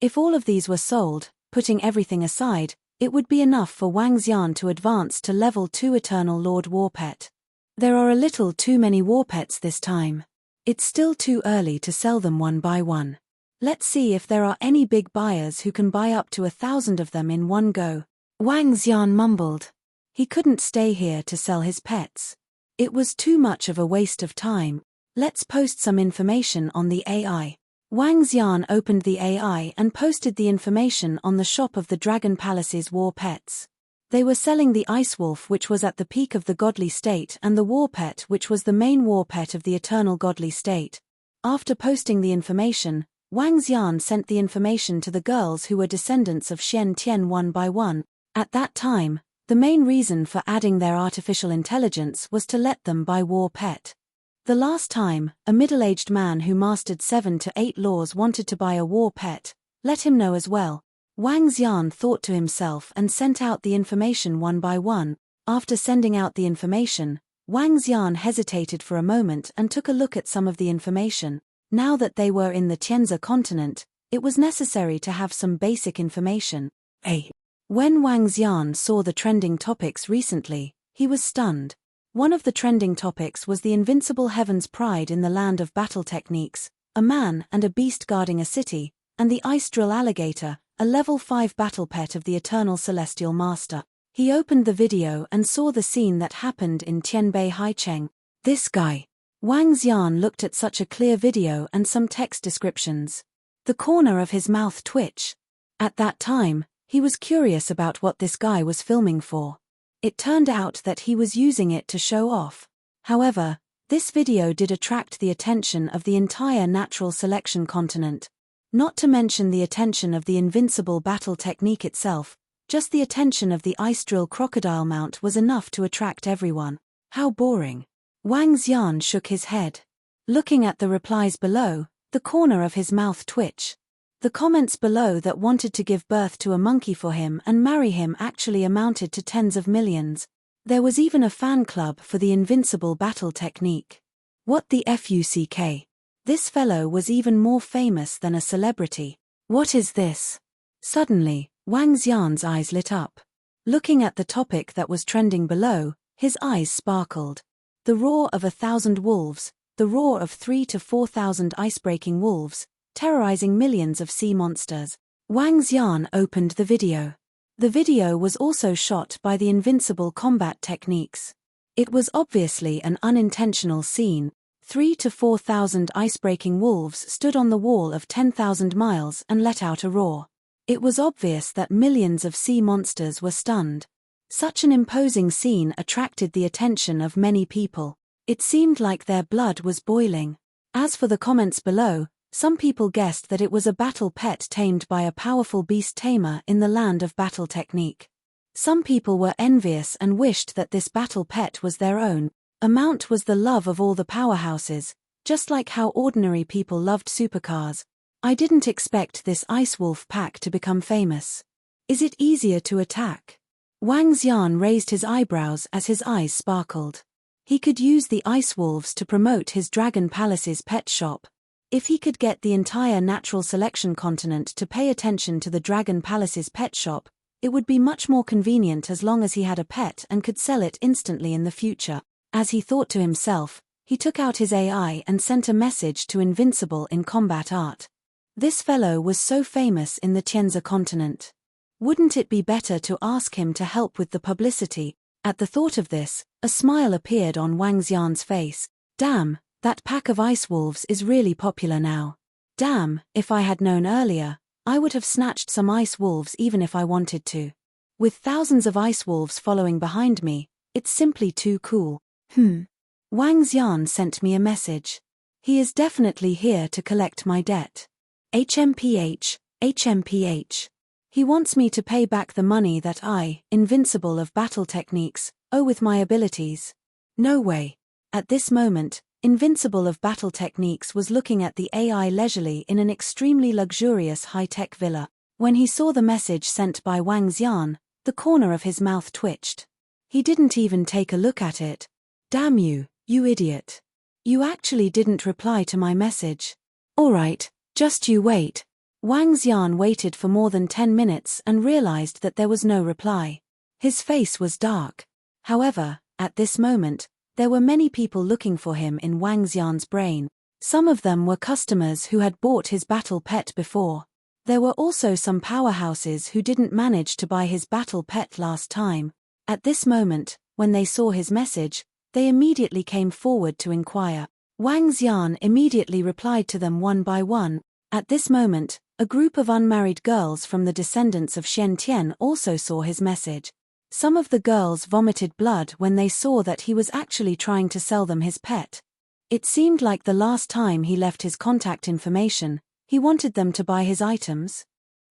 If all of these were sold, putting everything aside, it would be enough for Wang Xian to advance to level 2 Eternal Lord war pet. There are a little too many war pets this time. It's still too early to sell them one by one. Let's see if there are any big buyers who can buy up to 1,000 of them in one go. Wang Xian mumbled. He couldn't stay here to sell his pets. It was too much of a waste of time. Let's post some information on the AI. Wang Xian opened the AI and posted the information on the shop of the Dragon Palace's war pets. They were selling the Ice Wolf, which was at the peak of the godly state, and the war pet, which was the main war pet of the eternal godly state. After posting the information, Wang Xian sent the information to the girls who were descendants of Xian Tian one by one. At that time, the main reason for adding their artificial intelligence was to let them buy war pet. The last time, a middle-aged man who mastered 7 to 8 laws wanted to buy a war pet. Let him know as well. Wang Xian thought to himself and sent out the information one by one. After sending out the information, Wang Xian hesitated for a moment and took a look at some of the information. Now that they were in the Tianzi continent, it was necessary to have some basic information. When Wang Xian saw the trending topics recently, he was stunned. One of the trending topics was the Invincible Heaven's Pride in the Land of Battle Techniques, a man and a beast guarding a city, and the Ice Drill Alligator, a level 5 battle pet of the Eternal Celestial Master. He opened the video and saw the scene that happened in Tianbei Haicheng. This guy. Wang Xian looked at such a clear video and some text descriptions. The corner of his mouth twitched. At that time, he was curious about what this guy was filming for. It turned out that he was using it to show off. However, this video did attract the attention of the entire natural selection continent. Not to mention the attention of the Invincible battle technique itself, just the attention of the Ice Drill crocodile mount was enough to attract everyone. How boring. Wang Xian shook his head. Looking at the replies below, the corner of his mouth twitched. The comments below that wanted to give birth to a monkey for him and marry him actually amounted to tens of millions. There was even a fan club for the Invincible battle technique. What the fuck? This fellow was even more famous than a celebrity. What is this? Suddenly, Wang Xian's eyes lit up. Looking at the topic that was trending below, his eyes sparkled. The roar of 1,000 wolves, the roar of 3,000 to 4,000 ice-breaking wolves, terrorizing millions of sea monsters. Wang Xian opened the video. The video was also shot by the Invincible combat techniques. It was obviously an unintentional scene, 3 to 4,000 ice-breaking wolves stood on the wall of 10,000 miles and let out a roar. It was obvious that millions of sea monsters were stunned. Such an imposing scene attracted the attention of many people. It seemed like their blood was boiling. As for the comments below, some people guessed that it was a battle pet tamed by a powerful beast tamer in the land of battle technique. Some people were envious and wished that this battle pet was their own. A mount was the love of all the powerhouses, just like how ordinary people loved supercars. I didn't expect this ice wolf pack to become famous. Is it easier to attack? Wang Xian raised his eyebrows as his eyes sparkled. He could use the ice wolves to promote his Dragon Palace's pet shop. If he could get the entire natural selection continent to pay attention to the Dragon Palace's pet shop, it would be much more convenient as long as he had a pet and could sell it instantly in the future. As he thought to himself, he took out his AI and sent a message to Invincible in combat art. This fellow was so famous in the Tianzi continent. Wouldn't it be better to ask him to help with the publicity? At the thought of this, a smile appeared on Wang Xian's face. Damn, that pack of ice wolves is really popular now. Damn, if I had known earlier, I would have snatched some ice wolves even if I wanted to. With thousands of ice wolves following behind me, it's simply too cool. Wang Xian sent me a message. He is definitely here to collect my debt. HMPH. He wants me to pay back the money that I, Invincible of battle techniques, owe with my abilities. No way. At this moment, Invincible of battle techniques was looking at the AI leisurely in an extremely luxurious high-tech villa. When he saw the message sent by Wang Xian, the corner of his mouth twitched. He didn't even take a look at it. Damn you, you idiot. You actually didn't reply to my message. Alright, just you wait. Wang Xian waited for more than 10 minutes and realized that there was no reply. His face was dark. However, at this moment, there were many people looking for him in Wang Xian's brain. Some of them were customers who had bought his battle pet before. There were also some powerhouses who didn't manage to buy his battle pet last time. At this moment, when they saw his message, they immediately came forward to inquire. Wang Xian immediately replied to them one by one. At this moment, a group of unmarried girls from the descendants of Shen Tian also saw his message. Some of the girls vomited blood when they saw that he was actually trying to sell them his pet. It seemed like the last time he left his contact information, he wanted them to buy his items.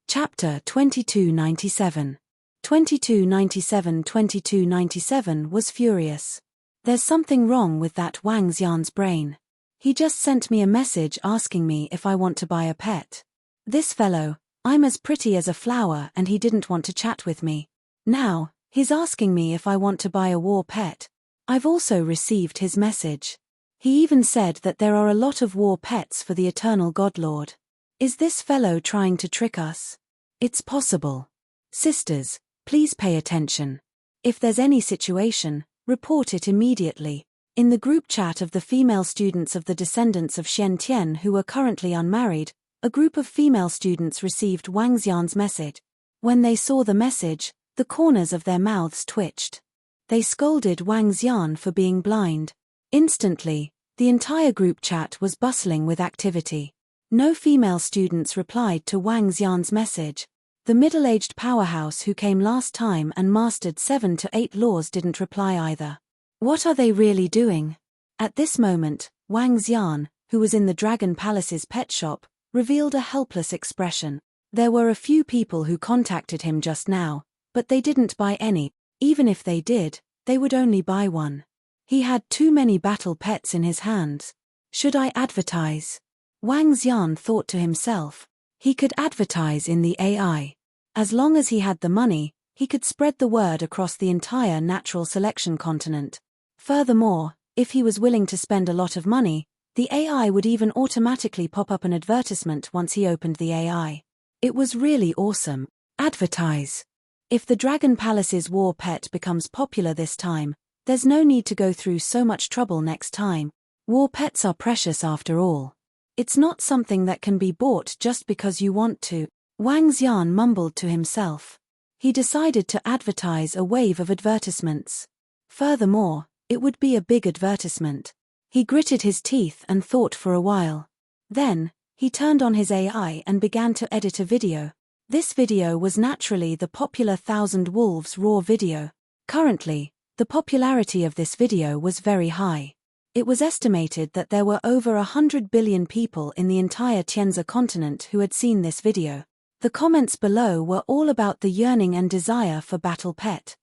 Chapter 2297. 2297 was furious. There's something wrong with that Wang Xian's brain. He just sent me a message asking me if I want to buy a pet. This fellow, I'm as pretty as a flower and he didn't want to chat with me. Now, he's asking me if I want to buy a war pet. I've also received his message. He even said that there are a lot of war pets for the Eternal Godlord. Is this fellow trying to trick us? It's possible. Sisters, please pay attention. If there's any situation, report it immediately. In the group chat of the female students of the descendants of Shen Tian who were currently unmarried, a group of female students received Wang Xian's message. When they saw the message, the corners of their mouths twitched. They scolded Wang Xian for being blind. Instantly, the entire group chat was bustling with activity. No female students replied to Wang Xian's message. The middle-aged powerhouse who came last time and mastered 7 to 8 laws didn't reply either. What are they really doing? At this moment, Wang Xian, who was in the Dragon Palace's pet shop, revealed a helpless expression. There were a few people who contacted him just now, but they didn't buy any. Even if they did, they would only buy one. He had too many battle pets in his hands. Should I advertise? Wang Xian thought to himself. He could advertise in the AI. As long as he had the money, he could spread the word across the entire natural selection continent. Furthermore, if he was willing to spend a lot of money, the AI would even automatically pop up an advertisement once he opened the AI. It was really awesome. Advertise. If the Dragon Palace's war pet becomes popular this time, there's no need to go through so much trouble next time. War pets are precious after all. It's not something that can be bought just because you want to. Wang Xian mumbled to himself. He decided to advertise a wave of advertisements. Furthermore, it would be a big advertisement. He gritted his teeth and thought for a while. Then, he turned on his AI and began to edit a video. This video was naturally the popular Thousand Wolves Roar video. Currently, the popularity of this video was very high. It was estimated that there were over 100 billion people in the entire Tianzi continent who had seen this video. The comments below were all about the yearning and desire for Battle Pet.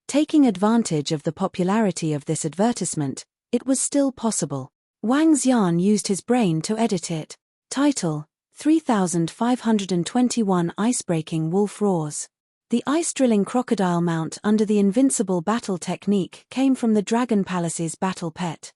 Taking advantage of the popularity of this advertisement, it was still possible. Wang Xian used his brain to edit it. Title: 3521 Ice-Breaking Wolf Roars. The ice-drilling crocodile mount under the Invincible battle technique came from the Dragon Palace's Battle Pet.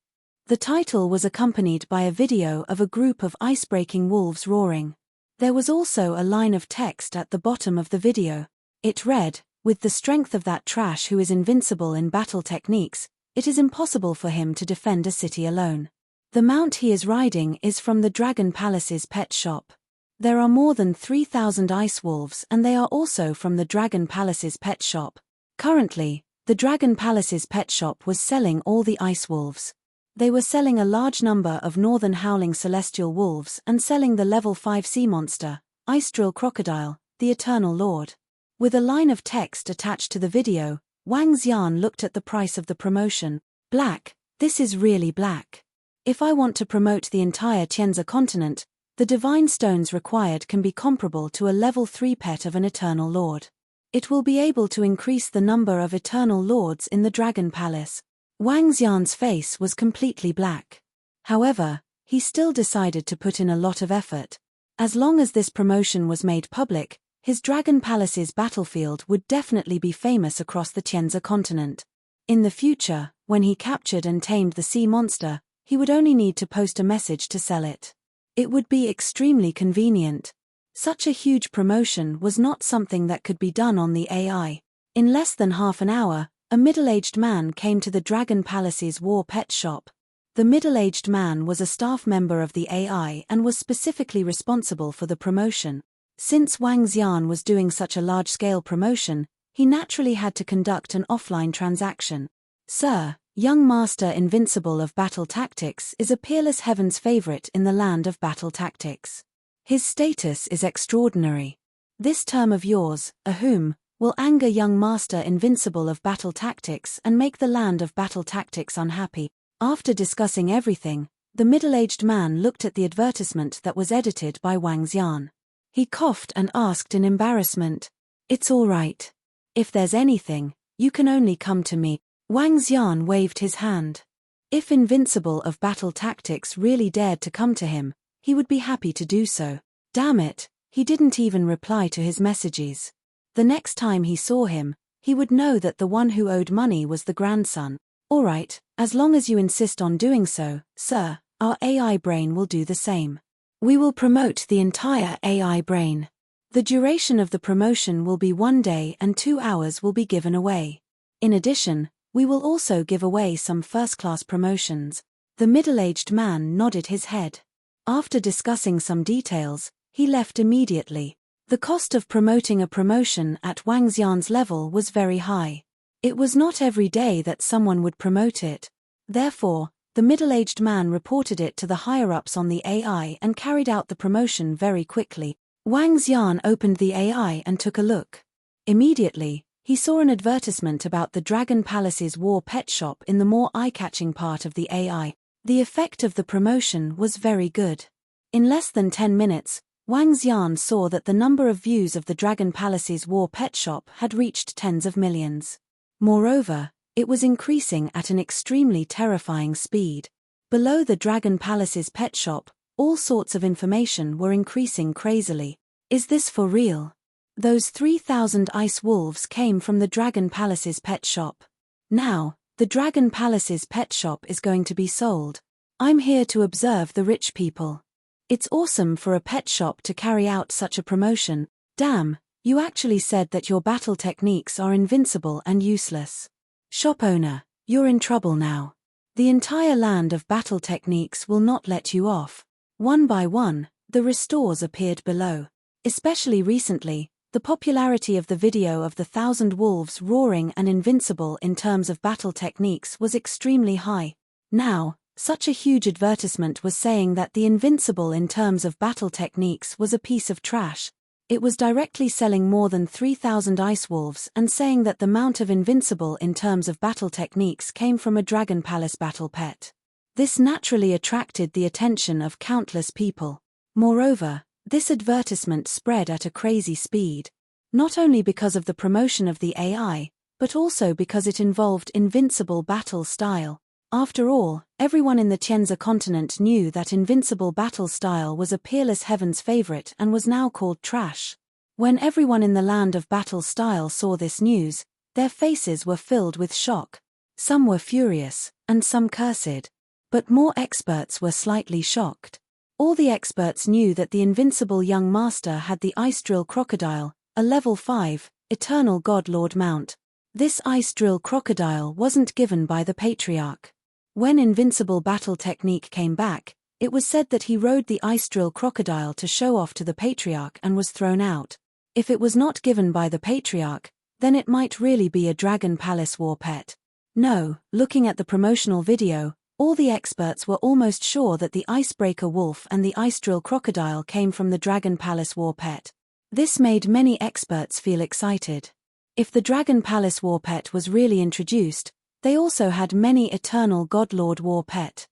The title was accompanied by a video of a group of ice-breaking wolves roaring. There was also a line of text at the bottom of the video. It read, "With the strength of that trash who is invincible in battle techniques, it is impossible for him to defend a city alone." The mount he is riding is from the Dragon Palace's pet shop. There are more than 3,000 ice wolves and they are also from the Dragon Palace's pet shop. Currently, the Dragon Palace's pet shop was selling all the ice wolves. They were selling a large number of northern howling celestial wolves and selling the level 5 sea monster, Ice Drill Crocodile, the Eternal Lord. With a line of text attached to the video, Wang Xian looked at the price of the promotion. Black, this is really black. If I want to promote the entire Tianzi continent, the divine stones required can be comparable to a level 3 pet of an Eternal Lord. It will be able to increase the number of Eternal Lords in the Dragon Palace. Wang Xian's face was completely black. However, he still decided to put in a lot of effort. As long as this promotion was made public, his Dragon Palace's battlefield would definitely be famous across the Tianzi continent. In the future, when he captured and tamed the sea monster, he would only need to post a message to sell it. It would be extremely convenient. Such a huge promotion was not something that could be done on the AI. In less than half an hour, a middle-aged man came to the Dragon Palace's war pet shop. The middle-aged man was a staff member of the AI and was specifically responsible for the promotion. Since Wang Xian was doing such a large-scale promotion, he naturally had to conduct an offline transaction. "Sir, young Master Invincible of Battle Tactics is a peerless heaven's favorite in the land of battle tactics. His status is extraordinary. This term of yours, Ahum, will anger young Master Invincible of Battle Tactics and make the land of battle tactics unhappy." After discussing everything, the middle-aged man looked at the advertisement that was edited by Wang Xian. He coughed and asked in embarrassment, "It's all right. If there's anything, you can only come to me." Wang Xian waved his hand. If Invincible of Battle Tactics really dared to come to him, he would be happy to do so. Damn it, he didn't even reply to his messages. The next time he saw him, he would know that the one who owed money was the grandson. "All right, as long as you insist on doing so, sir, our AI brain will do the same. We will promote the entire AI brain. The duration of the promotion will be 1 day and 2 hours will be given away. In addition, we will also give away some first-class promotions." The middle-aged man nodded his head. After discussing some details, he left immediately. The cost of promoting a promotion at Wang Xian's level was very high. It was not every day that someone would promote it. Therefore, the middle-aged man reported it to the higher-ups on the AI and carried out the promotion very quickly. Wang Xian opened the AI and took a look. Immediately, he saw an advertisement about the Dragon Palace's war pet shop in the more eye-catching part of the AI. The effect of the promotion was very good. In less than 10 minutes, Wang Xian saw that the number of views of the Dragon Palace's war pet shop had reached tens of millions. Moreover, it was increasing at an extremely terrifying speed. Below the Dragon Palace's pet shop, all sorts of information were increasing crazily. Is this for real? Those 3,000 ice wolves came from the Dragon Palace's pet shop. Now, the Dragon Palace's pet shop is going to be sold. I'm here to observe the rich people. It's awesome for a pet shop to carry out such a promotion. Damn, you actually said that your battle techniques are invincible and useless. Shop owner, you're in trouble now. The entire land of battle techniques will not let you off. One by one, the restores appeared below. Especially recently, the popularity of the video of the 1,000 wolves roaring and invincible in terms of battle techniques was extremely high. Now, Such a huge advertisement was saying that the Invincible in terms of battle techniques was a piece of trash. It was directly selling more than 3,000 ice wolves and saying that the mount of Invincible in terms of battle techniques came from a Dragon Palace battle pet. This naturally attracted the attention of countless people. Moreover, this advertisement spread at a crazy speed. Not only because of the promotion of the AI, but also because it involved Invincible battle style. After all, everyone in the Tianzi continent knew that Invincible battle style was a peerless heaven's favorite and was now called trash. When everyone in the land of battle style saw this news, their faces were filled with shock. Some were furious, and some cursed. But more experts were slightly shocked. All the experts knew that the Invincible young master had the Ice Drill Crocodile, a level 5, Eternal God Lord mount. This Ice Drill Crocodile wasn't given by the Patriarch. When Invincible battle technique came back, it was said that he rode the Ice Drill Crocodile to show off to the Patriarch and was thrown out. If it was not given by the Patriarch, then it might really be a Dragon Palace war pet. No, looking at the promotional video, all the experts were almost sure that the Icebreaker Wolf and the Ice Drill Crocodile came from the Dragon Palace war pet. This made many experts feel excited. If the Dragon Palace war pet was really introduced, they also had many Eternal Godlord war pet.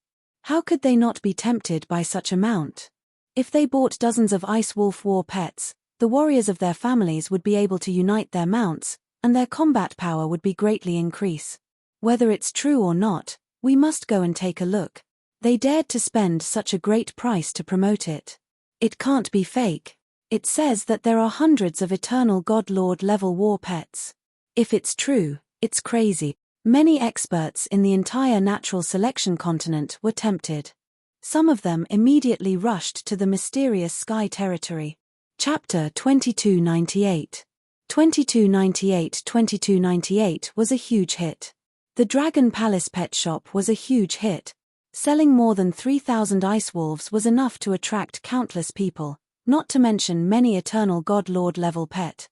How could they not be tempted by such a mount? If they bought dozens of Ice Wolf war pets, the warriors of their families would be able to unite their mounts, and their combat power would be greatly increase. Whether it's true or not, we must go and take a look. They dared to spend such a great price to promote it. It can't be fake. It says that there are hundreds of Eternal God Lord level war pets. If it's true, it's crazy. Many experts in the entire natural selection continent were tempted. Some of them immediately rushed to the mysterious sky territory. Chapter 2298. 2298 was a huge hit. The Dragon Palace pet shop was a huge hit. Selling more than 3,000 ice wolves was enough to attract countless people, not to mention many Eternal God Lord level pet.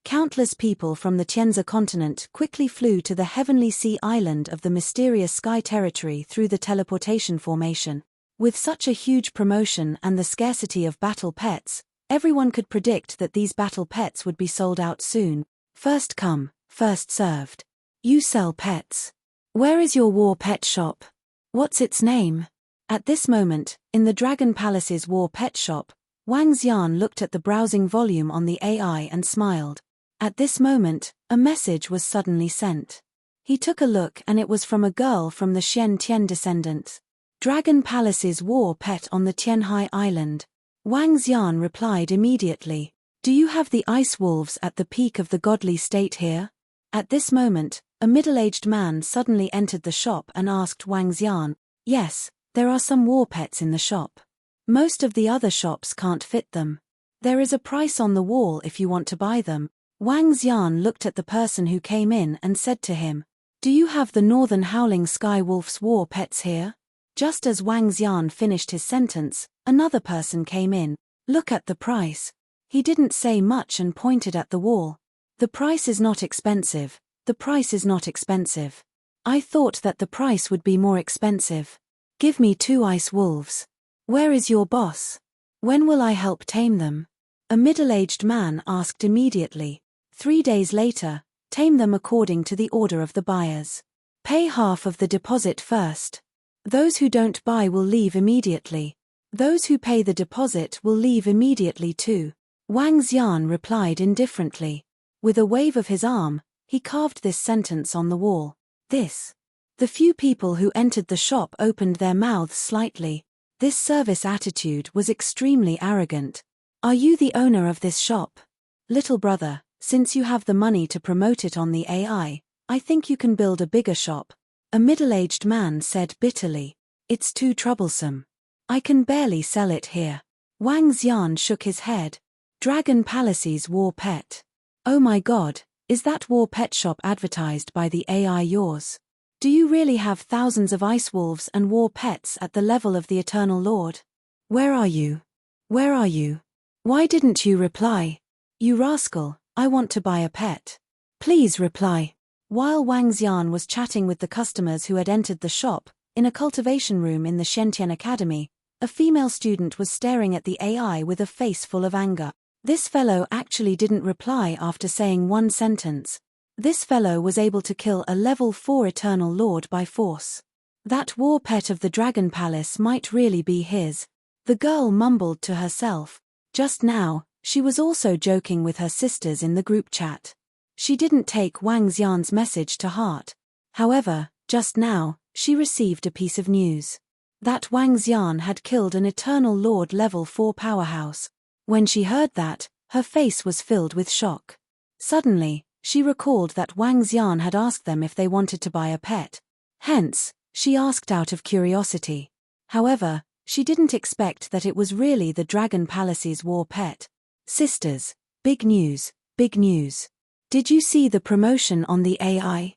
Countless people from the Tianzi continent quickly flew to the Heavenly Sea Island of the mysterious sky territory through the teleportation formation. With such a huge promotion and the scarcity of battle pets, everyone could predict that these battle pets would be sold out soon. First come, first served. You sell pets. Where is your war pet shop? What's its name? At this moment, in the Dragon Palace's war pet shop, Wang Xian looked at the browsing volume on the AI and smiled. At this moment, a message was suddenly sent. He took a look and it was from a girl from the Xian Tian descendants. Dragon Palace's war pet on the Tianhai Island. Wang Xian replied immediately. Do you have the ice wolves at the peak of the godly state here? At this moment, a middle-aged man suddenly entered the shop and asked Wang Xian. Yes, there are some war pets in the shop. Most of the other shops can't fit them. There is a price on the wall if you want to buy them. Wang Xian looked at the person who came in and said to him, do you have the Northern Howling Sky Wolf's war pets here? Just as Wang Xian finished his sentence, another person came in. Look at the price. He didn't say much and pointed at the wall. The price is not expensive. The price is not expensive. I thought that the price would be more expensive. Give me 2 ice wolves. Where is your boss? When will I help tame them? A middle-aged man asked immediately. 3 days later, tame them according to the order of the buyers. Pay half of the deposit first. Those who don't buy will leave immediately. Those who pay the deposit will leave immediately too. Wang Xian replied indifferently. With a wave of his arm, he carved this sentence on the wall. This. The few people who entered the shop opened their mouths slightly. This service attitude was extremely arrogant. Are you the owner of this shop? Little brother, since you have the money to promote it on the AI, I think you can build a bigger shop. A middle-aged man said bitterly. It's too troublesome. I can barely sell it here. Wang Xian shook his head. Dragon Palace's war pet. Oh my god, is that war pet shop advertised by the AI yours? Do you really have thousands of ice wolves and war pets at the level of the Eternal Lord? Where are you? Where are you? Why didn't you reply? You rascal, I want to buy a pet. Please reply. While Wang Xian was chatting with the customers who had entered the shop, In a cultivation room in the Shentian Academy, a female student was staring at the AI with a face full of anger. This fellow actually didn't reply after saying one sentence. This fellow was able to kill a level 4 Eternal Lord by force. That war pet of the Dragon Palace might really be his. The girl mumbled to herself. Just now, she was also joking with her sisters in the group chat. She didn't take Wang Xian's message to heart. However, just now, she received a piece of news. That Wang Xian had killed an Eternal Lord level 4 powerhouse. When she heard that, her face was filled with shock. Suddenly, she recalled that Wang Xian had asked them if they wanted to buy a pet. Hence, she asked out of curiosity. However, she didn't expect that it was really the Dragon Palace's war pet. Sisters, big news, big news. Did you see the promotion on the AI?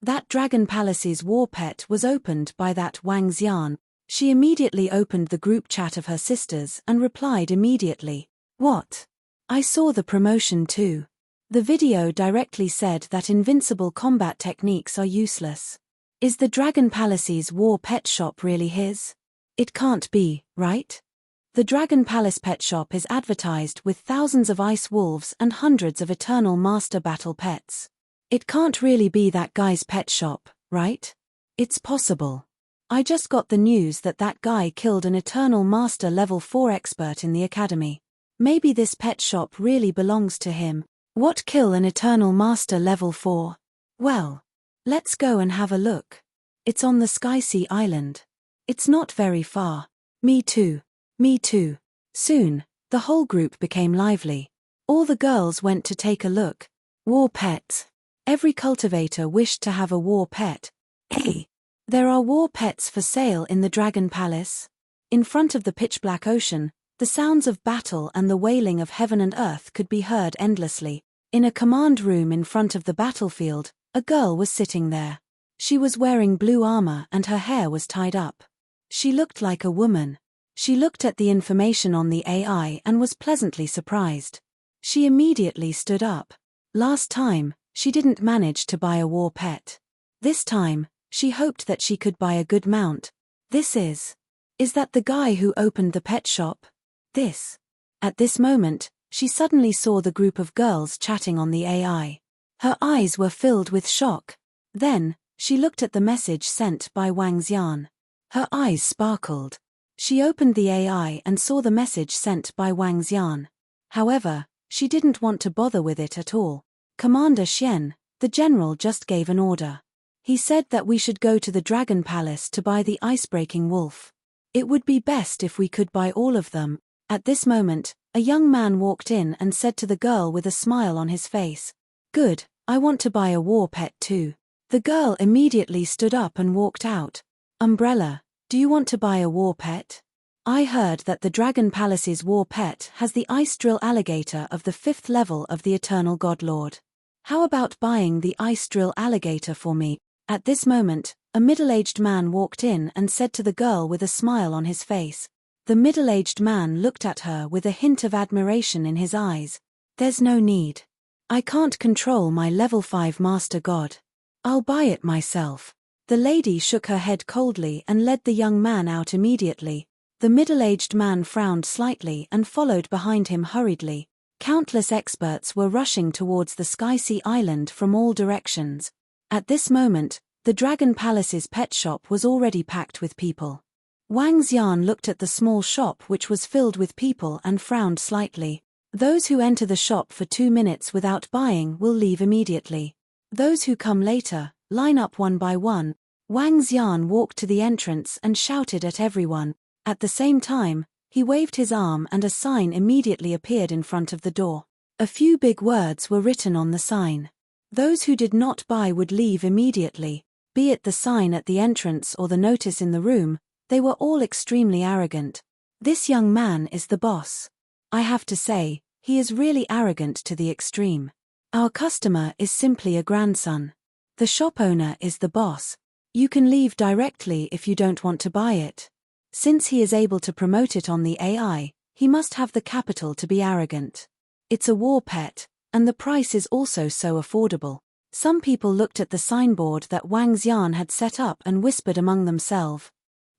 That Dragon Palace's war pet was opened by that Wang Xian. She immediately opened the group chat of her sisters and replied immediately. What? I saw the promotion too. The video directly said that invincible combat techniques are useless. Is the Dragon Palace's war pet shop really his? It can't be, right? The Dragon Palace pet shop is advertised with thousands of ice wolves and hundreds of Eternal Master battle pets. It can't really be that guy's pet shop, right? It's possible. I just got the news that that guy killed an Eternal Master level 4 expert in the academy. Maybe this pet shop really belongs to him. What, kill an Eternal Master level 4? Well, let's go and have a look. It's on the Sky Sea Island. It's not very far. Me too. Me too. Soon, the whole group became lively. All the girls went to take a look. War pets. Every cultivator wished to have a war pet. Hey, there are war pets for sale in the Dragon Palace. In front of the pitch-black ocean, the sounds of battle and the wailing of heaven and earth could be heard endlessly. In a command room in front of the battlefield, a girl was sitting there. She was wearing blue armor and her hair was tied up. She looked like a woman. She looked at the information on the AI and was pleasantly surprised. She immediately stood up. Last time, she didn't manage to buy a war pet. This time, she hoped that she could buy a good mount. Is that the guy who opened the pet shop? At this moment, she suddenly saw the group of girls chatting on the AI. Her eyes were filled with shock. Then, she looked at the message sent by Wang Xian. Her eyes sparkled. She opened the AI and saw the message sent by Wang Xian. However, she didn't want to bother with it at all. Commander Xian, the general, just gave an order. He said that we should go to the Dragon Palace to buy the ice-breaking wolf. It would be best if we could buy all of them. At this moment, a young man walked in and said to the girl with a smile on his face, "Good, I want to buy a war pet too." The girl immediately stood up and walked out. "Umbrella, do you want to buy a war pet? I heard that the Dragon Palace's war pet has the ice drill alligator of the 5th level of the Eternal God Lord. How about buying the ice drill alligator for me?" At this moment, a middle-aged man walked in and said to the girl with a smile on his face. The middle-aged man looked at her with a hint of admiration in his eyes. "There's no need. I can't control my level 5 Master God. I'll buy it myself." The lady shook her head coldly and led the young man out immediately. The middle-aged man frowned slightly and followed behind him hurriedly. Countless experts were rushing towards the Sky Sea Island from all directions. At this moment, the Dragon Palace's pet shop was already packed with people. Wang Xian looked at the small shop which was filled with people and frowned slightly. Those who enter the shop for 2 minutes without buying will leave immediately. Those who come later, line up one by one. Wang Xian walked to the entrance and shouted at everyone. At the same time, he waved his arm and a sign immediately appeared in front of the door. A few big words were written on the sign. Those who did not buy would leave immediately. Be it the sign at the entrance or the notice in the room, they were all extremely arrogant. This young man is the boss. I have to say, he is really arrogant to the extreme. Our customer is simply a grandson. The shop owner is the boss. You can leave directly if you don't want to buy it. Since he is able to promote it on the AI, he must have the capital to be arrogant. It's a war pet, and the price is also so affordable. Some people looked at the signboard that Wang Xian had set up and whispered among themselves.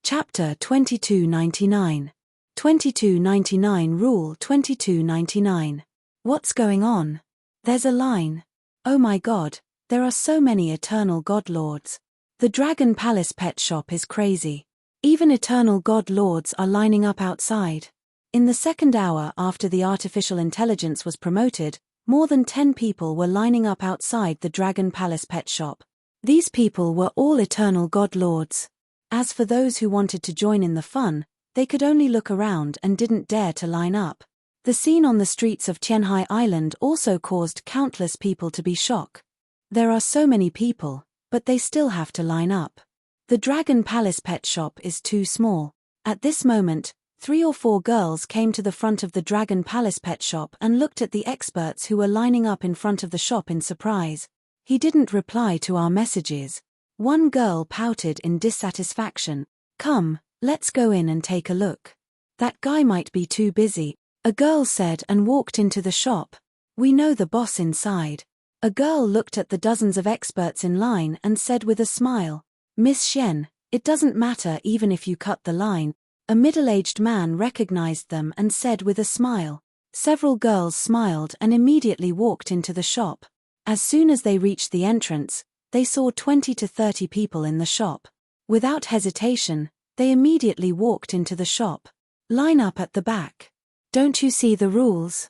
Chapter 2299. 2299 Rule 2299. What's going on? There's a line. Oh my god, there are so many eternal god lords. The Dragon Palace pet shop is crazy. Even eternal god lords are lining up outside. In the second hour after the artificial intelligence was promoted, more than 10 people were lining up outside the Dragon Palace pet shop. These people were all eternal god lords. As for those who wanted to join in the fun, they could only look around and didn't dare to line up. The scene on the streets of Tianhai Island also caused countless people to be shocked. There are so many people, but they still have to line up. The Dragon Palace pet shop is too small. At this moment, 3 or 4 girls came to the front of the Dragon Palace pet shop and looked at the experts who were lining up in front of the shop in surprise. He didn't reply to our messages. One girl pouted in dissatisfaction. Come, let's go in and take a look. That guy might be too busy, a girl said and walked into the shop. We know the boss inside. A girl looked at the dozens of experts in line and said with a smile, Miss Shen, it doesn't matter even if you cut the line. A middle-aged man recognized them and said with a smile. Several girls smiled and immediately walked into the shop. As soon as they reached the entrance, they saw 20 to 30 people in the shop. Without hesitation, they immediately walked into the shop. Line up at the back. Don't you see the rules?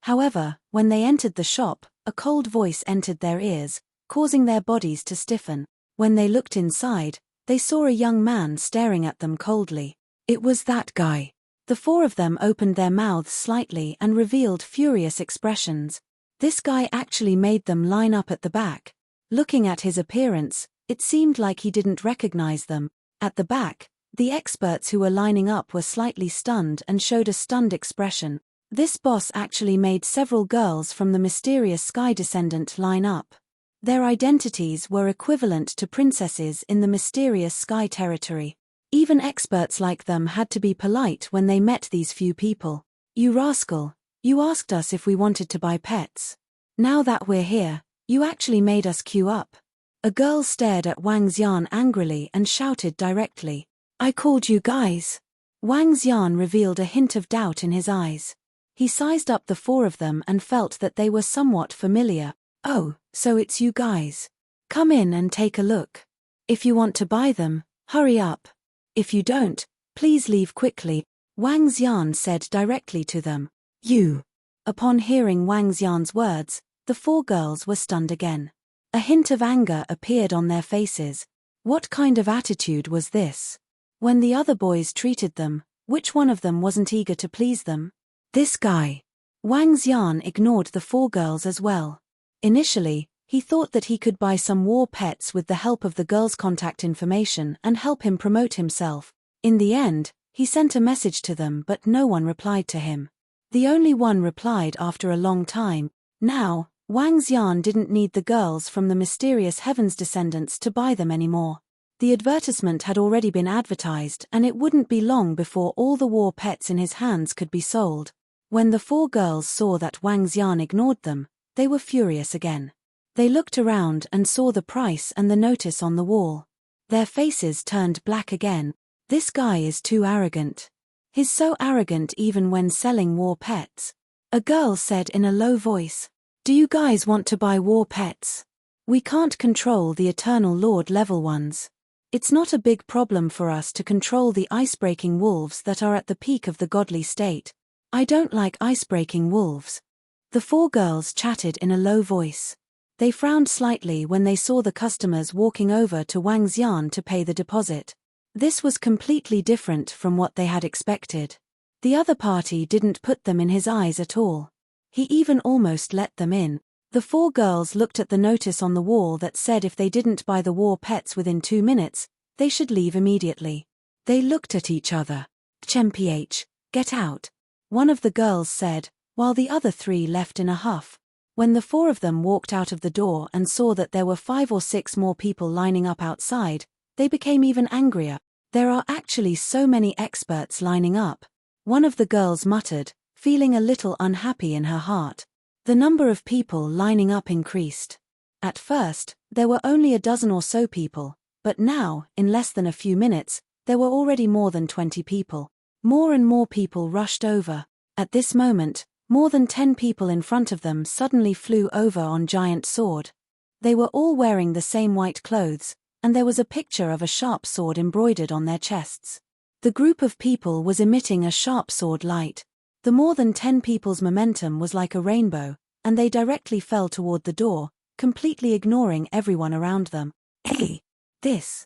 However, when they entered the shop, a cold voice entered their ears, causing their bodies to stiffen. When they looked inside, they saw a young man staring at them coldly. It was that guy. The 4 of them opened their mouths slightly and revealed furious expressions. This guy actually made them line up at the back. Looking at his appearance, it seemed like he didn't recognize them. At the back, the experts who were lining up were slightly stunned and showed a stunned expression. This boss actually made several girls from the mysterious sky descendant line up. Their identities were equivalent to princesses in the mysterious sky territory. Even experts like them had to be polite when they met these few people. You rascal, you asked us if we wanted to buy pets. Now that we're here, you actually made us queue up. A girl stared at Wang Xian angrily and shouted directly, I called you guys. Wang Xian revealed a hint of doubt in his eyes. He sized up the 4 of them and felt that they were somewhat familiar. Oh, so it's you guys. Come in and take a look. If you want to buy them, hurry up. If you don't, please leave quickly, Wang Xian said directly to them. You. Upon hearing Wang Xian's words, the 4 girls were stunned again. A hint of anger appeared on their faces. What kind of attitude was this? When the other boys treated them, which one of them wasn't eager to please them? This guy. Wang Xian ignored the 4 girls as well. Initially, he thought that he could buy some war pets with the help of the girls' contact information and help him promote himself. In the end, he sent a message to them but no one replied to him. The only one replied after a long time. Now, Wang Xian didn't need the girls from the mysterious heavens descendants to buy them anymore. The advertisement had already been advertised and it wouldn't be long before all the war pets in his hands could be sold. When the 4 girls saw that Wang Xian ignored them, they were furious again. They looked around and saw the price and the notice on the wall. Their faces turned black again. This guy is too arrogant. He's so arrogant even when selling war pets. A girl said in a low voice, Do you guys want to buy war pets? We can't control the Eternal Lord level ones. It's not a big problem for us to control the ice-breaking wolves that are at the peak of the godly state. I don't like ice-breaking wolves. The 4 girls chatted in a low voice. They frowned slightly when they saw the customers walking over to Wang Xian to pay the deposit. This was completely different from what they had expected. The other party didn't put them in his eyes at all. He even almost let them in. The 4 girls looked at the notice on the wall that said if they didn't buy the war pets within 2 minutes, they should leave immediately. They looked at each other. Chmph, get out. One of the girls said, while the other 3 left in a huff. When the 4 of them walked out of the door and saw that there were 5 or 6 more people lining up outside, they became even angrier. There are actually so many experts lining up. One of the girls muttered, feeling a little unhappy in her heart. The number of people lining up increased. At first, there were only a dozen or so people, but now, in less than a few minutes, there were already more than 20 people. More and more people rushed over. At this moment, more than 10 people in front of them suddenly flew over on giant sword. They were all wearing the same white clothes, and there was a picture of a sharp sword embroidered on their chests. The group of people was emitting a sharp sword light. The more than 10 people's momentum was like a rainbow, and they directly fell toward the door, completely ignoring everyone around them. Hey! This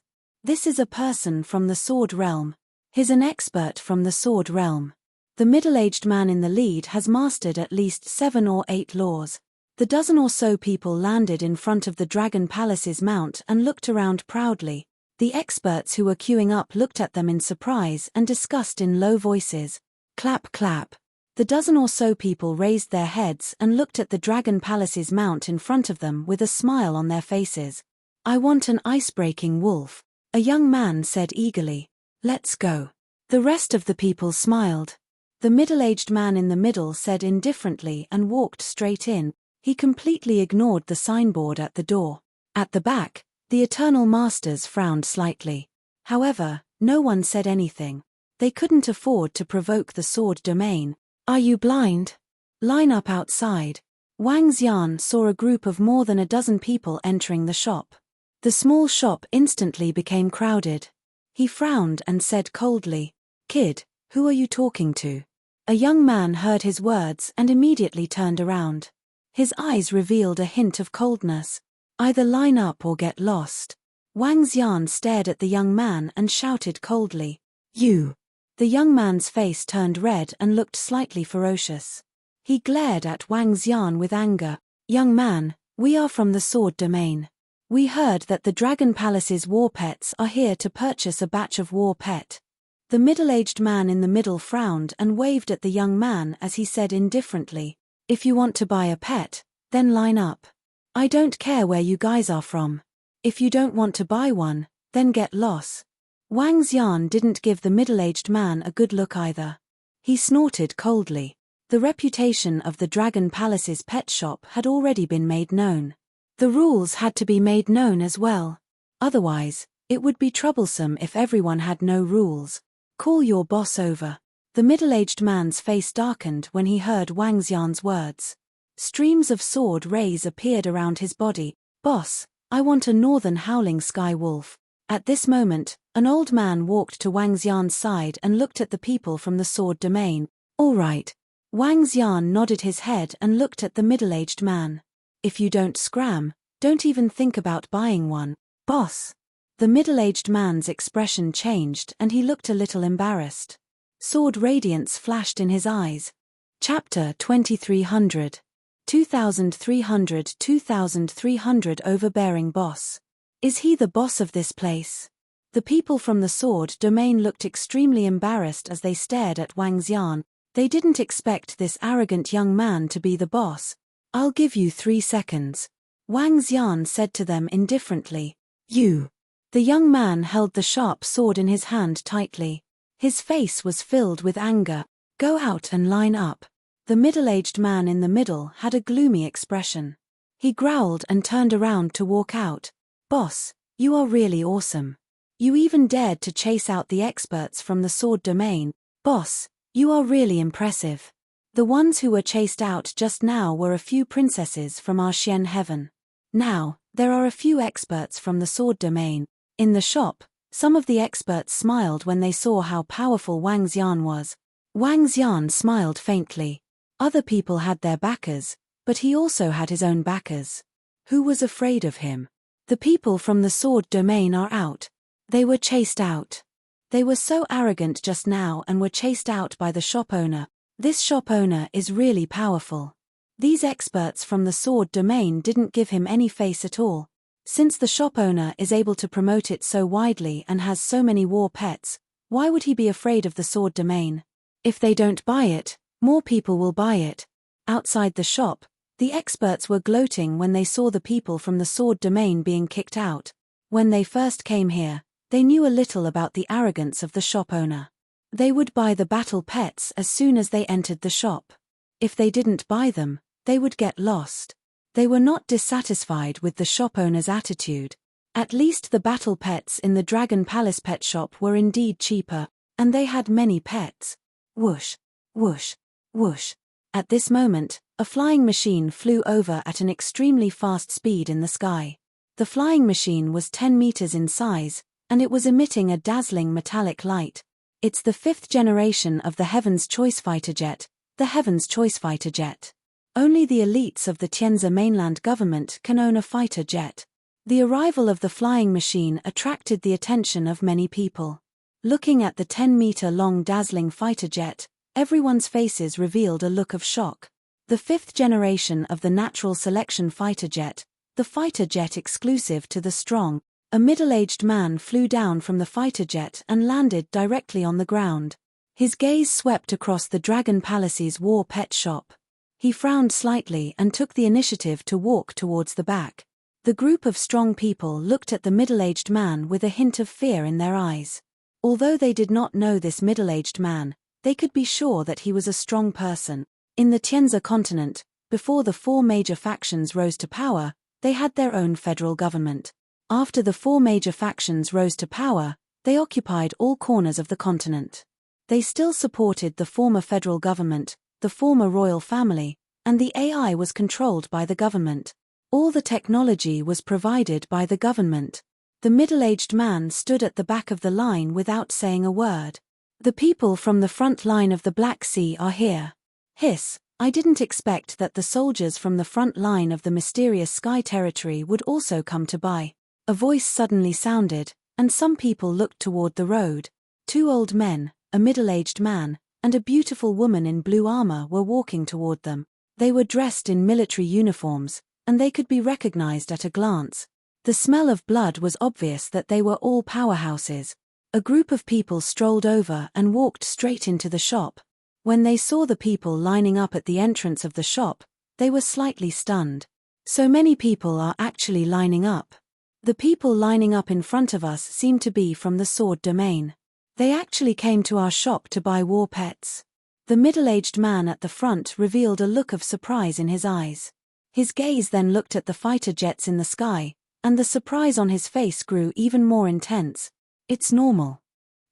is a person from the sword realm. He's an expert from the sword realm. The middle-aged man in the lead has mastered at least 7 or 8 laws. The dozen or so people landed in front of the Dragon Palace's mount and looked around proudly. The experts who were queuing up looked at them in surprise and discussed in low voices. Clap, clap. The dozen or so people raised their heads and looked at the Dragon Palace's mount in front of them with a smile on their faces. I want an ice-breaking wolf, a young man said eagerly. Let's go. The rest of the people smiled. The middle-aged man in the middle said indifferently and walked straight in. He completely ignored the signboard at the door. At the back, the Eternal Masters frowned slightly. However, no one said anything. They couldn't afford to provoke the sword domain. Are you blind? Line up outside. Wang Xian saw a group of more than a dozen people entering the shop. The small shop instantly became crowded. He frowned and said coldly, Kid, who are you talking to? A young man heard his words and immediately turned around. His eyes revealed a hint of coldness. Either line up or get lost. Wang Xian stared at the young man and shouted coldly, You! The young man's face turned red and looked slightly ferocious. He glared at Wang Xian with anger. Young man, we are from the sword domain. We heard that the Dragon Palace's war pets are here to purchase a batch of war pet. The middle-aged man in the middle frowned and waved at the young man as he said indifferently, If you want to buy a pet, then line up. I don't care where you guys are from. If you don't want to buy one, then get lost. Wang Xian didn't give the middle-aged man a good look either. He snorted coldly. The reputation of the Dragon Palace's pet shop had already been made known. The rules had to be made known as well. Otherwise, it would be troublesome if everyone had no rules. Call your boss over. The middle-aged man's face darkened when he heard Wang Xian's words. Streams of sword rays appeared around his body. Boss, I want a northern howling sky wolf. At this moment, an old man walked to Wang Xian's side and looked at the people from the sword domain. All right. Wang Xian nodded his head and looked at the middle-aged man. If you don't scram, don't even think about buying one, boss. The middle-aged man's expression changed and he looked a little embarrassed. Sword radiance flashed in his eyes. Chapter 2300. 2300 Overbearing boss. Is he the boss of this place? The people from the sword domain looked extremely embarrassed as they stared at Wang Xian. They didn't expect this arrogant young man to be the boss. I'll give you 3 seconds. Wang Xian said to them indifferently. You. The young man held the sharp sword in his hand tightly. His face was filled with anger. Go out and line up. The middle-aged man in the middle had a gloomy expression. He growled and turned around to walk out. Boss, you are really awesome. You even dared to chase out the experts from the sword domain. Boss, you are really impressive. The ones who were chased out just now were a few princesses from Arshen heaven. Now, there are a few experts from the sword domain. In the shop, some of the experts smiled when they saw how powerful Wang Xian was. Wang Xian smiled faintly. Other people had their backers, but he also had his own backers. Who was afraid of him? The people from the sword domain are out. They were chased out. They were so arrogant just now and were chased out by the shop owner. This shop owner is really powerful. These experts from the sword domain didn't give him any face at all. Since the shop owner is able to promote it so widely and has so many war pets, why would he be afraid of the sword domain? If they don't buy it, more people will buy it. Outside the shop, the experts were gloating when they saw the people from the sword domain being kicked out. When they first came here, they knew a little about the arrogance of the shop owner. They would buy the battle pets as soon as they entered the shop. If they didn't buy them, they would get lost. They were not dissatisfied with the shop owner's attitude. At least the battle pets in the Dragon Palace pet shop were indeed cheaper, and they had many pets. Whoosh, whoosh, whoosh. At this moment, a flying machine flew over at an extremely fast speed in the sky. The flying machine was 10 meters in size, and it was emitting a dazzling metallic light. It's the 5th generation of the Heaven's Choice fighter jet, the Heaven's Choice fighter jet. Only the elites of the Tianzi mainland government can own a fighter jet. The arrival of the flying machine attracted the attention of many people. Looking at the 10-meter-long dazzling fighter jet, everyone's faces revealed a look of shock. The 5th generation of the natural selection fighter jet, the fighter jet exclusive to the strong, a middle-aged man flew down from the fighter jet and landed directly on the ground. His gaze swept across the Dragon Palace's war pet shop. He frowned slightly and took the initiative to walk towards the back. The group of strong people looked at the middle-aged man with a hint of fear in their eyes. Although they did not know this middle-aged man, they could be sure that he was a strong person. In the Tianzi continent, before the 4 major factions rose to power, they had their own federal government. After the 4 major factions rose to power, they occupied all corners of the continent. They still supported the former federal government, the former royal family, and the AI was controlled by the government. All the technology was provided by the government. The middle-aged man stood at the back of the line without saying a word. The people from the front line of the Black Sea are here. Hiss, I didn't expect that the soldiers from the front line of the mysterious sky territory would also come to buy. A voice suddenly sounded, and some people looked toward the road. 2 old men, a middle-aged man, and a beautiful woman in blue armor were walking toward them. They were dressed in military uniforms, and they could be recognized at a glance. The smell of blood was obvious that they were all powerhouses. A group of people strolled over and walked straight into the shop. When they saw the people lining up at the entrance of the shop, they were slightly stunned. So many people are actually lining up. The people lining up in front of us seem to be from the sword domain. They actually came to our shop to buy war pets. The middle-aged man at the front revealed a look of surprise in his eyes. His gaze then looked at the fighter jets in the sky, and the surprise on his face grew even more intense. It's normal.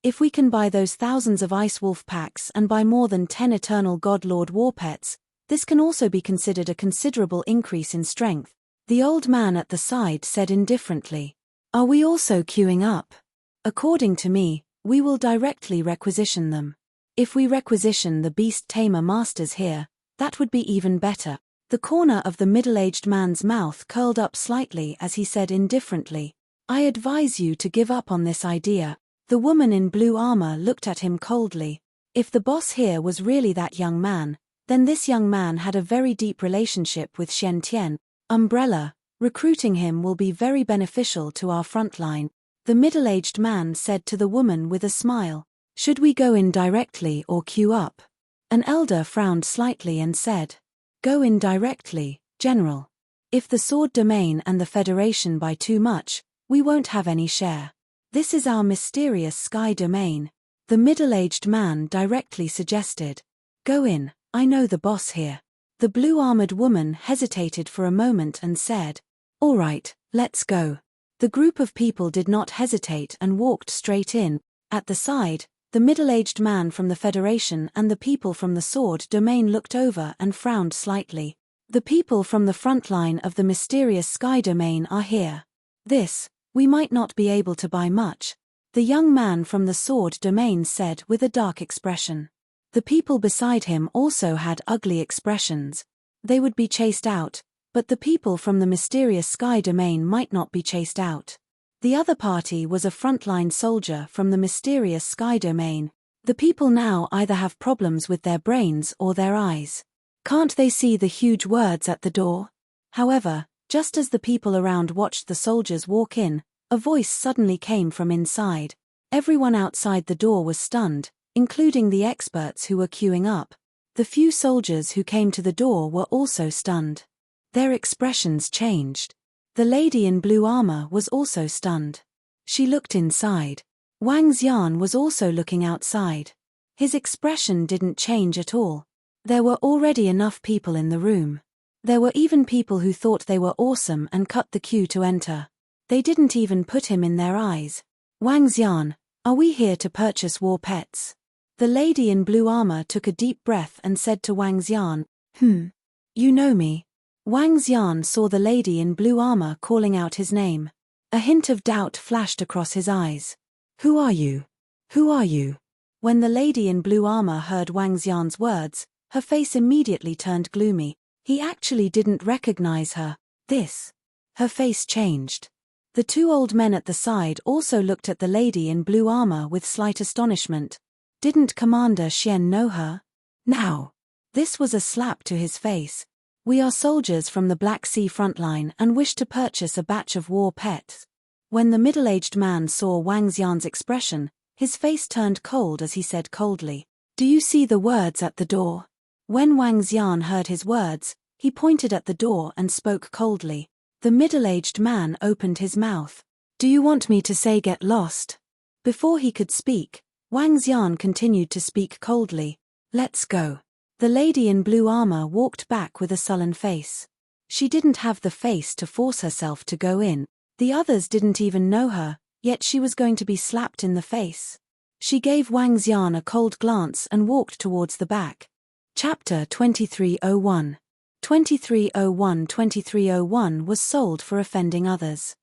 If we can buy those thousands of Ice Wolf packs and buy more than 10 Eternal God Lord war pets, this can also be considered a considerable increase in strength, the old man at the side said indifferently. Are we also queuing up? According to me, we will directly requisition them. If we requisition the beast tamer masters here, that would be even better. The corner of the middle-aged man's mouth curled up slightly as he said indifferently, I advise you to give up on this idea. The woman in blue armor looked at him coldly. If the boss here was really that young man, then this young man had a very deep relationship with Shen Tian. Umbrella, recruiting him will be very beneficial to our front line. The middle-aged man said to the woman with a smile, should we go in directly or queue up? An elder frowned slightly and said, go in directly, General. If the sword domain and the Federation buy too much, we won't have any share. This is our mysterious sky domain. The middle-aged man directly suggested. Go in, I know the boss here. The blue-armored woman hesitated for a moment and said, all right, let's go. The group of people did not hesitate and walked straight in. At the side, the middle-aged man from the Federation and the people from the sword domain looked over and frowned slightly. The people from the front line of the mysterious sky domain are here. We might not be able to buy much. The young man from the sword domain said with a dark expression. The people beside him also had ugly expressions. They would be chased out, but the people from the mysterious sky domain might not be chased out. The other party was a frontline soldier from the mysterious sky domain. The people now either have problems with their brains or their eyes. Can't they see the huge words at the door? However, just as the people around watched the soldiers walk in, a voice suddenly came from inside. Everyone outside the door was stunned, including the experts who were queuing up. The few soldiers who came to the door were also stunned. Their expressions changed. The lady in blue armor was also stunned. She looked inside. Wang Xian was also looking outside. His expression didn't change at all. There were already enough people in the room. There were even people who thought they were awesome and cut the queue to enter. They didn't even put him in their eyes. Wang Xian, are we here to purchase war pets? The lady in blue armor took a deep breath and said to Wang Xian, You know me. Wang Xian saw the lady in blue armor calling out his name. A hint of doubt flashed across his eyes. Who are you? Who are you? When the lady in blue armor heard Wang Xian's words, her face immediately turned gloomy. He actually didn't recognize her. Her face changed. The two old men at the side also looked at the lady in blue armor with slight astonishment. Didn't Commander Xian know her? Now. This was a slap to his face. We are soldiers from the Black Sea frontline and wish to purchase a batch of war pets. When the middle-aged man saw Wang Xian's expression, his face turned cold as he said coldly, Do you see the words at the door? When Wang Xian heard his words, he pointed at the door and spoke coldly. The middle-aged man opened his mouth. Do you want me to say get lost? Before he could speak, Wang Xian continued to speak coldly. Let's go. The lady in blue armor walked back with a sullen face. She didn't have the face to force herself to go in. The others didn't even know her, yet she was going to be slapped in the face. She gave Wang Xian a cold glance and walked towards the back. Chapter 2301. 2301 was sold for offending others.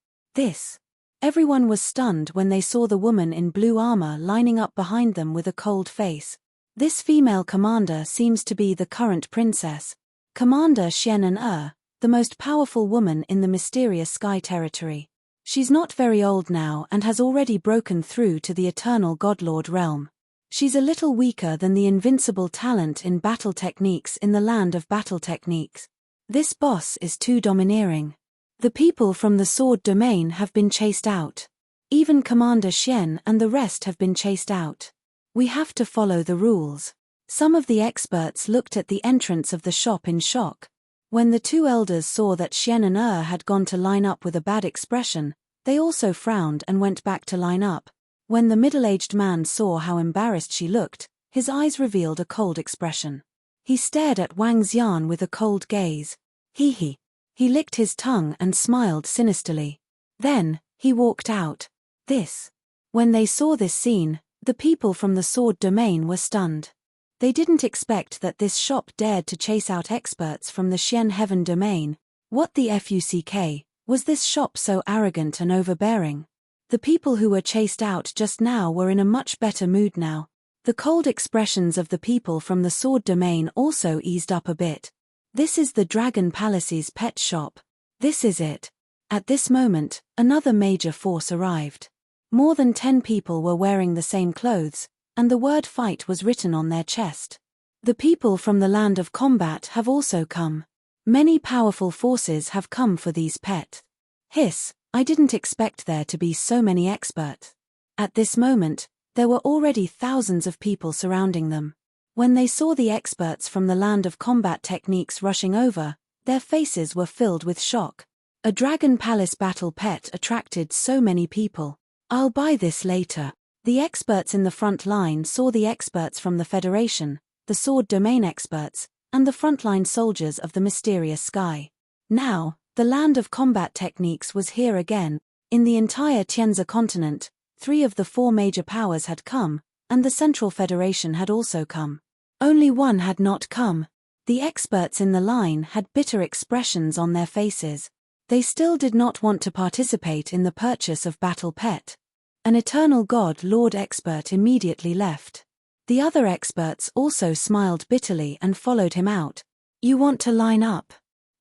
Everyone was stunned when they saw the woman in blue armor lining up behind them with a cold face. This female commander seems to be the current princess, Commander Xian, the most powerful woman in the mysterious sky territory. She's not very old now and has already broken through to the eternal godlord realm. She's a little weaker than the invincible talent in battle techniques in the land of battle techniques. This boss is too domineering. The people from the sword domain have been chased out. Even Commander Xian and the rest have been chased out. We have to follow the rules. Some of the experts looked at the entrance of the shop in shock. When the two elders saw that Xian had gone to line up with a bad expression, they also frowned and went back to line up. When the middle-aged man saw how embarrassed she looked, his eyes revealed a cold expression. He stared at Wang Xian with a cold gaze. He licked his tongue and smiled sinisterly. Then, he walked out. When they saw this scene, the people from the sword domain were stunned. They didn't expect that this shop dared to chase out experts from the Xian Heaven domain. What the fuck? Was this shop so arrogant and overbearing? The people who were chased out just now were in a much better mood now. The cold expressions of the people from the sword domain also eased up a bit. This is the Dragon Palace's pet shop. This is it. At this moment, another major force arrived. More than 10 people were wearing the same clothes, and the word fight was written on their chest. The people from the land of combat have also come. Many powerful forces have come for these pets. I didn't expect there to be so many experts. At this moment, there were already thousands of people surrounding them. When they saw the experts from the land of combat techniques rushing over, their faces were filled with shock. A Dragon Palace battle pet attracted so many people. I'll buy this later. The experts in the front line saw the experts from the Federation, the sword domain experts, and the frontline soldiers of the mysterious sky. Now, the land of combat techniques was here again. In the entire Tianzi continent, 3 of the 4 major powers had come, and the Central Federation had also come. Only one had not come. The experts in the line had bitter expressions on their faces. They still did not want to participate in the purchase of Battle Pet. An Eternal God Lord expert immediately left. The other experts also smiled bitterly and followed him out. You want to line up?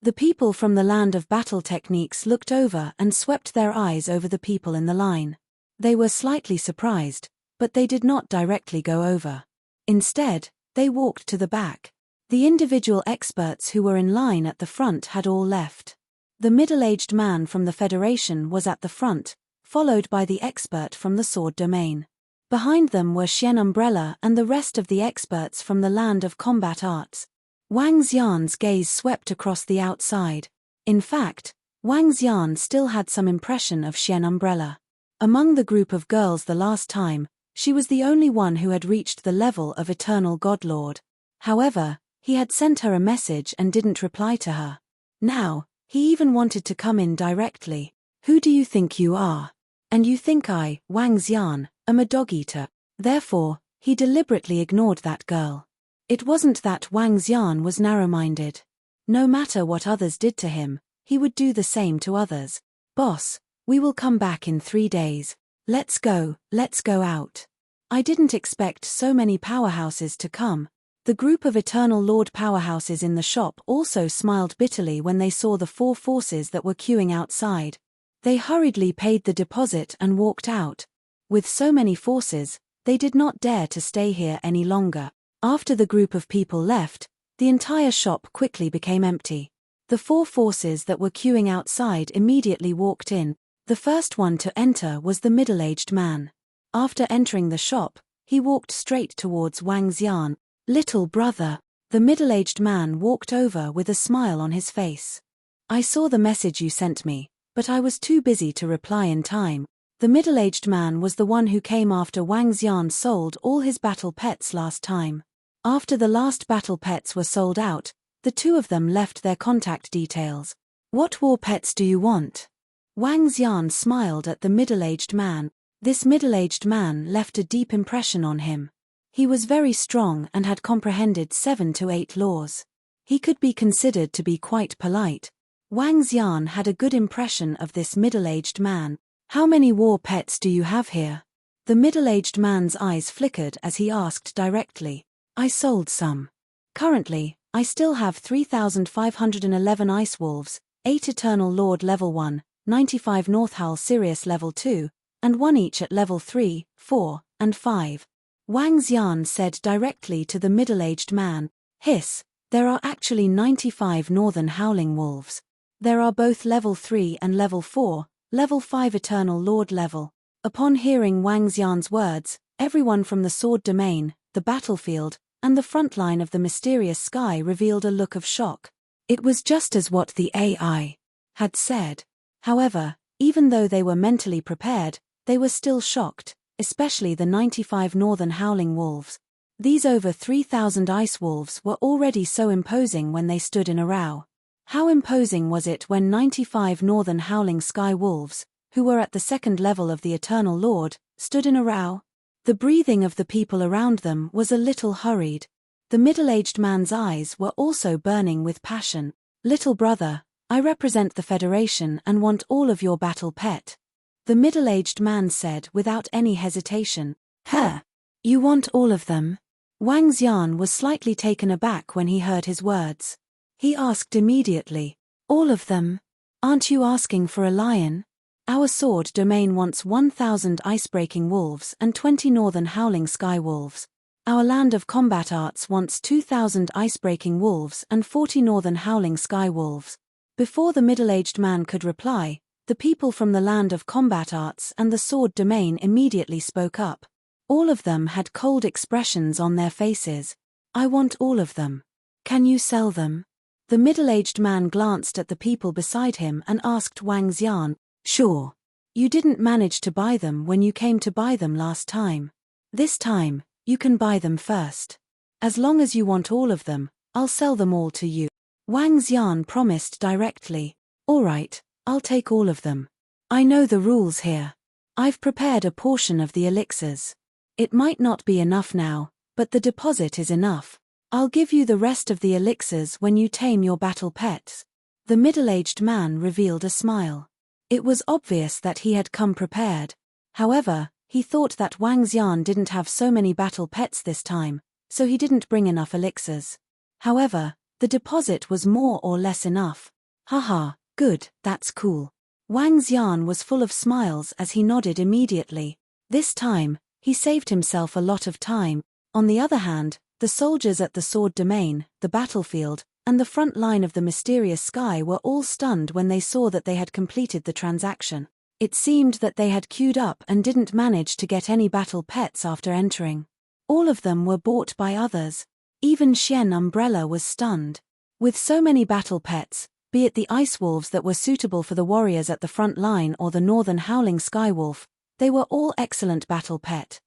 The people from the land of battle techniques looked over and swept their eyes over the people in the line. They were slightly surprised, but they did not directly go over. Instead, they walked to the back. The individual experts who were in line at the front had all left. The middle-aged man from the Federation was at the front, followed by the expert from the sword domain. Behind them were Xian Umbrella and the rest of the experts from the land of combat arts. Wang Xian's gaze swept across the outside. In fact, Wang Xian still had some impression of Xian Umbrella. Among the group of girls the last time, she was the only one who had reached the level of Eternal Godlord. However, he had sent her a message and didn't reply to her. Now, he even wanted to come in directly. Who do you think you are? And you think I, Wang Xian, am a dog-eater. Therefore, he deliberately ignored that girl. It wasn't that Wang Xian was narrow-minded. No matter what others did to him, he would do the same to others. Boss, we will come back in 3 days. Let's go out. I didn't expect so many powerhouses to come. The group of Eternal Lord powerhouses in the shop also smiled bitterly when they saw the 4 forces that were queuing outside. They hurriedly paid the deposit and walked out. With so many forces, they did not dare to stay here any longer. After the group of people left, the entire shop quickly became empty. The 4 forces that were queuing outside immediately walked in. The first one to enter was the middle-aged man. After entering the shop, he walked straight towards Wang Xian. Little brother. The middle-aged man walked over with a smile on his face. I saw the message you sent me, but I was too busy to reply in time. The middle-aged man was the one who came after Wang Xian sold all his battle pets last time. After the last battle pets were sold out, the 2 of them left their contact details. What war pets do you want? Wang Xian smiled at the middle-aged man. This middle-aged man left a deep impression on him. He was very strong and had comprehended 7 to 8 laws. He could be considered to be quite polite. Wang Xian had a good impression of this middle-aged man. How many war pets do you have here? The middle-aged man's eyes flickered as he asked directly. I sold some. Currently, I still have 3,511 Ice Wolves, 8 Eternal Lord Level 1, 95 Northhowl Sirius Level 2, and 1 each at Level 3, 4, and 5. Wang Xian said directly to the middle-aged man. Hiss, there are actually 95 Northern Howling Wolves. There are both Level 3 and Level 4, Level 5 Eternal Lord level. Upon hearing Wang Xian's words, everyone from the Sword Domain, the battlefield, and the front line of the mysterious sky revealed a look of shock. It was just as what the AI had said. However, even though they were mentally prepared, they were still shocked, especially the 95 Northern Howling Wolves. These over 3,000 Ice Wolves were already so imposing when they stood in a row. How imposing was it when 95 Northern Howling Sky Wolves, who were at the 2nd level of the Eternal Lord, stood in a row? The breathing of the people around them was a little hurried. The middle-aged man's eyes were also burning with passion. Little brother, I represent the Federation and want all of your battle pet. The middle-aged man said without any hesitation. Huh? You want all of them? Wang Xian was slightly taken aback when he heard his words. He asked immediately. All of them? Aren't you asking for a lion? Our Sword Domain wants 1,000 ice-breaking wolves and 20 Northern Howling Sky Wolves. Our Land of Combat Arts wants 2,000 ice-breaking wolves and 40 Northern Howling Sky Wolves. Before the middle-aged man could reply, the people from the Land of Combat Arts and the Sword Domain immediately spoke up. All of them had cold expressions on their faces. I want all of them. Can you sell them? The middle-aged man glanced at the people beside him and asked Wang Xian. Sure. You didn't manage to buy them when you came to buy them last time. This time, you can buy them first. As long as you want all of them, I'll sell them all to you. Wang Xian promised directly. All right, I'll take all of them. I know the rules here. I've prepared a portion of the elixirs. It might not be enough now, but the deposit is enough. I'll give you the rest of the elixirs when you tame your battle pets. The middle-aged man revealed a smile. It was obvious that he had come prepared. However, he thought that Wang Xian didn't have so many battle pets this time, so he didn't bring enough elixirs. However, the deposit was more or less enough. Haha, good, that's cool. Wang Xian was full of smiles as he nodded immediately. This time, he saved himself a lot of time. On the other hand, the soldiers at the Sword Domain, the battlefield, and the front line of the mysterious sky were all stunned when they saw that they had completed the transaction. It seemed that they had queued up and didn't manage to get any battle pets after entering. All of them were bought by others. Even Xian Umbrella was stunned. With so many battle pets, be it the ice wolves that were suitable for the warriors at the front line or the Northern Howling Sky Wolf, they were all excellent battle pet.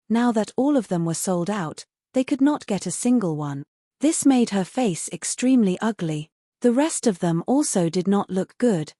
Now that all of them were sold out, they could not get a single one. This made her face extremely ugly. The rest of them also did not look good.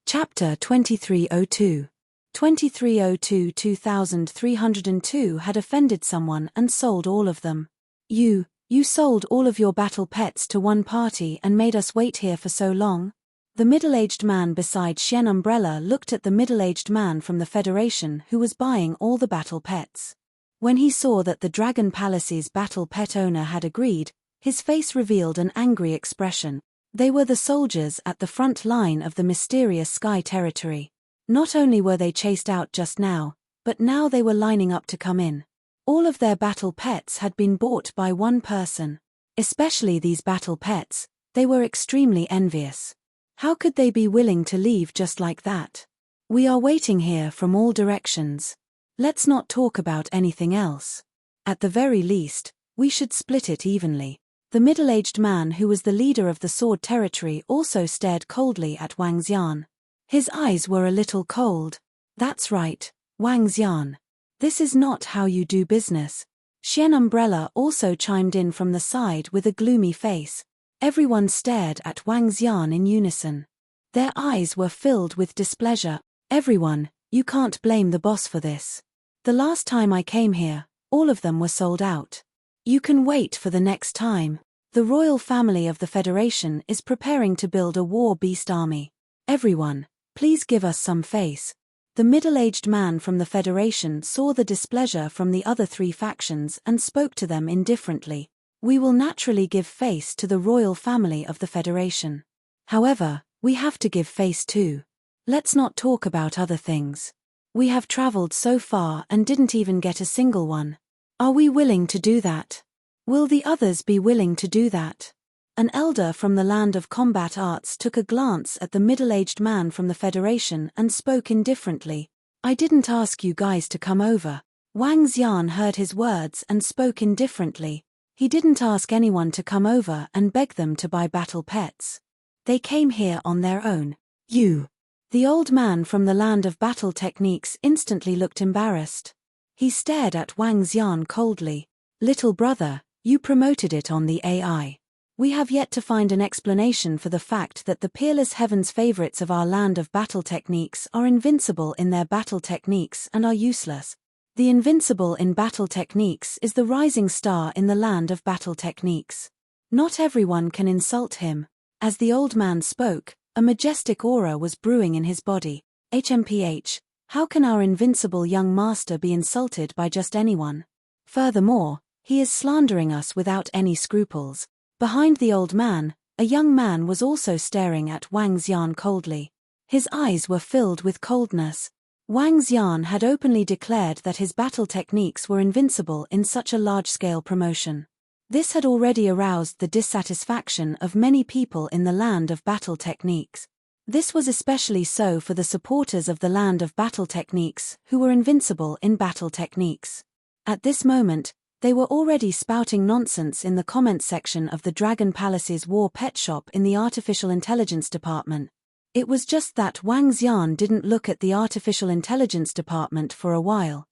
Chapter 2302. 2302-2302 had offended someone and sold all of them. You sold all of your battle pets to one party and made us wait here for so long? The middle-aged man beside Shen Umbrella looked at the middle-aged man from the Federation who was buying all the battle pets. When he saw that the Dragon Palace's battle pet owner had agreed, his face revealed an angry expression. They were the soldiers at the front line of the mysterious Sky Territory. Not only were they chased out just now, but now they were lining up to come in. All of their battle pets had been bought by one person. Especially these battle pets, they were extremely envious. How could they be willing to leave just like that? We are waiting here from all directions. Let's not talk about anything else. At the very least, we should split it evenly. The middle-aged man who was the leader of the Sword Territory also stared coldly at Wang Xian. His eyes were a little cold. That's right, Wang Xian. This is not how you do business. Shen Umbrella also chimed in from the side with a gloomy face. Everyone stared at Wang Xian in unison. Their eyes were filled with displeasure. Everyone, you can't blame the boss for this. The last time I came here, all of them were sold out. You can wait for the next time. The royal family of the Federation is preparing to build a war beast army. Everyone, please give us some face. The middle-aged man from the Federation saw the displeasure from the other three factions and spoke to them indifferently. We will naturally give face to the royal family of the Federation. However, we have to give face too. Let's not talk about other things. We have traveled so far and didn't even get a single one. Are we willing to do that? Will the others be willing to do that? An elder from the land of combat arts took a glance at the middle-aged man from the Federation and spoke indifferently. I didn't ask you guys to come over. Wang Xian heard his words and spoke indifferently. He didn't ask anyone to come over and beg them to buy battle pets. They came here on their own. You. The old man from the land of battle techniques instantly looked embarrassed. He stared at Wang Xian coldly. Little brother, you promoted it on the AI. We have yet to find an explanation for the fact that the peerless heavens favorites of our land of battle techniques are invincible in their battle techniques and are useless. The invincible in battle techniques is the rising star in the land of battle techniques. Not everyone can insult him. As the old man spoke, a majestic aura was brewing in his body. HMPH, how can our invincible young master be insulted by just anyone? Furthermore, he is slandering us without any scruples. Behind the old man, a young man was also staring at Wang Xian coldly. His eyes were filled with coldness. Wang Xian had openly declared that his battle techniques were invincible in such a large-scale promotion. This had already aroused the dissatisfaction of many people in the land of battle techniques. This was especially so for the supporters of the land of battle techniques who were invincible in battle techniques. At this moment, they were already spouting nonsense in the comment section of the Dragon Palace's war pet shop in the Artificial Intelligence Department. It was just that Wang Xian didn't look at the Artificial Intelligence Department for a while.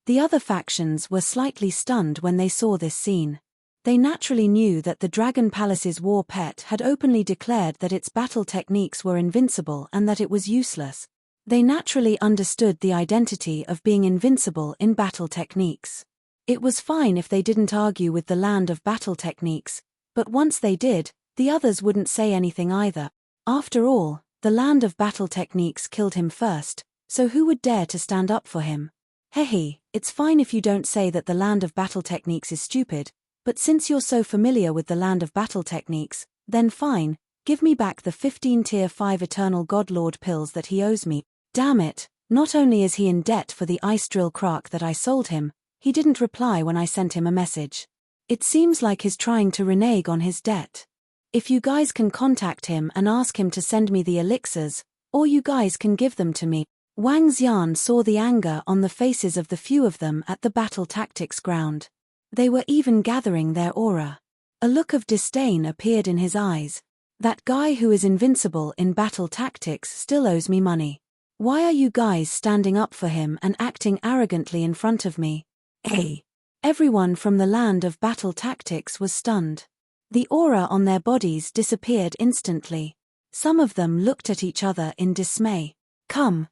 The other factions were slightly stunned when they saw this scene. They naturally knew that the Dragon Palace's war pet had openly declared that its battle techniques were invincible and that it was useless. They naturally understood the identity of being invincible in battle techniques. It was fine if they didn't argue with the land of battle techniques, but once they did, the others wouldn't say anything either. After all, the land of battle techniques killed him first, so who would dare to stand up for him? Hey, it's fine if you don't say that the land of battle techniques is stupid, but since you're so familiar with the land of battle techniques, then fine, give me back the 15 tier 5 eternal godlord pills that he owes me. Damn it, not only is he in debt for the ice drill crack that I sold him, he didn't reply when I sent him a message. It seems like he's trying to renege on his debt. If you guys can contact him and ask him to send me the elixirs, or you guys can give them to me. Wang Xian saw the anger on the faces of the few of them at the battle tactics ground. They were even gathering their aura. A look of disdain appeared in his eyes. That guy who is invincible in battle tactics still owes me money. Why are you guys standing up for him and acting arrogantly in front of me? Hey! Everyone from the land of battle tactics was stunned. The aura on their bodies disappeared instantly. Some of them looked at each other in dismay. Come.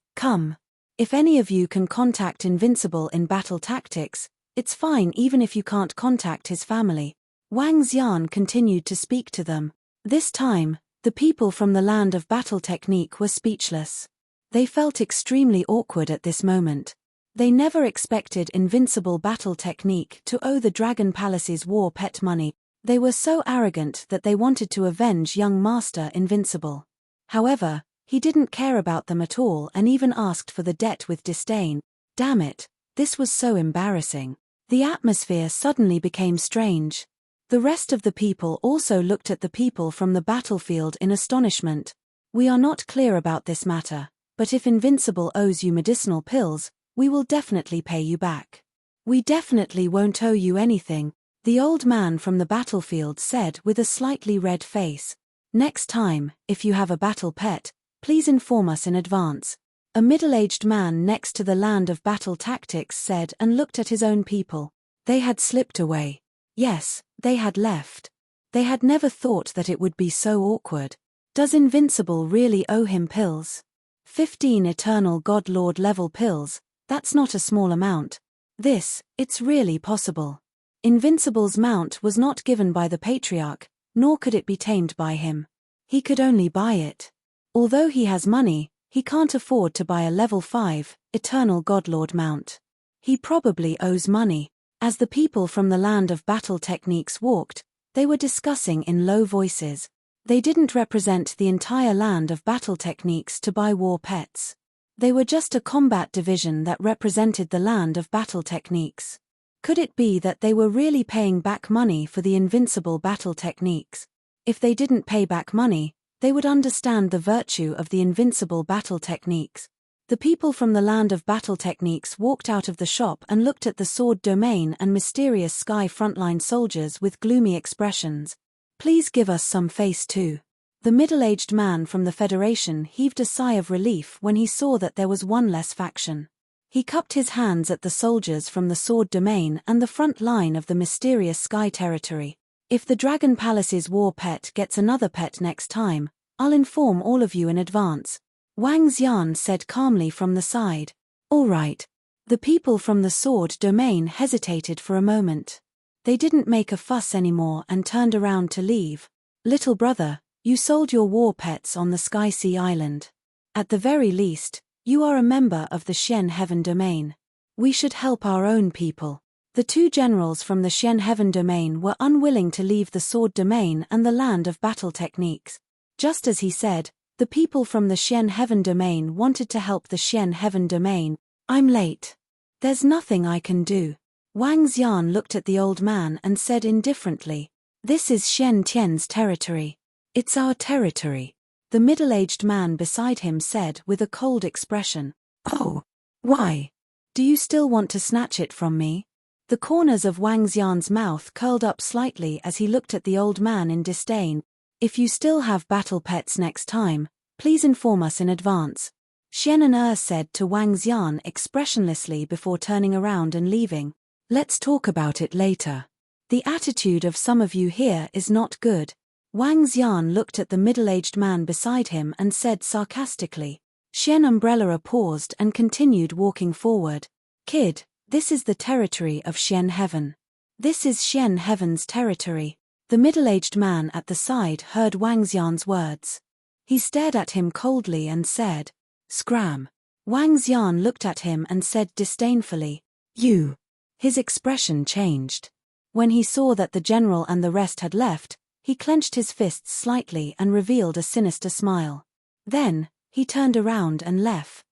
If any of you can contact Invincible in battle tactics, it's fine even if you can't contact his family. Wang Xian continued to speak to them. This time, the people from the land of battle technique were speechless. They felt extremely awkward at this moment. They never expected Invincible battle technique to owe the Dragon Palace's war pet money. They were so arrogant that they wanted to avenge young Master Invincible. However, he didn't care about them at all and even asked for the debt with disdain. Damn it, this was so embarrassing. The atmosphere suddenly became strange. The rest of the people also looked at the people from the battlefield in astonishment. We are not clear about this matter, but if Invincible owes you medicinal pills, we will definitely pay you back. We definitely won't owe you anything, the old man from the battlefield said with a slightly red face. Next time, if you have a battle pet, please inform us in advance. A middle-aged man next to the land of battle tactics said and looked at his own people. They had slipped away. Yes, they had left. They had never thought that it would be so awkward. Does Invincible really owe him pills? 15 Eternal God Lord level pills, that's not a small amount. It's really possible. Invincible's mount was not given by the Patriarch, nor could it be tamed by him. He could only buy it. Although he has money, he can't afford to buy a level 5, Eternal Godlord mount. He probably owes money. As the people from the land of battle techniques walked, they were discussing in low voices. They didn't represent the entire land of battle techniques to buy war pets. They were just a combat division that represented the land of battle techniques. Could it be that they were really paying back money for the Invincible battle techniques? If they didn't pay back money, they would understand the virtue of the Invincible battle techniques. The people from the land of battle techniques walked out of the shop and looked at the sword domain and mysterious sky frontline soldiers with gloomy expressions. Please give us some face too. The middle-aged man from the Federation heaved a sigh of relief when he saw that there was one less faction. He cupped his hands at the soldiers from the sword domain and the front line of the mysterious sky territory. If the Dragon Palace's war pet gets another pet next time, I'll inform all of you in advance. Wang Xian said calmly from the side. All right. The people from the sword domain hesitated for a moment. They didn't make a fuss anymore and turned around to leave. Little brother, you sold your war pets on the Sky Sea Island. At the very least, you are a member of the Shen Heaven domain. We should help our own people. The two generals from the Shen Heaven domain were unwilling to leave the sword domain and the land of battle techniques. Just as he said, the people from the Shen Heaven domain wanted to help the Shen Heaven domain. I'm late. There's nothing I can do. Wang Xian looked at the old man and said indifferently, This is Shen Tian's territory. It's our territory. The middle-aged man beside him said with a cold expression, Oh, why? Do you still want to snatch it from me? The corners of Wang Xian's mouth curled up slightly as he looked at the old man in disdain. If you still have battle pets next time, please inform us in advance. Shen and said to Wang Xian expressionlessly before turning around and leaving. Let's talk about it later. The attitude of some of you here is not good. Wang Xian looked at the middle-aged man beside him and said sarcastically. Shen Umbrella paused and continued walking forward. Kid, this is the territory of Shen Heaven. This is Shen Heaven's territory. The middle-aged man at the side heard Wang Xian's words. He stared at him coldly and said, Scram. Wang Xian looked at him and said disdainfully, You. His expression changed. When he saw that the general and the rest had left, he clenched his fists slightly and revealed a sinister smile. Then, he turned around and left.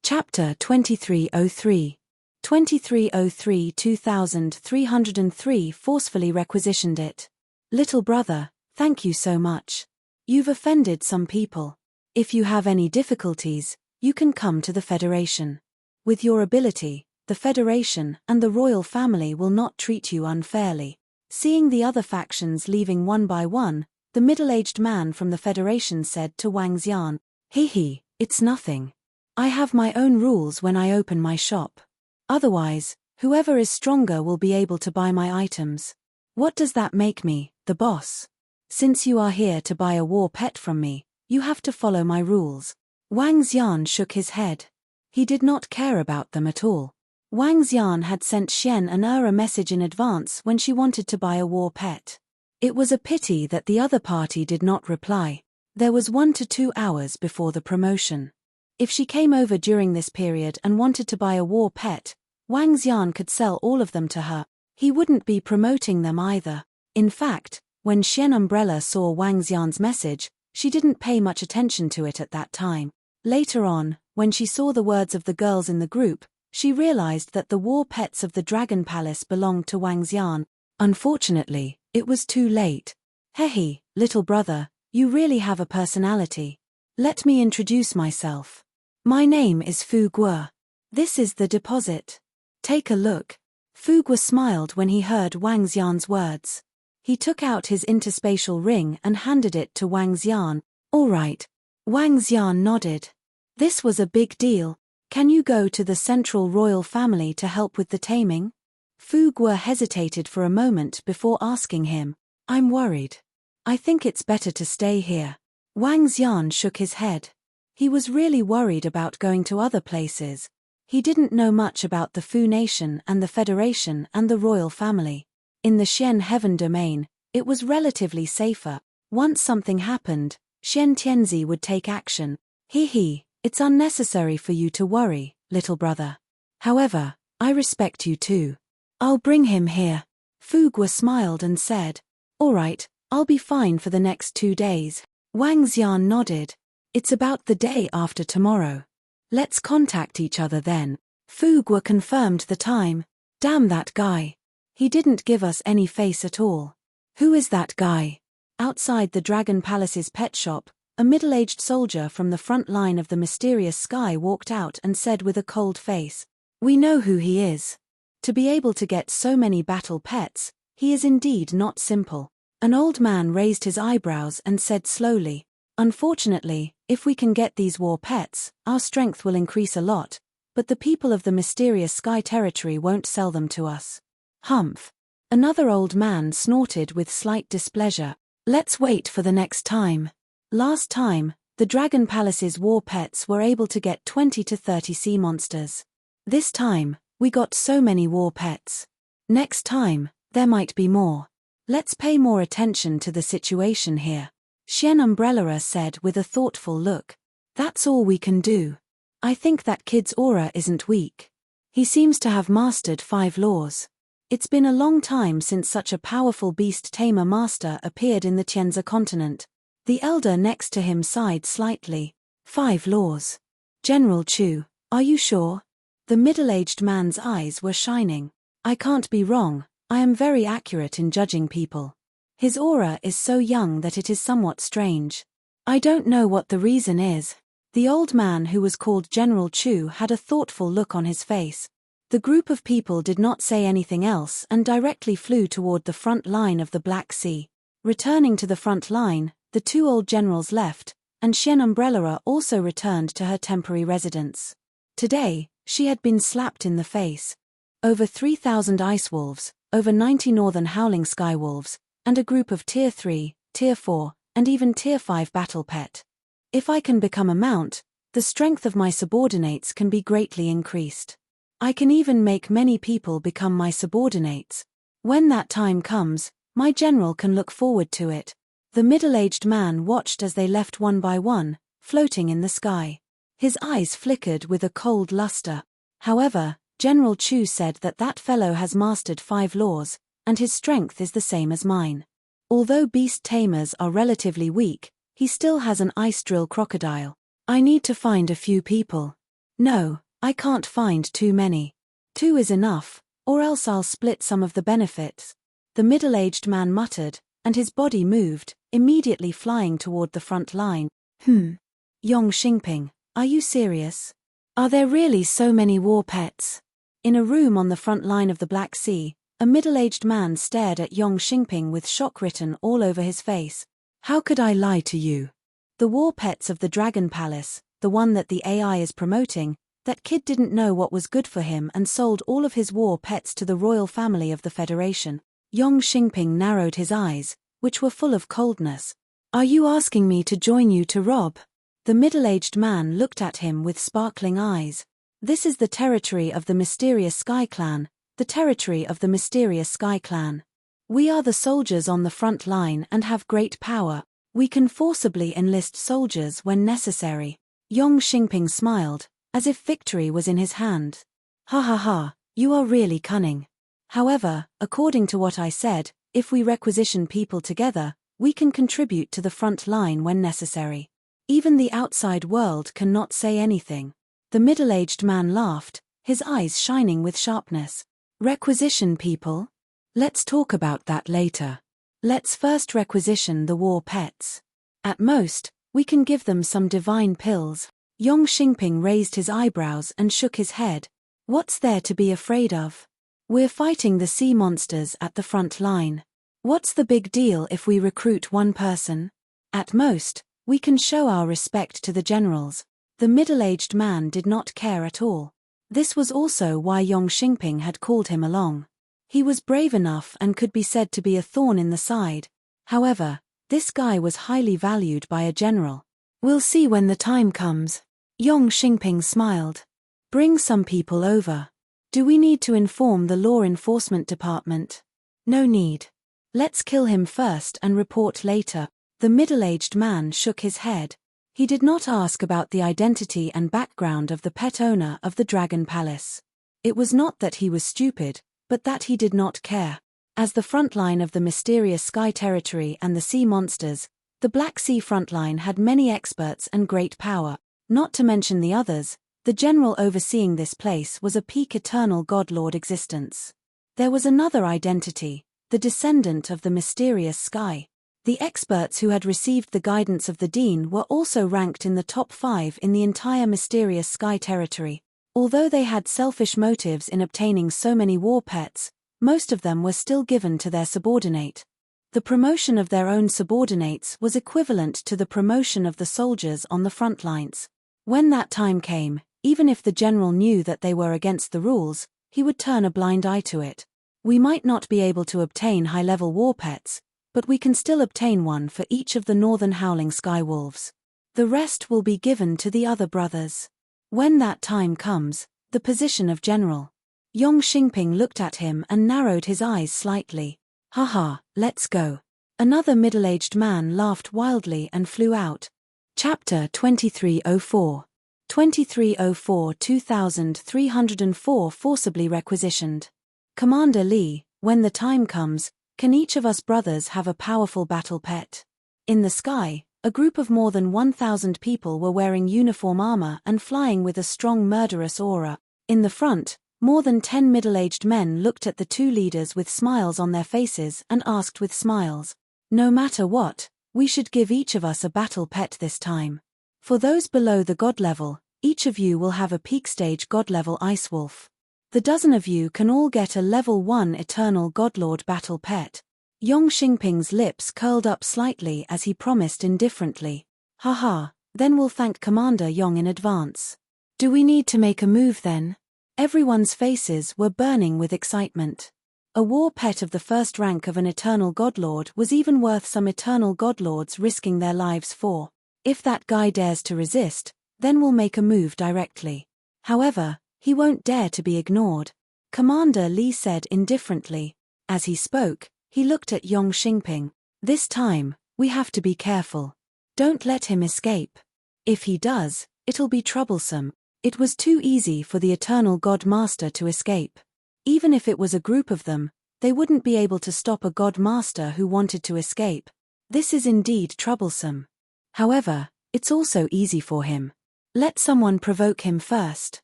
Chapter 2303. 2303-2303 forcefully requisitioned it. Little brother, thank you so much. You've offended some people. If you have any difficulties, you can come to the Federation. With your ability, the Federation and the royal family will not treat you unfairly. Seeing the other factions leaving one by one, the middle-aged man from the Federation said to Wang Xian, Hee, it's nothing. I have my own rules when I open my shop. Otherwise, whoever is stronger will be able to buy my items. What does that make me, the boss? Since you are here to buy a war pet from me, you have to follow my rules. Wang Xian shook his head. He did not care about them at all. Wang Xian had sent Xian an a message in advance when she wanted to buy a war pet. It was a pity that the other party did not reply. There was 1 to 2 hours before the promotion. If she came over during this period and wanted to buy a war pet, Wang Xian could sell all of them to her. He wouldn't be promoting them either. In fact, when Xian Umbrella saw Wang Xian's message, she didn't pay much attention to it at that time. Later on, when she saw the words of the girls in the group, she realized that the war pets of the Dragon Palace belonged to Wang Xian. Unfortunately, it was too late. Hehe, little brother, you really have a personality. Let me introduce myself. My name is Fu Guo. This is the deposit. Take a look. Fu Guo smiled when he heard Wang Xian's words. He took out his interspatial ring and handed it to Wang Xian. All right. Wang Xian nodded. This was a big deal. Can you go to the central royal family to help with the taming? Fu Guo hesitated for a moment before asking him. I'm worried. I think it's better to stay here. Wang Xian shook his head. He was really worried about going to other places. He didn't know much about the Fu Nation and the Federation and the royal family. In the Xian Heaven domain, it was relatively safer. Once something happened, Xian Tianzi would take action. Hee, it's unnecessary for you to worry, little brother. However, I respect you too. I'll bring him here. Fu Guo smiled and said, all right, I'll be fine for the next 2 days. Wang Xian nodded. It's about the day after tomorrow. Let's contact each other then. Fu Guo confirmed the time. Damn that guy. He didn't give us any face at all. Who is that guy? Outside the Dragon Palace's pet shop, a middle-aged soldier from the front line of the mysterious sky walked out and said with a cold face, we know who he is. To be able to get so many battle pets, he is indeed not simple. An old man raised his eyebrows and said slowly, unfortunately, if we can get these war pets, our strength will increase a lot, but the people of the mysterious sky territory won't sell them to us. Humph. Another old man snorted with slight displeasure. Let's wait for the next time. Last time, the Dragon Palace's war pets were able to get 20 to 30 sea monsters. This time, we got so many war pets. Next time, there might be more. Let's pay more attention to the situation here. Xian Umbrella said with a thoughtful look. That's all we can do. I think that kid's aura isn't weak. He seems to have mastered 5 laws. It's been a long time since such a powerful beast tamer master appeared in the Tianzi continent. The elder next to him sighed slightly. 5 laws. General Chu, are you sure? The middle-aged man's eyes were shining. I can't be wrong, I am very accurate in judging people. His aura is so young that it is somewhat strange. I don't know what the reason is. The old man who was called General Chu had a thoughtful look on his face. The group of people did not say anything else and directly flew toward the front line of the Black Sea. Returning to the front line, the 2 old generals left, and Xian Umbrella also returned to her temporary residence. Today, she had been slapped in the face. Over 3,000 ice wolves, over 90 northern howling sky wolves, and a group of Tier 3, Tier 4, and even Tier 5 battle pet. If I can become a mount, the strength of my subordinates can be greatly increased. I can even make many people become my subordinates. When that time comes, my general can look forward to it. The middle-aged man watched as they left one by one, floating in the sky. His eyes flickered with a cold luster. However, General Chu said that that fellow has mastered 5 laws, and his strength is the same as mine. Although beast tamers are relatively weak, he still has an ice drill crocodile. I need to find a few people. No, I can't find too many. 2 is enough, or else I'll split some of the benefits. The middle-aged man muttered, and his body moved, immediately flying toward the front line. Yong Xingping, are you serious? Are there really so many war pets? In a room on the front line of the Black Sea, a middle-aged man stared at Yong Xingping with shock written all over his face. How could I lie to you? The war pets of the Dragon Palace, the one that the AI is promoting, that kid didn't know what was good for him and sold all of his war pets to the royal family of the Federation. Yong Xingping narrowed his eyes, which were full of coldness. "Are you asking me to join you to rob?" The middle-aged man looked at him with sparkling eyes. "This is the territory of the mysterious Sky Clan, the territory of the mysterious Sky Clan. We are the soldiers on the front line and have great power. We can forcibly enlist soldiers when necessary." Yong Xingping smiled, as if victory was in his hand. "Ha ha ha, you are really cunning. However, according to what I said, if we requisition people together, we can contribute to the front line when necessary. Even the outside world cannot say anything." The middle-aged man laughed, his eyes shining with sharpness. "Requisition people? Let's talk about that later. Let's first requisition the war pets. At most, we can give them some divine pills." Yong Xingping raised his eyebrows and shook his head. "What's there to be afraid of? We're fighting the sea monsters at the front line. What's the big deal if we recruit one person? At most, we can show our respect to the generals." The middle-aged man did not care at all. This was also why Yong Xingping had called him along. He was brave enough and could be said to be a thorn in the side. However, this guy was highly valued by a general. "We'll see when the time comes." Yong Xingping smiled. "Bring some people over. Do we need to inform the law enforcement department?" "No need. Let's kill him first and report later." The middle-aged man shook his head. He did not ask about the identity and background of the pet owner of the Dragon Palace. It was not that he was stupid, but that he did not care. As the front line of the mysterious Sky Territory and the sea monsters, the Black Sea frontline had many experts and great power. Not to mention the others, the general overseeing this place was a peak eternal godlord existence. There was another identity, the descendant of the mysterious Sky. The experts who had received the guidance of the Dean were also ranked in the top 5 in the entire mysterious Sky Territory. Although they had selfish motives in obtaining so many war pets, most of them were still given to their subordinate. The promotion of their own subordinates was equivalent to the promotion of the soldiers on the front lines. When that time came, even if the general knew that they were against the rules, he would turn a blind eye to it. "We might not be able to obtain high-level war pets, but we can still obtain one for each of the northern howling sky wolves. The rest will be given to the other brothers. When that time comes, the position of general." Yong Xingping looked at him and narrowed his eyes slightly. "Haha, let's go." Another middle-aged man laughed wildly and flew out. Chapter 2304. 2304-2304 Forcibly requisitioned. "Commander Lee, when the time comes, can each of us brothers have a powerful battle pet?" In the sky, a group of more than 1,000 people were wearing uniform armor and flying with a strong murderous aura. In the front, more than 10 middle-aged men looked at the two leaders with smiles on their faces and asked with smiles, "No matter what, we should give each of us a battle pet this time. For those below the god level, each of you will have a peak stage god level ice wolf. The dozen of you can all get a level 1 eternal godlord battle pet." Yong Xingping's lips curled up slightly as he promised indifferently, "Haha, then we'll thank Commander Yong in advance. Do we need to make a move then?" Everyone's faces were burning with excitement. A war pet of the first rank of an eternal godlord was even worth some eternal godlords risking their lives for. If that guy dares to resist, then we'll make a move directly. However, he won't dare to be ignored," Commander Lee said indifferently. As he spoke, he looked at Yong Xingping. "This time, we have to be careful. Don't let him escape. If he does, it'll be troublesome." It was too easy for the Eternal God Master to escape. Even if it was a group of them, they wouldn't be able to stop a God Master who wanted to escape. This is indeed troublesome. However, it's also easy for him. Let someone provoke him first.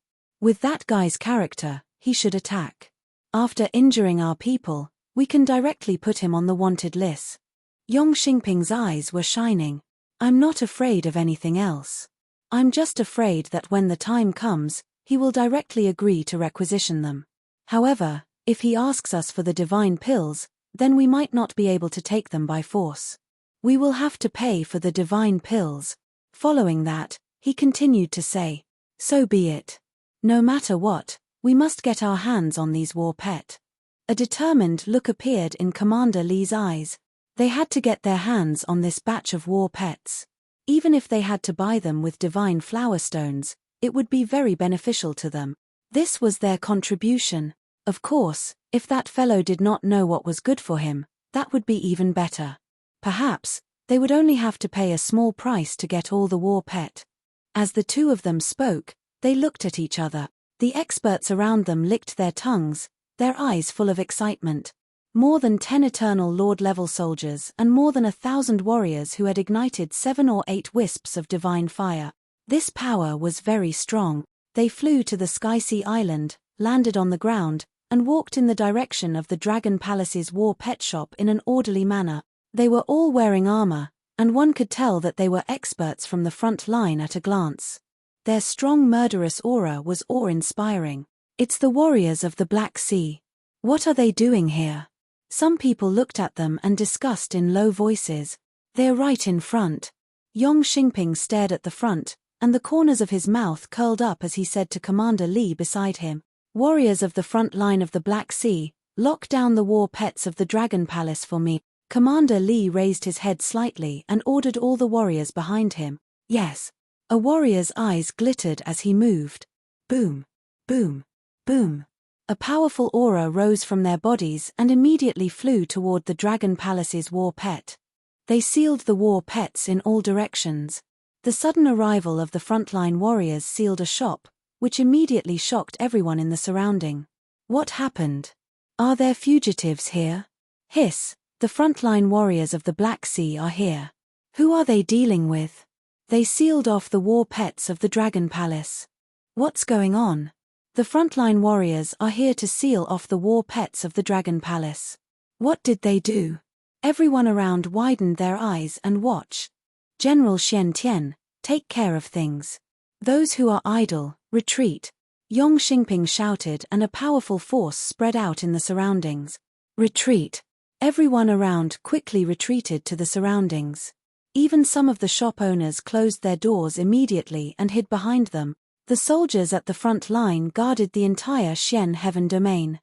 With that guy's character, he should attack. After injuring our people, we can directly put him on the wanted list. Yong Xingping's eyes were shining. "I'm not afraid of anything else. I'm just afraid that when the time comes, he will directly agree to requisition them. However, if he asks us for the divine pills, then we might not be able to take them by force. We will have to pay for the divine pills." Following that, he continued to say, "So be it. No matter what, we must get our hands on these war pet." A determined look appeared in Commander Lee's eyes. They had to get their hands on this batch of war pets. Even if they had to buy them with divine flower stones, it would be very beneficial to them. This was their contribution. Of course, if that fellow did not know what was good for him, that would be even better. Perhaps, they would only have to pay a small price to get all the war pet. As the two of them spoke, they looked at each other. The experts around them licked their tongues, their eyes full of excitement. More than 10 Eternal Lord-level soldiers and more than 1,000 warriors who had ignited 7 or 8 wisps of divine fire. This power was very strong. They flew to the Sky Sea Island, landed on the ground, and walked in the direction of the Dragon Palace's war pet shop in an orderly manner. They were all wearing armor, and one could tell that they were experts from the front line at a glance. Their strong murderous aura was awe-inspiring. It's the warriors of the Black Sea. What are they doing here? Some people looked at them and discussed in low voices. They're right in front. Yong Xingping stared at the front, and the corners of his mouth curled up as he said to Commander Li beside him, "Warriors of the front line of the Black Sea, lock down the war pets of the Dragon Palace for me." Commander Li raised his head slightly and ordered all the warriors behind him. Yes. A warrior's eyes glittered as he moved. Boom. Boom. Boom. A powerful aura rose from their bodies and immediately flew toward the Dragon Palace's war pet. They sealed the war pets in all directions. The sudden arrival of the frontline warriors sealed a shop, which immediately shocked everyone in the surrounding. What happened? Are there fugitives here? Hiss, the frontline warriors of the Black Sea are here. Who are they dealing with? They sealed off the war pets of the Dragon Palace. What's going on? The frontline warriors are here to seal off the war pets of the Dragon Palace. What did they do? Everyone around widened their eyes and watched. General Xian Tian, take care of things. Those who are idle, retreat. Yong Xingping shouted and a powerful force spread out in the surroundings. Retreat. Everyone around quickly retreated to the surroundings. Even some of the shop owners closed their doors immediately and hid behind them. The soldiers at the front line guarded the entire Xian Heaven domain.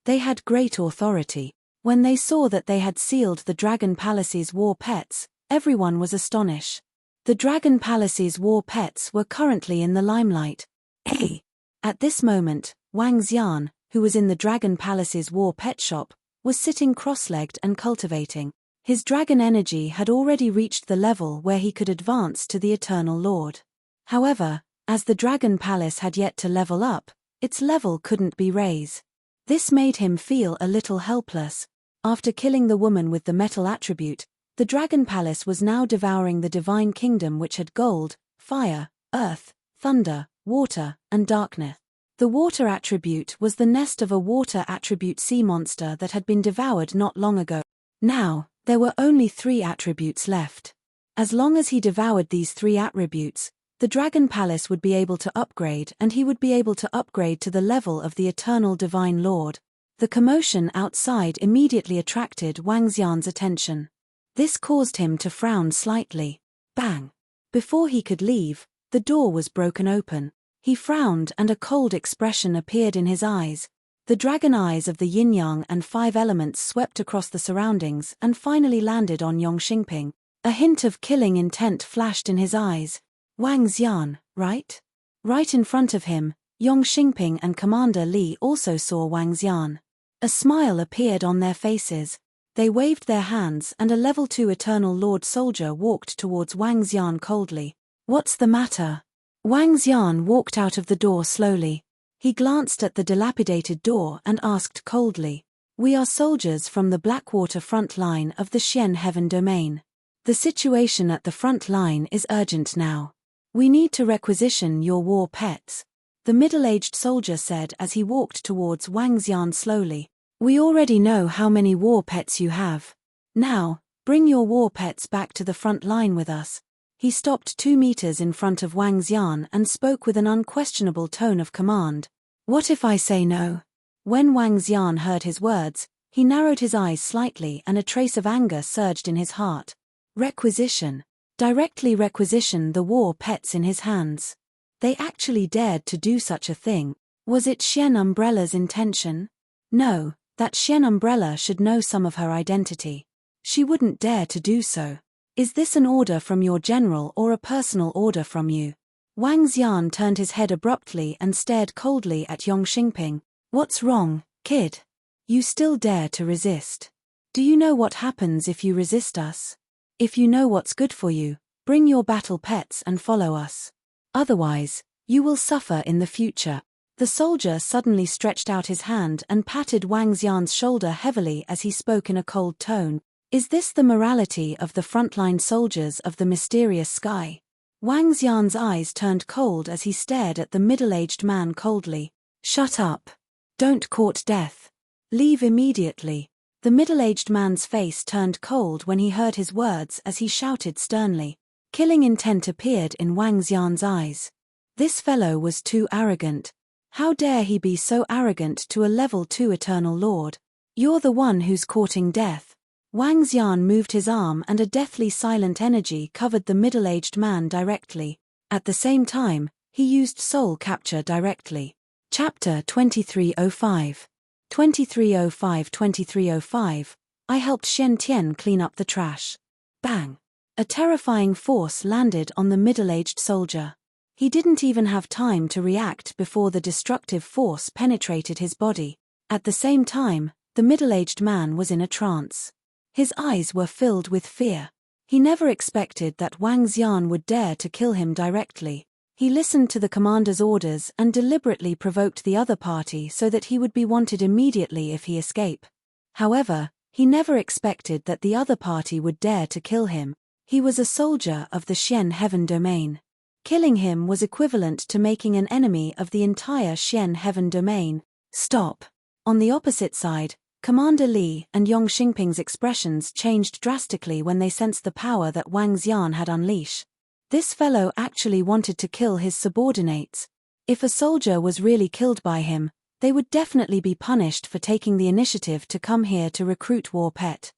They had great authority. When they saw that they had sealed the Dragon Palace's war pets, everyone was astonished. The Dragon Palace's war pets were currently in the limelight. Hey! At this moment, Wang Xian, who was in the Dragon Palace's war pet shop, was sitting cross-legged and cultivating. His dragon energy had already reached the level where he could advance to the Eternal Lord. However, as the Dragon Palace had yet to level up, its level couldn't be raised. This made him feel a little helpless. After killing the woman with the metal attribute, the Dragon Palace was now devouring the divine kingdom which had gold, fire, earth, thunder, water, and darkness. The water attribute was the nest of a water attribute sea monster that had been devoured not long ago. Now, there were only 3 attributes left. As long as he devoured these 3 attributes, the Dragon Palace would be able to upgrade and he would be able to upgrade to the level of the Eternal Divine Lord. The commotion outside immediately attracted Wang Xian's attention. This caused him to frown slightly. Bang! Before he could leave, the door was broken open. He frowned and a cold expression appeared in his eyes. The dragon eyes of the yin-yang and 5 elements swept across the surroundings and finally landed on Yong Xingping. A hint of killing intent flashed in his eyes. Wang Xian, right? Right in front of him, Yong Xingping and Commander Li also saw Wang Xian. A smile appeared on their faces. They waved their hands and a level 2 Eternal Lord soldier walked towards Wang Xian coldly. What's the matter? Wang Xian walked out of the door slowly. He glanced at the dilapidated door and asked coldly, "We are soldiers from the Blackwater front line of the Xian Heaven domain. The situation at the front line is urgent now. We need to requisition your war pets," the middle-aged soldier said as he walked towards Wang Xian slowly. "We already know how many war pets you have. Now, bring your war pets back to the front line with us." He stopped 2 meters in front of Wang Xian and spoke with an unquestionable tone of command. "What if I say no?" When Wang Xian heard his words, he narrowed his eyes slightly and a trace of anger surged in his heart. Requisition. Directly requisition the war pets in his hands. They actually dared to do such a thing. Was it Xian Umbrella's intention? No, that Xian Umbrella should know some of her identity. She wouldn't dare to do so. Is this an order from your general or a personal order from you? Wang Xian turned his head abruptly and stared coldly at Yong Xingping. What's wrong, kid? You still dare to resist? Do you know what happens if you resist us? If you know what's good for you, bring your battle pets and follow us. Otherwise, you will suffer in the future. The soldier suddenly stretched out his hand and patted Wang Xian's shoulder heavily as he spoke in a cold tone. Is this the morality of the frontline soldiers of the mysterious sky? Wang Xian's eyes turned cold as he stared at the middle-aged man coldly. Shut up. Don't court death. Leave immediately. The middle-aged man's face turned cold when he heard his words as he shouted sternly. Killing intent appeared in Wang Xian's eyes. This fellow was too arrogant. How dare he be so arrogant to a level 2 eternal lord? You're the one who's courting death. Wang Xian moved his arm and a deathly silent energy covered the middle-aged man directly. At the same time, he used soul capture directly. Chapter 2305. 2305. I helped Shen Tian clean up the trash. Bang! A terrifying force landed on the middle-aged soldier. He didn't even have time to react before the destructive force penetrated his body. At the same time, the middle-aged man was in a trance. His eyes were filled with fear. He never expected that Wang Xian would dare to kill him directly. He listened to the commander's orders and deliberately provoked the other party so that he would be wanted immediately if he escaped. However, he never expected that the other party would dare to kill him. He was a soldier of the Xian Heaven Domain. Killing him was equivalent to making an enemy of the entire Xian Heaven Domain. Stop. On the opposite side, Commander Li and Yong Xingping's expressions changed drastically when they sensed the power that Wang Xian had unleashed. This fellow actually wanted to kill his subordinates. If a soldier was really killed by him, they would definitely be punished for taking the initiative to come here to recruit War Pet.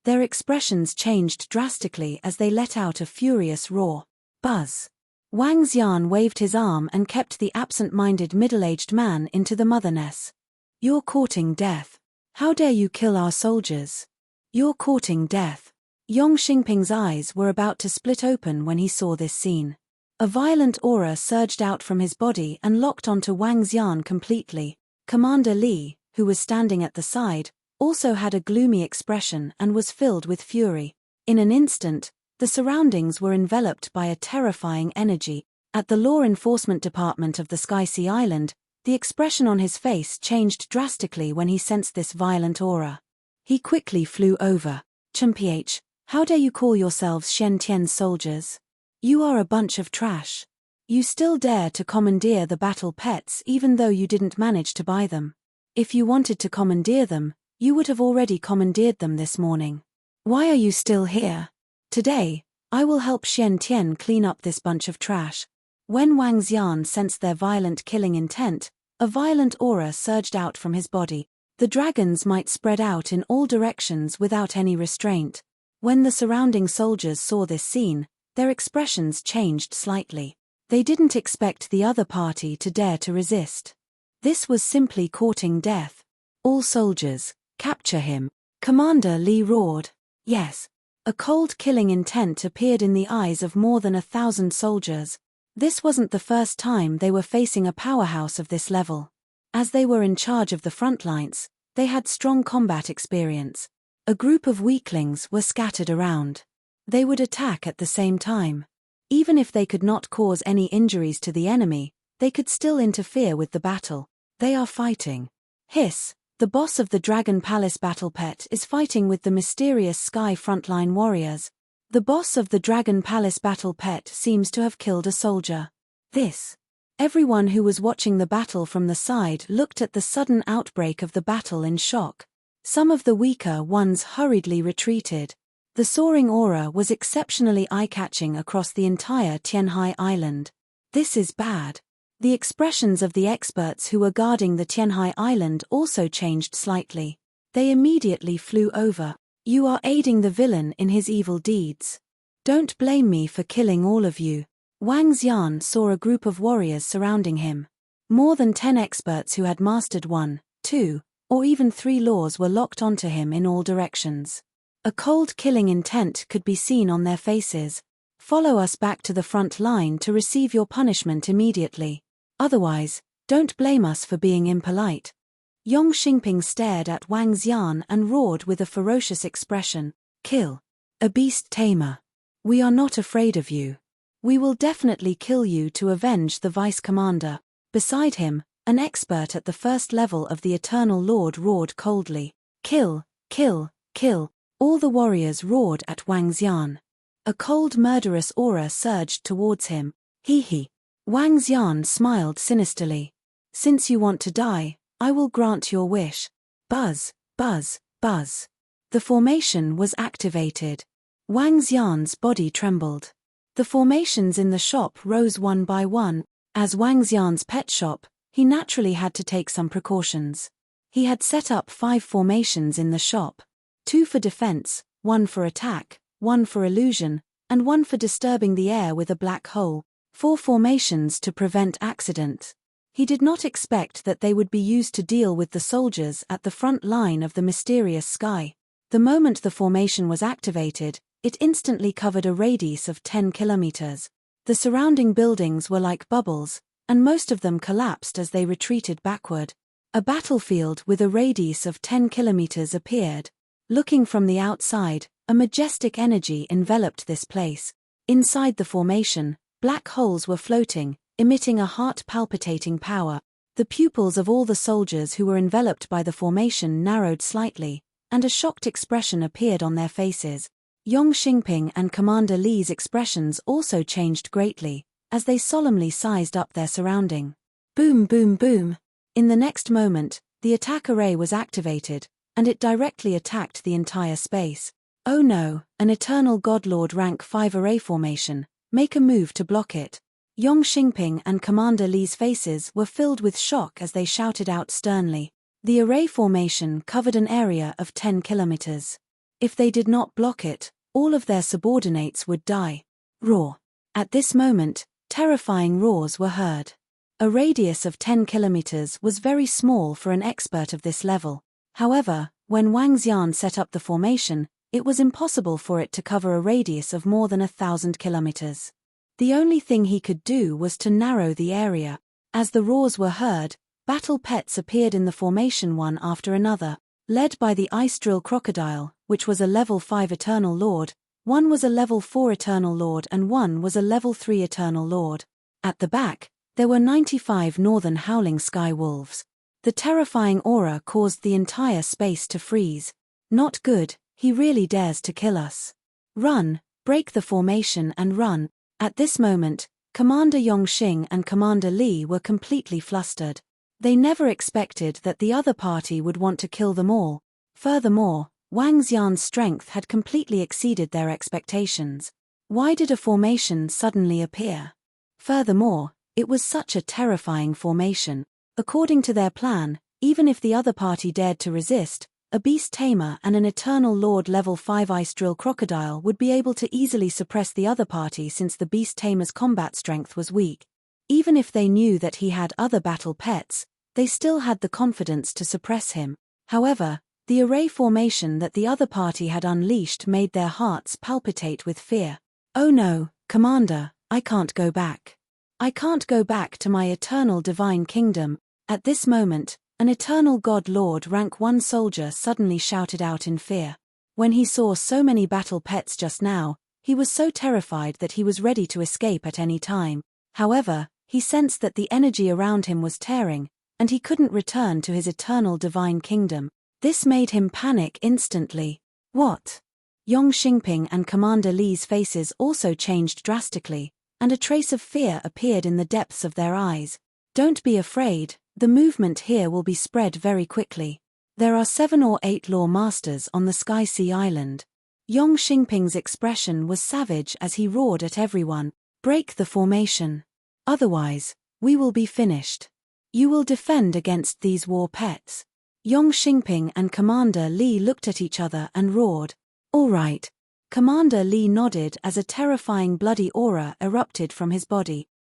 Their expressions changed drastically as they let out a furious roar. Buzz. Wang Xian waved his arm and kept the absent-minded middle-aged man into the motherness. You're courting death. How dare you kill our soldiers? You're courting death. Yong Xingping's eyes were about to split open when he saw this scene. A violent aura surged out from his body and locked onto Wang Xian completely. Commander Li, who was standing at the side, also had a gloomy expression and was filled with fury. In an instant, the surroundings were enveloped by a terrifying energy. At the Law Enforcement Department of the Sky Sea Island, the expression on his face changed drastically when he sensed this violent aura. He quickly flew over. Ch, how dare you call yourselves Shen Tian's soldiers? You are a bunch of trash. You still dare to commandeer the battle pets even though you didn't manage to buy them. If you wanted to commandeer them, you would have already commandeered them this morning. Why are you still here? Today, I will help Shen Tian clean up this bunch of trash. When Wang Xian sensed their violent killing intent, a violent aura surged out from his body. The dragons might spread out in all directions without any restraint. When the surrounding soldiers saw this scene, their expressions changed slightly. They didn't expect the other party to dare to resist. This was simply courting death. All soldiers, capture him. Commander Li roared. Yes. A cold killing intent appeared in the eyes of more than 1,000 soldiers. This wasn't the first time they were facing a powerhouse of this level. As they were in charge of the front lines, they had strong combat experience. A group of weaklings were scattered around. They would attack at the same time. Even if they could not cause any injuries to the enemy, they could still interfere with the battle. They are fighting. Hiss, the boss of the Dragon Palace Battle Pet is fighting with the mysterious Sky Frontline Warriors. The boss of the Dragon Palace Battle Pet seems to have killed a soldier. Everyone who was watching the battle from the side looked at the sudden outbreak of the battle in shock. Some of the weaker ones hurriedly retreated. The soaring aura was exceptionally eye-catching across the entire Tianhai Island. This is bad. The expressions of the experts who were guarding the Tianhai Island also changed slightly. They immediately flew over. You are aiding the villain in his evil deeds. Don't blame me for killing all of you. Wang Xian saw a group of warriors surrounding him. More than 10 experts who had mastered 1, 2, or even 3 laws were locked onto him in all directions. A cold killing intent could be seen on their faces. Follow us back to the front line to receive your punishment immediately. Otherwise, don't blame us for being impolite. Yong Xingping stared at Wang Xian and roared with a ferocious expression. Kill. A beast tamer. We are not afraid of you. We will definitely kill you to avenge the vice commander. Beside him, an expert at the first level of the Eternal Lord roared coldly. Kill, kill, kill. All the warriors roared at Wang Xian. A cold murderous aura surged towards him. He. Wang Xian smiled sinisterly. Since you want to die, I will grant your wish. Buzz, buzz, buzz. The formation was activated. Wang Xian's body trembled. The formations in the shop rose one by one. As Wang Xian's pet shop, he naturally had to take some precautions. He had set up 5 formations in the shop. 2 for defense, 1 for attack, 1 for illusion, and 1 for disturbing the air with a black hole. 4 formations to prevent accident. He did not expect that they would be used to deal with the soldiers at the front line of the mysterious sky. The moment the formation was activated, it instantly covered a radius of 10 kilometers. The surrounding buildings were like bubbles, and most of them collapsed as they retreated backward. A battlefield with a radius of 10 kilometers appeared. Looking from the outside, a majestic energy enveloped this place. Inside the formation, black holes were floating, emitting a heart-palpitating power. The pupils of all the soldiers who were enveloped by the formation narrowed slightly, and a shocked expression appeared on their faces. Yong Xingping and Commander Li's expressions also changed greatly, as they solemnly sized up their surrounding. Boom boom boom. In the next moment, the attack array was activated, and it directly attacked the entire space. Oh no, an Eternal Godlord rank 5 array formation. Make a move to block it. Yong Xingping and Commander Li's faces were filled with shock as they shouted out sternly. The array formation covered an area of 10 kilometers. If they did not block it, all of their subordinates would die. Roar. At this moment, terrifying roars were heard. A radius of 10 kilometers was very small for an expert of this level. However, when Wang Xian set up the formation, it was impossible for it to cover a radius of more than 1,000 kilometers. The only thing he could do was to narrow the area. As the roars were heard, battle pets appeared in the formation one after another. Led by the Ice Drill Crocodile, which was a level 5 Eternal Lord, one was a level 4 Eternal Lord and one was a level 3 Eternal Lord. At the back, there were 95 Northern Howling Sky Wolves. The terrifying aura caused the entire space to freeze. Not good, he really dares to kill us. Run, break the formation and run. At this moment, Commander Yongxing and Commander Li were completely flustered. They never expected that the other party would want to kill them all. Furthermore, Wang Xian's strength had completely exceeded their expectations. Why did a formation suddenly appear? Furthermore, it was such a terrifying formation. According to their plan, even if the other party dared to resist, a beast tamer and an Eternal Lord level 5 Ice Drill Crocodile would be able to easily suppress the other party since the beast tamer's combat strength was weak. Even if they knew that he had other battle pets, they still had the confidence to suppress him. However, the array formation that the other party had unleashed made their hearts palpitate with fear. Oh no, Commander, I can't go back. I can't go back to my eternal divine kingdom. At this moment, an Eternal God Lord rank 1 soldier suddenly shouted out in fear. When he saw so many battle pets just now, he was so terrified that he was ready to escape at any time. However, he sensed that the energy around him was tearing, and he couldn't return to his eternal divine kingdom. This made him panic instantly. What? Yong Xingping and Commander Li's faces also changed drastically, and a trace of fear appeared in the depths of their eyes. Don't be afraid, the movement here will be spread very quickly. There are 7 or 8 Law Masters on the Sky Sea Island. Yong Xingping's expression was savage as he roared at everyone. Break the formation. Otherwise, we will be finished. You will defend against these war pets. Yong Xingping and Commander Li looked at each other and roared. All right. Commander Li nodded as a terrifying bloody aura erupted from his body.